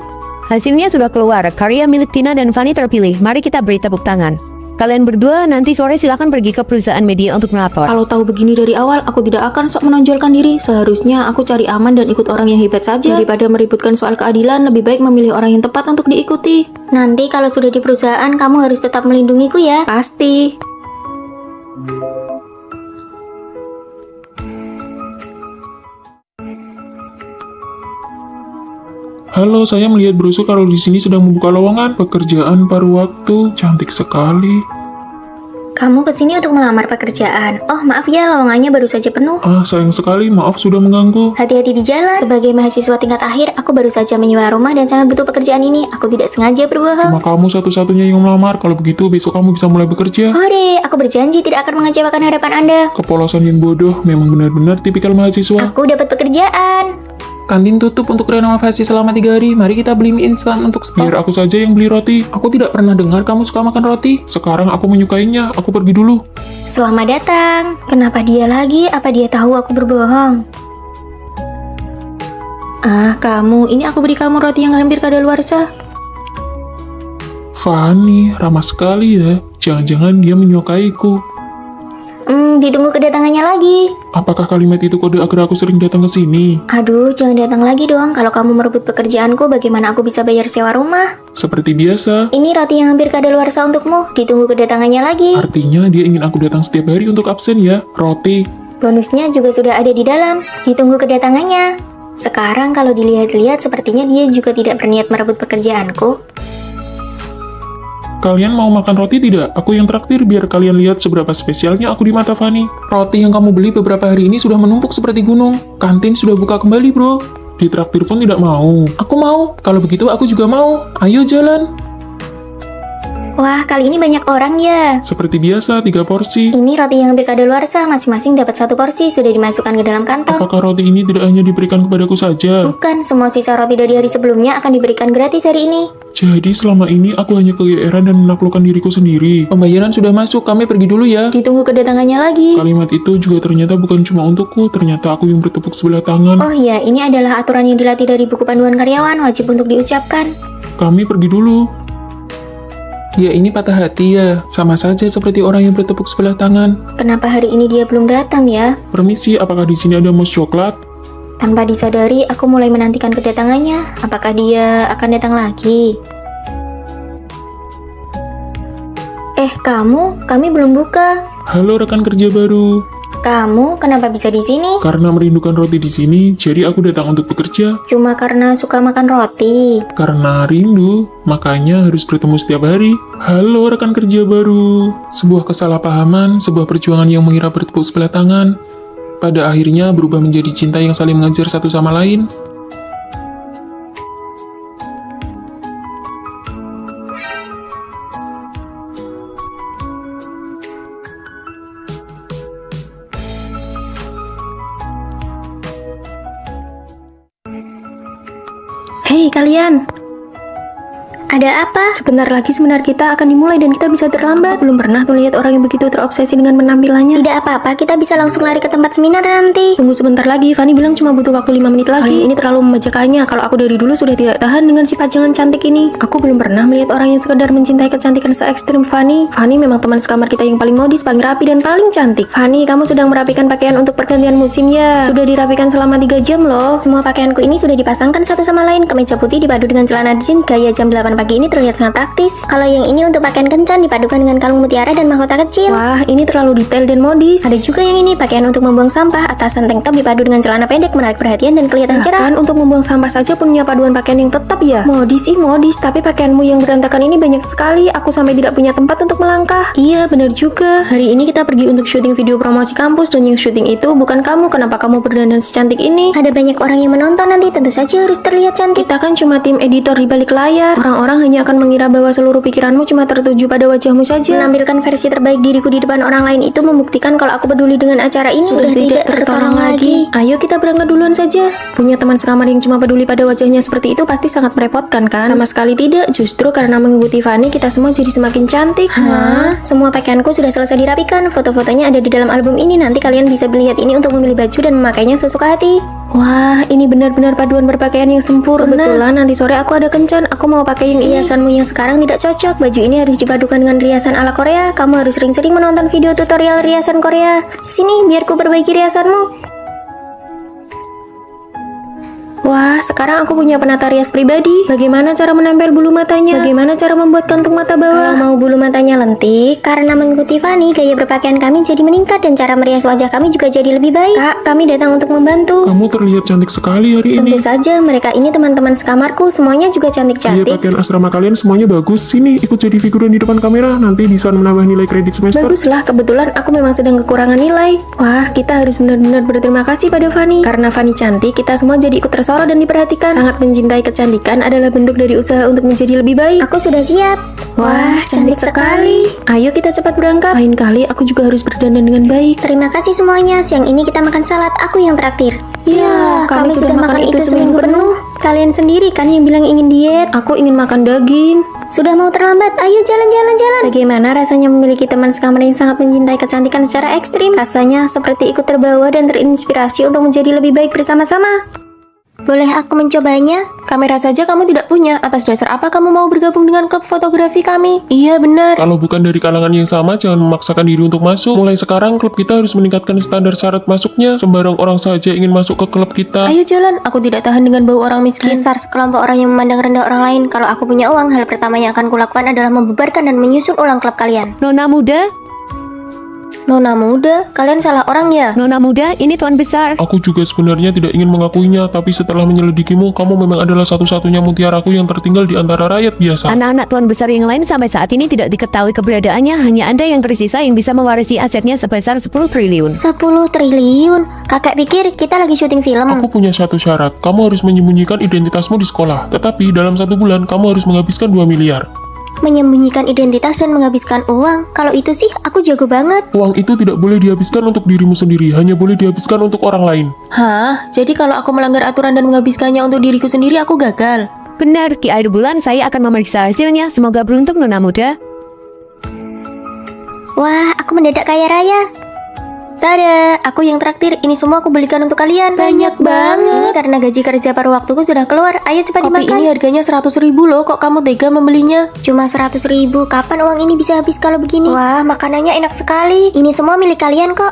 Hasilnya sudah keluar, karya milik Tina dan Fani terpilih. Mari kita beri tepuk tangan. Kalian berdua nanti sore silakan pergi ke perusahaan media untuk melapor. Kalau tahu begini dari awal, aku tidak akan sok menonjolkan diri. Seharusnya aku cari aman dan ikut orang yang hebat saja. Daripada meributkan soal keadilan, lebih baik memilih orang yang tepat untuk diikuti. Nanti kalau sudah di perusahaan, kamu harus tetap melindungiku ya. Pasti. Halo, saya melihat brosur kalau di sini sedang membuka lowongan pekerjaan paruh waktu. Cantik sekali. Kamu kesini untuk melamar pekerjaan. Oh, maaf ya, lowongannya baru saja penuh. Ah, sayang sekali, maaf sudah mengganggu. Hati-hati di jalan. Sebagai mahasiswa tingkat akhir, aku baru saja menyewa rumah dan sangat butuh pekerjaan ini. Aku tidak sengaja berbohong. Cuma kamu satu-satunya yang melamar, kalau begitu besok kamu bisa mulai bekerja. Hore, aku berjanji tidak akan mengecewakan harapan Anda. Kepolosan yang bodoh, memang benar-benar tipikal mahasiswa. Aku dapat pekerjaan. Kantin tutup untuk renovasi selama 3 hari. Mari kita beli mie instan untuk stok. Biar aku saja yang beli roti. Aku tidak pernah dengar kamu suka makan roti. Sekarang aku menyukainya, aku pergi dulu. Selamat datang. Kenapa dia lagi? Apa dia tahu aku berbohong? Ah, kamu, ini aku beri kamu roti yang hampir kadaluarsa. Fanny, ramah sekali ya. Jangan-jangan dia menyukaiku. Ditunggu kedatangannya lagi. Apakah kalimat itu kode agar aku sering datang ke sini? Aduh, jangan datang lagi dong. Kalau kamu merebut pekerjaanku, bagaimana aku bisa bayar sewa rumah? Seperti biasa. Ini roti yang hampir kadaluarsa untukmu. Ditunggu kedatangannya lagi. Artinya dia ingin aku datang setiap hari untuk absen ya. Roti. Bonusnya juga sudah ada di dalam. Ditunggu kedatangannya. Sekarang kalau dilihat-lihat, sepertinya dia juga tidak berniat merebut pekerjaanku. Kalian mau makan roti tidak? Aku yang traktir biar kalian lihat seberapa spesialnya aku di mata Fanny. Roti yang kamu beli beberapa hari ini sudah menumpuk seperti gunung. Kantin sudah buka kembali, bro. Ditraktir pun tidak mau. Aku mau. Kalau begitu aku juga mau. Ayo jalan. Wah, kali ini banyak orang ya. Seperti biasa, 3 porsi. Ini roti yang hampir kadaluarsa, masing-masing dapat 1 porsi, sudah dimasukkan ke dalam kantong. Apakah roti ini tidak hanya diberikan kepadaku saja? Bukan, semua sisa roti dari hari sebelumnya akan diberikan gratis hari ini. Jadi selama ini aku hanya kegeeran dan menaklukkan diriku sendiri. Pembayaran sudah masuk. Kami pergi dulu ya. Ditunggu kedatangannya lagi. Kalimat itu juga ternyata bukan cuma untukku, ternyata aku yang bertepuk sebelah tangan. Oh iya, ini adalah aturan yang dilatih dari buku panduan karyawan, wajib untuk diucapkan. Kami pergi dulu. Ya ini patah hati ya. Sama saja seperti orang yang bertepuk sebelah tangan. Kenapa hari ini dia belum datang ya? Permisi, apakah di sini ada mousse coklat? Tanpa disadari, aku mulai menantikan kedatangannya. Apakah dia akan datang lagi? Kami belum buka. Halo rekan kerja baru. Kamu kenapa bisa di sini? Karena merindukan roti di sini, jadi aku datang untuk bekerja. Cuma karena suka makan roti. Karena rindu, makanya harus bertemu setiap hari. Halo rekan kerja baru. Sebuah kesalahpahaman, sebuah perjuangan yang mengira bertepuk sebelah tangan, pada akhirnya berubah menjadi cinta yang saling mengejar satu sama lain. Hei kalian, Ada apa? sebentar lagi seminar kita akan dimulai dan kita bisa terlambat. Belum pernah tuh lihat orang yang begitu terobsesi dengan penampilannya. Tidak apa-apa, kita bisa langsung lari ke tempat seminar nanti. Tunggu sebentar lagi, Fanny bilang cuma butuh waktu 5 menit lagi. Kali ini terlalu membajakannya. Kalau aku dari dulu sudah tidak tahan dengan sifat jangan cantik ini. Aku belum pernah melihat orang yang sekedar mencintai kecantikan se-ekstrim Fanny. Fanny memang teman sekamar kita yang paling modis, paling rapi, dan paling cantik. Fanny, kamu sedang merapikan pakaian untuk pergantian musim ya? Sudah dirapikan selama 3 jam loh. Semua pakaianku ini sudah dipasangkan satu sama lain. Kemeja putih dipadu dengan celana jeans gaya jam 8 pagi ini terlihat sangat praktis. Kalau yang ini untuk pakaian kencan dipadukan dengan kalung mutiara dan mahkota kecil. Wah, ini terlalu detail dan modis. Ada juga yang ini, pakaian untuk membuang sampah. Atasan tank top dipadu dengan celana pendek, menarik perhatian dan kelihatan cerah. Kan untuk membuang sampah saja punya paduan pakaian yang tetap ya. Modis sih modis, tapi pakaianmu yang berantakan ini banyak sekali. Aku sampai tidak punya tempat untuk melangkah. Iya, benar juga. Hari ini kita pergi untuk syuting video promosi kampus dan yang syuting itu bukan kamu. Kenapa kamu berdandan secantik ini? Ada banyak orang yang menonton nanti, tentu saja harus terlihat cantik. Kita kan cuma tim editor di balik layar. Orang-orang hanya akan mengira bahwa seluruh pikiranmu cuma tertuju pada wajahmu saja. Menampilkan versi terbaik diriku di depan orang lain itu membuktikan kalau aku peduli dengan acara ini. Sudah tidak tertolong lagi. Ayo kita berangkat duluan saja. Punya teman sekamar yang cuma peduli pada wajahnya seperti itu pasti sangat merepotkan kan? Sama sekali tidak. Justru karena mengikuti Fanny kita semua jadi semakin cantik. Hah? Semua pakaianku sudah selesai dirapikan. Foto-fotonya ada di dalam album ini. Nanti kalian bisa melihat ini untuk memilih baju dan memakainya sesuka hati. Wah, ini benar-benar paduan berpakaian yang sempurna. Kebetulan nanti sore aku ada kencan. Aku mau pakai yang ini. Hiasanmu yang sekarang tidak cocok. Baju ini harus dipadukan dengan riasan ala Korea. Kamu harus sering-sering menonton video tutorial riasan Korea. Sini, biar ku perbaiki riasanmu. Wah, Sekarang aku punya penata rias pribadi. Bagaimana cara menempel bulu matanya? Bagaimana cara membuat kantung mata Kalau bawah? mau bulu matanya lentik, karena mengikuti Fanny, gaya berpakaian kami jadi meningkat dan cara merias wajah kami juga jadi lebih baik. Kak, kami datang untuk membantu. Kamu terlihat cantik sekali hari ini. Tentu saja, mereka ini teman-teman sekamarku, semuanya juga Iya, cantik-cantik. pakaian asrama kalian semuanya bagus. Sini, ikut jadi figuran di depan kamera. Nanti bisa menambah nilai kredit semester. Baguslah, kebetulan aku memang sedang kekurangan nilai. Wah, kita harus benar-benar berterima kasih pada Fanny. Karena Fanny cantik, kita semua jadi ikut tersorot dan diperhatikan. Sangat mencintai kecantikan adalah bentuk dari usaha untuk menjadi lebih baik. Aku sudah siap. Wah, cantik sekali. Ayo kita cepat berangkat. Lain kali aku juga harus berdandan dengan baik. Terima kasih semuanya. Siang ini kita makan salad. Aku yang traktir. Ya, kami sudah makan itu seminggu penuh. Kalian sendiri kan yang bilang ingin diet. Aku ingin makan daging. Sudah mau terlambat. Ayo jalan-jalan. Bagaimana rasanya memiliki teman sekamar yang sangat mencintai kecantikan secara ekstrim? Rasanya seperti ikut terbawa dan terinspirasi untuk menjadi lebih baik bersama-sama. Boleh aku mencobanya? Kamera saja kamu tidak punya. Atas dasar apa kamu mau bergabung dengan klub fotografi kami? Iya benar. Kalau bukan dari kalangan yang sama, jangan memaksakan diri untuk masuk. Mulai sekarang, klub kita harus meningkatkan standar syarat masuknya. Sembarang orang saja ingin masuk ke klub kita. Ayo jalan, aku tidak tahan dengan bau orang miskin. Dasar sekelompok orang yang memandang rendah orang lain. Kalau aku punya uang, hal pertama yang akan kulakukan adalah membubarkan dan menyusun ulang klub kalian. Nona muda, Nona muda, kalian salah orang ya? Nona muda, ini tuan besar. Aku juga sebenarnya tidak ingin mengakuinya, tapi setelah menyelidikimu, kamu memang adalah satu-satunya mutiaraku yang tertinggal di antara rakyat biasa. Anak-anak tuan besar yang lain sampai saat ini tidak diketahui keberadaannya. Hanya Anda yang tersisa yang bisa mewarisi asetnya sebesar 10 triliun. 10 triliun? Kakek pikir kita lagi syuting film. Aku punya satu syarat, kamu harus menyembunyikan identitasmu di sekolah. Tetapi dalam 1 bulan, kamu harus menghabiskan 2 miliar. Menyembunyikan identitas dan menghabiskan uang. Kalau itu sih aku jago banget. Uang itu tidak boleh dihabiskan untuk dirimu sendiri, hanya boleh dihabiskan untuk orang lain. Hah? Jadi kalau aku melanggar aturan dan menghabiskannya untuk diriku sendiri, aku gagal? Benar, di akhir bulan saya akan memeriksa hasilnya. Semoga beruntung Nona muda. Wah, aku mendadak kaya raya. Tada, aku yang traktir. Ini semua aku belikan untuk kalian. Banyak banget. Ini karena gaji kerja paruh waktuku sudah keluar. Ayo cepat Kopi dimakan. Ini harganya 100.000 loh. Kok kamu tega membelinya? Cuma 100.000. Kapan uang ini bisa habis kalau begini? Wah, makanannya enak sekali. Ini semua milik kalian kok.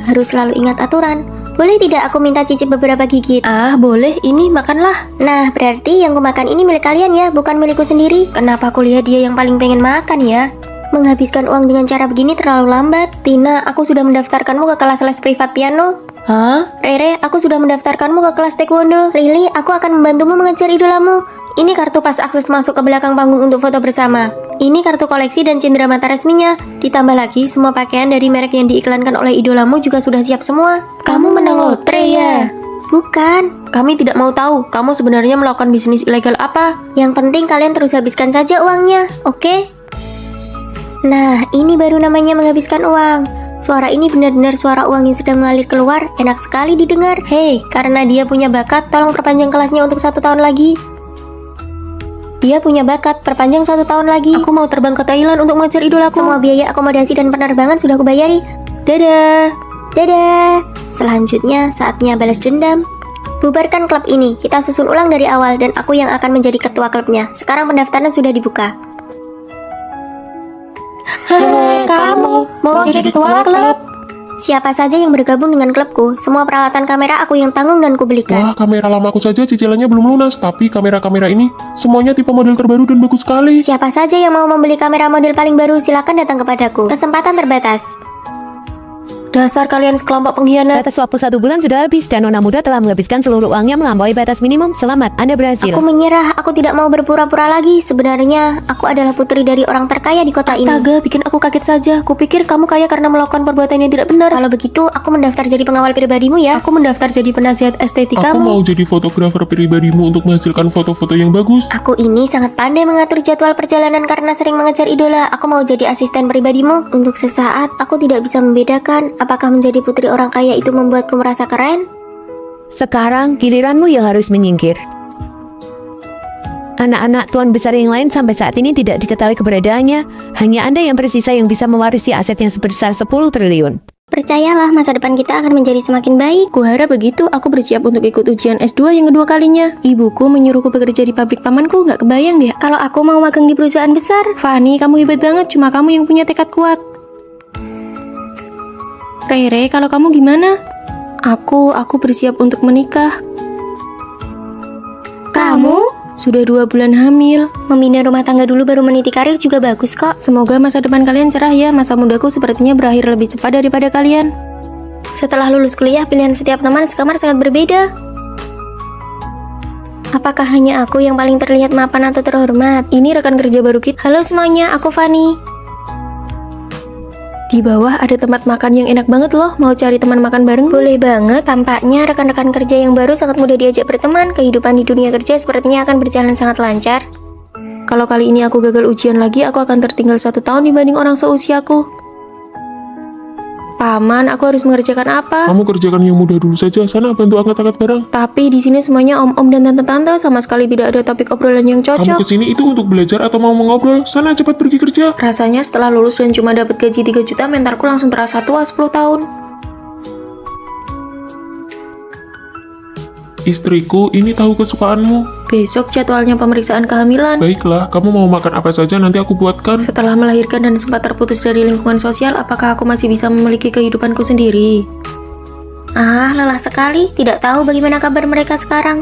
Harus selalu ingat aturan. Boleh tidak aku minta cicip beberapa gigit? Ah, boleh. Ini makanlah. Nah, berarti yang kumakan ini milik kalian ya, bukan milikku sendiri. Kenapa kuliah dia yang paling pengen makan ya? Menghabiskan uang dengan cara begini terlalu lambat. Tina, aku sudah mendaftarkanmu ke kelas les privat piano. Hah? Rere, aku sudah mendaftarkanmu ke kelas taekwondo. Lily, aku akan membantumu mengejar idolamu. Ini kartu pas akses masuk ke belakang panggung untuk foto bersama. Ini kartu koleksi dan cenderamata resminya. Ditambah lagi, semua pakaian dari merek yang diiklankan oleh idolamu juga sudah siap semua. Kamu menang lotre ya? Bukan. Kami tidak mau tahu, kamu sebenarnya melakukan bisnis ilegal apa? Yang penting kalian terus habiskan saja uangnya, oke? Nah, ini baru namanya menghabiskan uang. Suara ini benar-benar suara uang yang sedang mengalir keluar. Enak sekali didengar. Hei, karena dia punya bakat, tolong perpanjang kelasnya untuk 1 tahun lagi. Dia punya bakat, perpanjang 1 tahun lagi. Aku mau terbang ke Thailand untuk mengejar idolaku. Semua biaya akomodasi dan penerbangan sudah kubayari. Dadah. Dadah. Selanjutnya, saatnya balas dendam. Bubarkan klub ini. Kita susun ulang dari awal dan aku yang akan menjadi ketua klubnya. Sekarang pendaftaran sudah dibuka. Hei, kamu mau jadi ketua klub? Siapa saja yang bergabung dengan klubku, semua peralatan kamera aku yang tanggung dan kubelikan. Wah, kamera lamaku saja cicilannya belum lunas, tapi kamera-kamera ini semuanya tipe model terbaru dan bagus sekali. Siapa saja yang mau membeli kamera model paling baru, silakan datang kepadaku. Kesempatan terbatas. Dasar kalian sekelompok pengkhianat. Batas waktu 1 bulan sudah habis dan Nona muda telah menghabiskan seluruh uangnya melampaui batas minimum. Selamat, Anda berhasil. Aku menyerah, aku tidak mau berpura-pura lagi. Sebenarnya, aku adalah putri dari orang terkaya di kota ini. Astaga, bikin aku kaget saja. Kupikir kamu kaya karena melakukan perbuatan yang tidak benar. Kalau begitu, aku mendaftar jadi pengawal pribadimu ya. Aku mendaftar jadi penasihat estetik Aku kamu. mau jadi fotografer pribadimu untuk menghasilkan foto-foto yang bagus. Aku ini sangat pandai mengatur jadwal perjalanan karena sering mengejar idola. Aku mau jadi asisten pribadimu. Untuk sesaat, aku tidak bisa membedakan apakah menjadi putri orang kaya itu membuatku merasa keren. Sekarang giliranmu yang harus menyingkir. Anak-anak tuan besar yang lain sampai saat ini tidak diketahui keberadaannya. Hanya Anda yang tersisa yang bisa mewarisi aset yang sebesar 10 triliun. Percayalah, masa depan kita akan menjadi semakin baik. Kuharap begitu, aku bersiap untuk ikut ujian S2 yang kedua kalinya. Ibuku menyuruhku bekerja di pabrik pamanku, nggak kebayang deh. Kalau aku mau magang di perusahaan besar. Fanny, kamu hebat banget, cuma kamu yang punya tekad kuat. Rere, kalau kamu gimana? Aku bersiap untuk menikah. Sudah 2 bulan hamil. Membina rumah tangga dulu baru meniti karir juga bagus kok. Semoga masa depan kalian cerah ya. Masa mudaku sepertinya berakhir lebih cepat daripada kalian. Setelah lulus kuliah, pilihan setiap teman sekamar sangat berbeda. Apakah hanya aku yang paling terlihat mapan atau terhormat? Ini rekan kerja baru kita. Halo semuanya, aku Fanny. Di bawah ada tempat makan yang enak banget loh. Mau cari teman makan bareng? Boleh banget, tampaknya rekan-rekan kerja yang baru sangat mudah diajak berteman. Kehidupan di dunia kerja sepertinya akan berjalan sangat lancar. Kalau kali ini aku gagal ujian lagi, aku akan tertinggal 1 tahun dibanding orang seusiaku. Paman, aku harus mengerjakan apa? Kamu kerjakan yang mudah dulu saja. Sana bantu angkat-angkat barang. Tapi di sini semuanya om-om dan tante-tante, sama sekali tidak ada topik obrolan yang Kamu cocok. kesini itu untuk belajar atau mau mengobrol? Sana cepat pergi kerja. Rasanya setelah lulus dan cuma dapat gaji 3 juta, mentalku langsung terasa tua 10 tahun. Istriku, ini tahu kesukaanmu. Besok jadwalnya pemeriksaan kehamilan. Baiklah, kamu mau makan apa saja nanti aku buatkan. Setelah melahirkan dan sempat terputus dari lingkungan sosial, apakah aku masih bisa memiliki kehidupanku sendiri? Ah, lelah sekali. Tidak tahu bagaimana kabar mereka sekarang.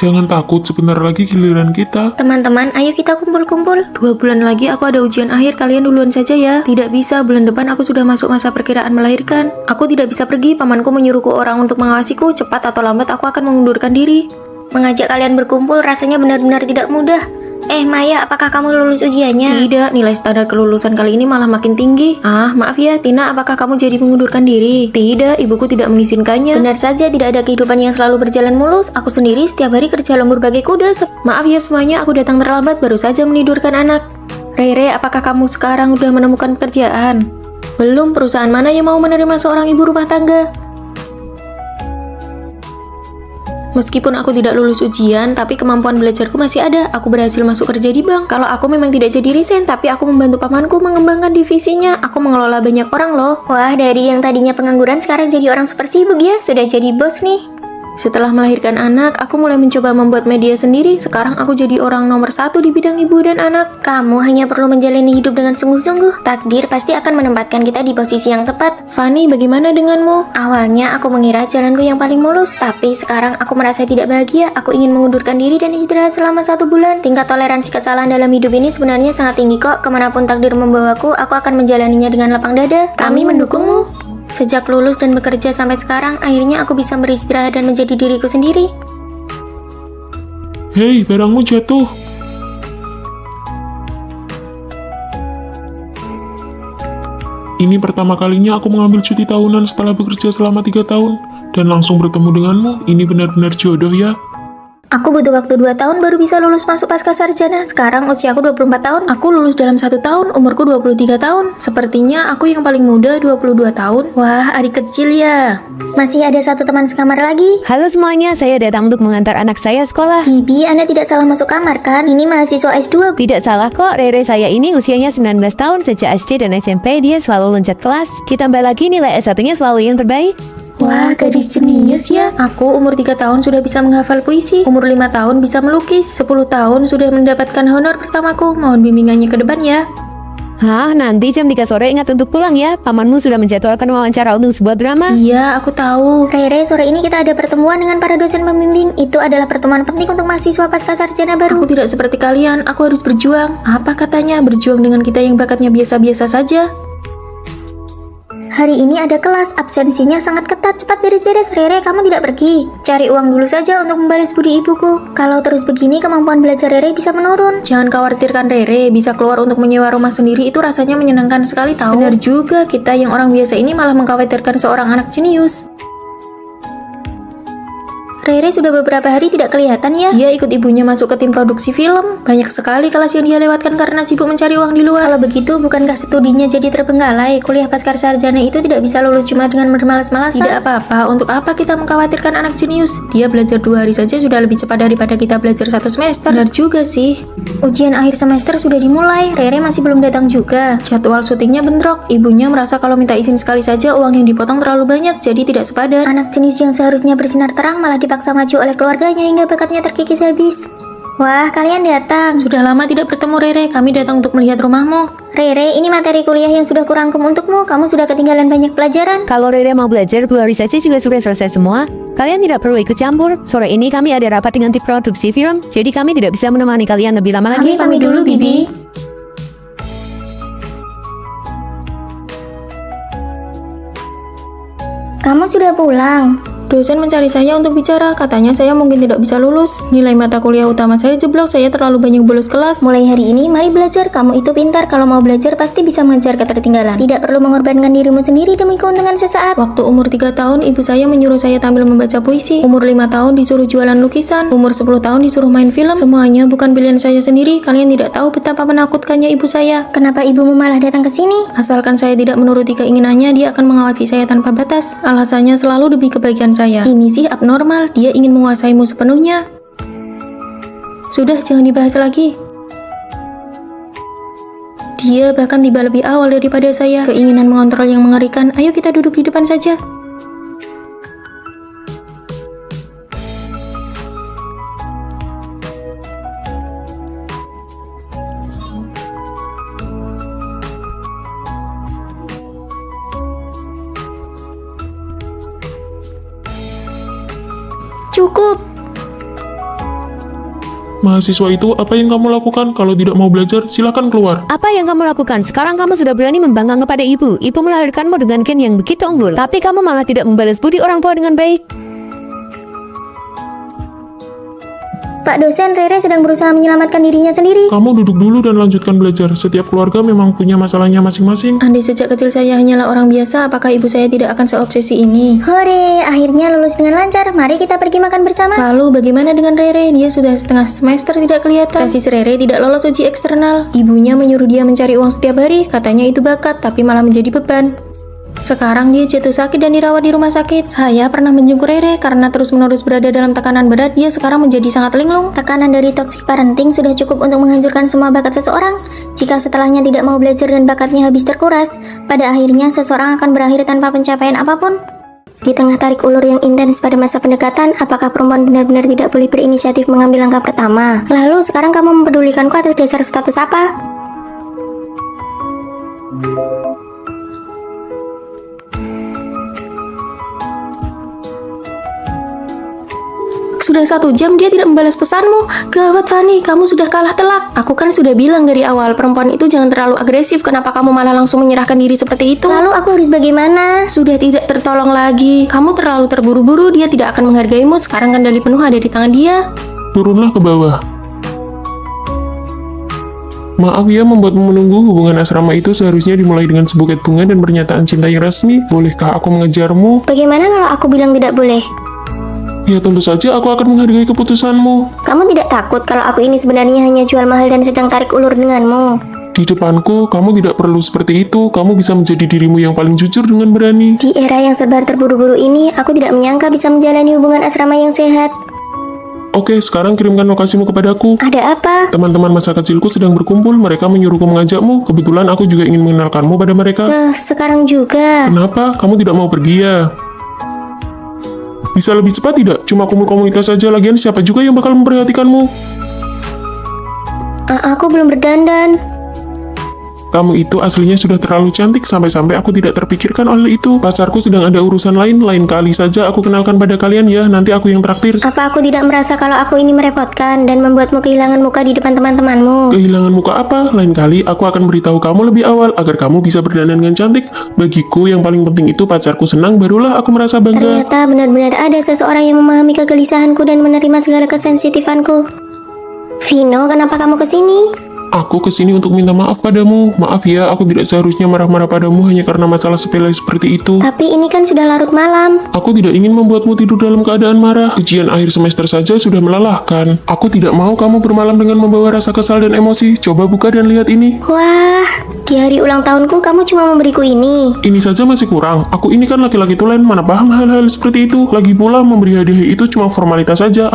Jangan takut, sebentar lagi giliran kita. Teman-teman, ayo kita kumpul-kumpul. 2 bulan lagi aku ada ujian akhir, kalian duluan saja ya. Tidak bisa, bulan depan aku sudah masuk masa perkiraan melahirkan. Aku tidak bisa pergi, pamanku menyuruhku orang untuk mengawasiku. Cepat atau lambat aku akan mengundurkan diri. Mengajak kalian berkumpul rasanya benar-benar tidak mudah. Maya, apakah kamu lulus ujiannya? Tidak, nilai standar kelulusan kali ini malah makin tinggi. Ah, maaf ya, Tina, apakah kamu jadi mengundurkan diri? Tidak, ibuku tidak mengizinkannya. Benar saja, tidak ada kehidupan yang selalu berjalan mulus. Aku sendiri setiap hari kerja lembur bagai kuda. Maaf ya semuanya, aku datang terlambat, baru saja menidurkan anak. Rere, apakah kamu sekarang udah menemukan pekerjaan? Belum, perusahaan mana yang mau menerima seorang ibu rumah tangga? Meskipun aku tidak lulus ujian, tapi kemampuan belajarku masih ada. Aku berhasil masuk kerja di bank. Kalau aku memang tidak jadi resign, tapi aku membantu pamanku mengembangkan divisinya. Aku mengelola banyak orang loh. Wah, dari yang tadinya pengangguran sekarang jadi orang super sibuk ya. Sudah jadi bos nih. Setelah melahirkan anak, aku mulai mencoba membuat media sendiri. Sekarang aku jadi orang nomor 1 di bidang ibu dan anak. Kamu hanya perlu menjalani hidup dengan sungguh-sungguh. Takdir pasti akan menempatkan kita di posisi yang tepat. Fanny, bagaimana denganmu? Awalnya aku mengira jalanku yang paling mulus, tapi sekarang aku merasa tidak bahagia. Aku ingin mengundurkan diri dan istirahat selama 1 bulan. Tingkat toleransi kesalahan dalam hidup ini sebenarnya sangat tinggi kok. Kemanapun takdir membawaku, aku akan menjalaninya dengan lapang dada. Kami mendukungmu. Sejak lulus dan bekerja sampai sekarang, akhirnya aku bisa beristirahat dan menjadi diriku sendiri. Hei, barangmu jatuh. Ini pertama kalinya aku mengambil cuti tahunan setelah bekerja selama 3 tahun. Dan langsung bertemu denganmu, ini benar-benar jodoh ya. Aku butuh waktu 2 tahun baru bisa lulus masuk pasca sarjana. Sekarang usiaku 24 tahun. Aku lulus dalam 1 tahun, umurku 23 tahun. Sepertinya aku yang paling muda, 22 tahun. Wah, adik kecil ya. Masih ada 1 teman sekamar lagi. Halo semuanya, saya datang untuk mengantar anak saya sekolah. Bibi, Anda tidak salah masuk kamar kan? Ini mahasiswa S2. Tidak salah kok, Rere saya ini usianya 19 tahun. Sejak SD dan SMP dia selalu loncat kelas. Ditambah lagi nilai S1-nya selalu yang terbaik. Wah, gadis jenius ya. Aku umur 3 tahun sudah bisa menghafal puisi. Umur 5 tahun bisa melukis. 10 tahun sudah mendapatkan honor pertamaku. Mohon bimbingannya ke depan ya. Hah, nanti jam 3 sore ingat untuk pulang ya. Pamanmu sudah menjadwalkan wawancara untuk sebuah drama. Iya, aku tahu. Rere, sore ini kita ada pertemuan dengan para dosen pembimbing. Itu adalah pertemuan penting untuk mahasiswa pasca sarjana baru. Aku tidak seperti kalian, aku harus berjuang. Apa katanya, berjuang dengan kita yang bakatnya biasa-biasa saja? Hari ini ada kelas, absensinya sangat ketat. Cepat beres-beres, Rere, kamu tidak pergi. Cari uang dulu saja untuk membalas budi ibuku. Kalau terus begini, kemampuan belajar Rere bisa menurun. Jangan khawatirkan Rere, bisa keluar untuk menyewa rumah sendiri itu rasanya menyenangkan sekali tahu. Benar juga, kita yang orang biasa ini malah mengkhawatirkan seorang anak jenius. Rere sudah beberapa hari tidak kelihatan ya. Dia ikut ibunya masuk ke tim produksi film. Banyak sekali kelas yang dia lewatkan karena sibuk mencari uang di luar. Kalau begitu, bukankah studinya jadi terbengkalai? Kuliah pasca sarjana itu tidak bisa lulus cuma dengan bermalas-malasan. Tidak apa-apa, untuk apa kita mengkhawatirkan anak jenius? Dia belajar 2 hari saja sudah lebih cepat daripada kita belajar 1 semester. Benar juga sih. Ujian akhir semester sudah dimulai, Rere masih belum datang juga. Jadwal syutingnya bentrok. Ibunya merasa kalau minta izin sekali saja uang yang dipotong terlalu banyak, jadi tidak sepadan. Anak jenius yang seharusnya bersinar terang malah dipaksa maju oleh keluarganya hingga bakatnya terkikis habis. Wah, kalian datang. Sudah lama tidak bertemu Rere, kami datang untuk melihat rumahmu. Rere, ini materi kuliah yang sudah kurangkum untukmu. Kamu sudah ketinggalan banyak pelajaran. Kalau Rere mau belajar 2 hari saja juga sudah selesai semua. Kalian tidak perlu ikut campur. Sore ini kami ada rapat dengan tim produksi film, jadi kami tidak bisa menemani kalian lebih lama lagi. Kami dulu, Bibi. Kamu sudah pulang. Dosen mencari saya untuk bicara, katanya saya mungkin tidak bisa lulus. Nilai mata kuliah utama saya jeblok, saya terlalu banyak bolos kelas. Mulai hari ini, mari belajar. Kamu itu pintar. Kalau mau belajar, pasti bisa mengejar ketertinggalan. Tidak perlu mengorbankan dirimu sendiri demi keuntungan sesaat. Waktu umur 3 tahun, ibu saya menyuruh saya tampil membaca puisi. Umur 5 tahun disuruh jualan lukisan. Umur 10 tahun disuruh main film. Semuanya bukan pilihan saya sendiri. Kalian tidak tahu betapa menakutkannya ibu saya. Kenapa ibumu malah datang ke sini? Asalkan saya tidak menuruti keinginannya, dia akan mengawasi saya tanpa batas. Alasannya selalu demi kebaikan saya. Ini sih abnormal, dia ingin menguasaimu sepenuhnya. Sudah, jangan dibahas lagi. Dia bahkan tiba lebih awal daripada saya. Keinginan mengontrol yang mengerikan. Ayo kita duduk di depan saja. Cukup. Mahasiswa itu, apa yang kamu lakukan? Kalau tidak mau belajar, silakan keluar. Apa yang kamu lakukan? Sekarang kamu sudah berani membangkang kepada ibu. Ibu melahirkanmu dengan gen yang begitu unggul. Tapi kamu malah tidak membalas budi orang tua dengan baik. Pak dosen, Rere sedang berusaha menyelamatkan dirinya sendiri. Kamu duduk dulu dan lanjutkan belajar. Setiap keluarga memang punya masalahnya masing-masing. Andai sejak kecil saya hanyalah orang biasa, apakah ibu saya tidak akan seobsesi ini? Hore, akhirnya lulus dengan lancar. Mari kita pergi makan bersama. Lalu bagaimana dengan Rere? Dia sudah setengah semester tidak kelihatan. Tesis Rere tidak lolos uji eksternal. Ibunya menyuruh dia mencari uang setiap hari. Katanya itu bakat, tapi malah menjadi beban. Sekarang dia jatuh sakit dan dirawat di rumah sakit. Saya pernah menjenguk Rere karena terus-menerus berada dalam tekanan berat. Dia sekarang menjadi sangat linglung. Tekanan dari toxic parenting sudah cukup untuk menghancurkan semua bakat seseorang. Jika setelahnya tidak mau belajar dan bakatnya habis terkuras, pada akhirnya seseorang akan berakhir tanpa pencapaian apapun. Di tengah tarik ulur yang intens pada masa pendekatan, apakah perempuan benar-benar tidak boleh berinisiatif mengambil langkah pertama? Lalu sekarang kamu mempedulikanku atas dasar status apa? Sudah 1 jam dia tidak membalas pesanmu. Gawat Fanny, kamu sudah kalah telak. Aku kan sudah bilang dari awal, perempuan itu jangan terlalu agresif. Kenapa kamu malah langsung menyerahkan diri seperti itu? Lalu aku harus bagaimana? Sudah tidak tertolong lagi. Kamu terlalu terburu-buru, dia tidak akan menghargaimu. Sekarang kendali penuh ada di tangan dia. Turunlah ke bawah. Maaf ya membuatmu menunggu. Hubungan asrama itu seharusnya dimulai dengan sebuket bunga dan pernyataan cinta yang resmi. Bolehkah aku mengejarmu? Bagaimana kalau aku bilang tidak boleh? Ya tentu saja aku akan menghargai keputusanmu. Kamu tidak takut kalau aku ini sebenarnya hanya jual mahal dan sedang tarik ulur denganmu? Di depanku, kamu tidak perlu seperti itu. Kamu bisa menjadi dirimu yang paling jujur dengan berani. Di era yang serba terburu-buru ini, aku tidak menyangka bisa menjalani hubungan asrama yang sehat. Oke, sekarang kirimkan lokasimu kepadaku. Ada apa? Teman-teman masa kecilku sedang berkumpul. Mereka menyuruhku mengajakmu. Kebetulan aku juga ingin mengenalkanmu pada mereka. Sekarang juga. Kenapa? Kamu tidak mau pergi ya? Bisa lebih cepat tidak? Cuma kumpul komunitas saja, lagian siapa juga yang bakal memperhatikanmu? Aku belum berdandan. Kamu itu aslinya sudah terlalu cantik, sampai-sampai aku tidak terpikirkan oleh itu. Pacarku sedang ada urusan lain kali saja aku kenalkan pada kalian ya, nanti aku yang traktir. Apa aku tidak merasa kalau aku ini merepotkan dan membuatmu kehilangan muka di depan teman-temanmu? Kehilangan muka apa? Lain kali aku akan beritahu kamu lebih awal, agar kamu bisa berdandan dengan cantik. Bagiku yang paling penting itu pacarku senang, barulah aku merasa bangga. Ternyata benar-benar ada seseorang yang memahami kegelisahanku dan menerima segala kesensitifanku. Vino, kenapa kamu kesini? Aku kesini untuk minta maaf padamu. Maaf ya, aku tidak seharusnya marah-marah padamu hanya karena masalah sepele seperti itu. Tapi ini kan sudah larut malam. Aku tidak ingin membuatmu tidur dalam keadaan marah. Ujian akhir semester saja sudah melelahkan. Aku tidak mau kamu bermalam dengan membawa rasa kesal dan emosi. Coba buka dan lihat ini. Wah, di hari ulang tahunku kamu cuma memberiku ini. Ini saja masih kurang. Aku ini kan laki-laki tulen, mana paham hal-hal seperti itu. Lagi pula memberi hadiah itu cuma formalitas saja.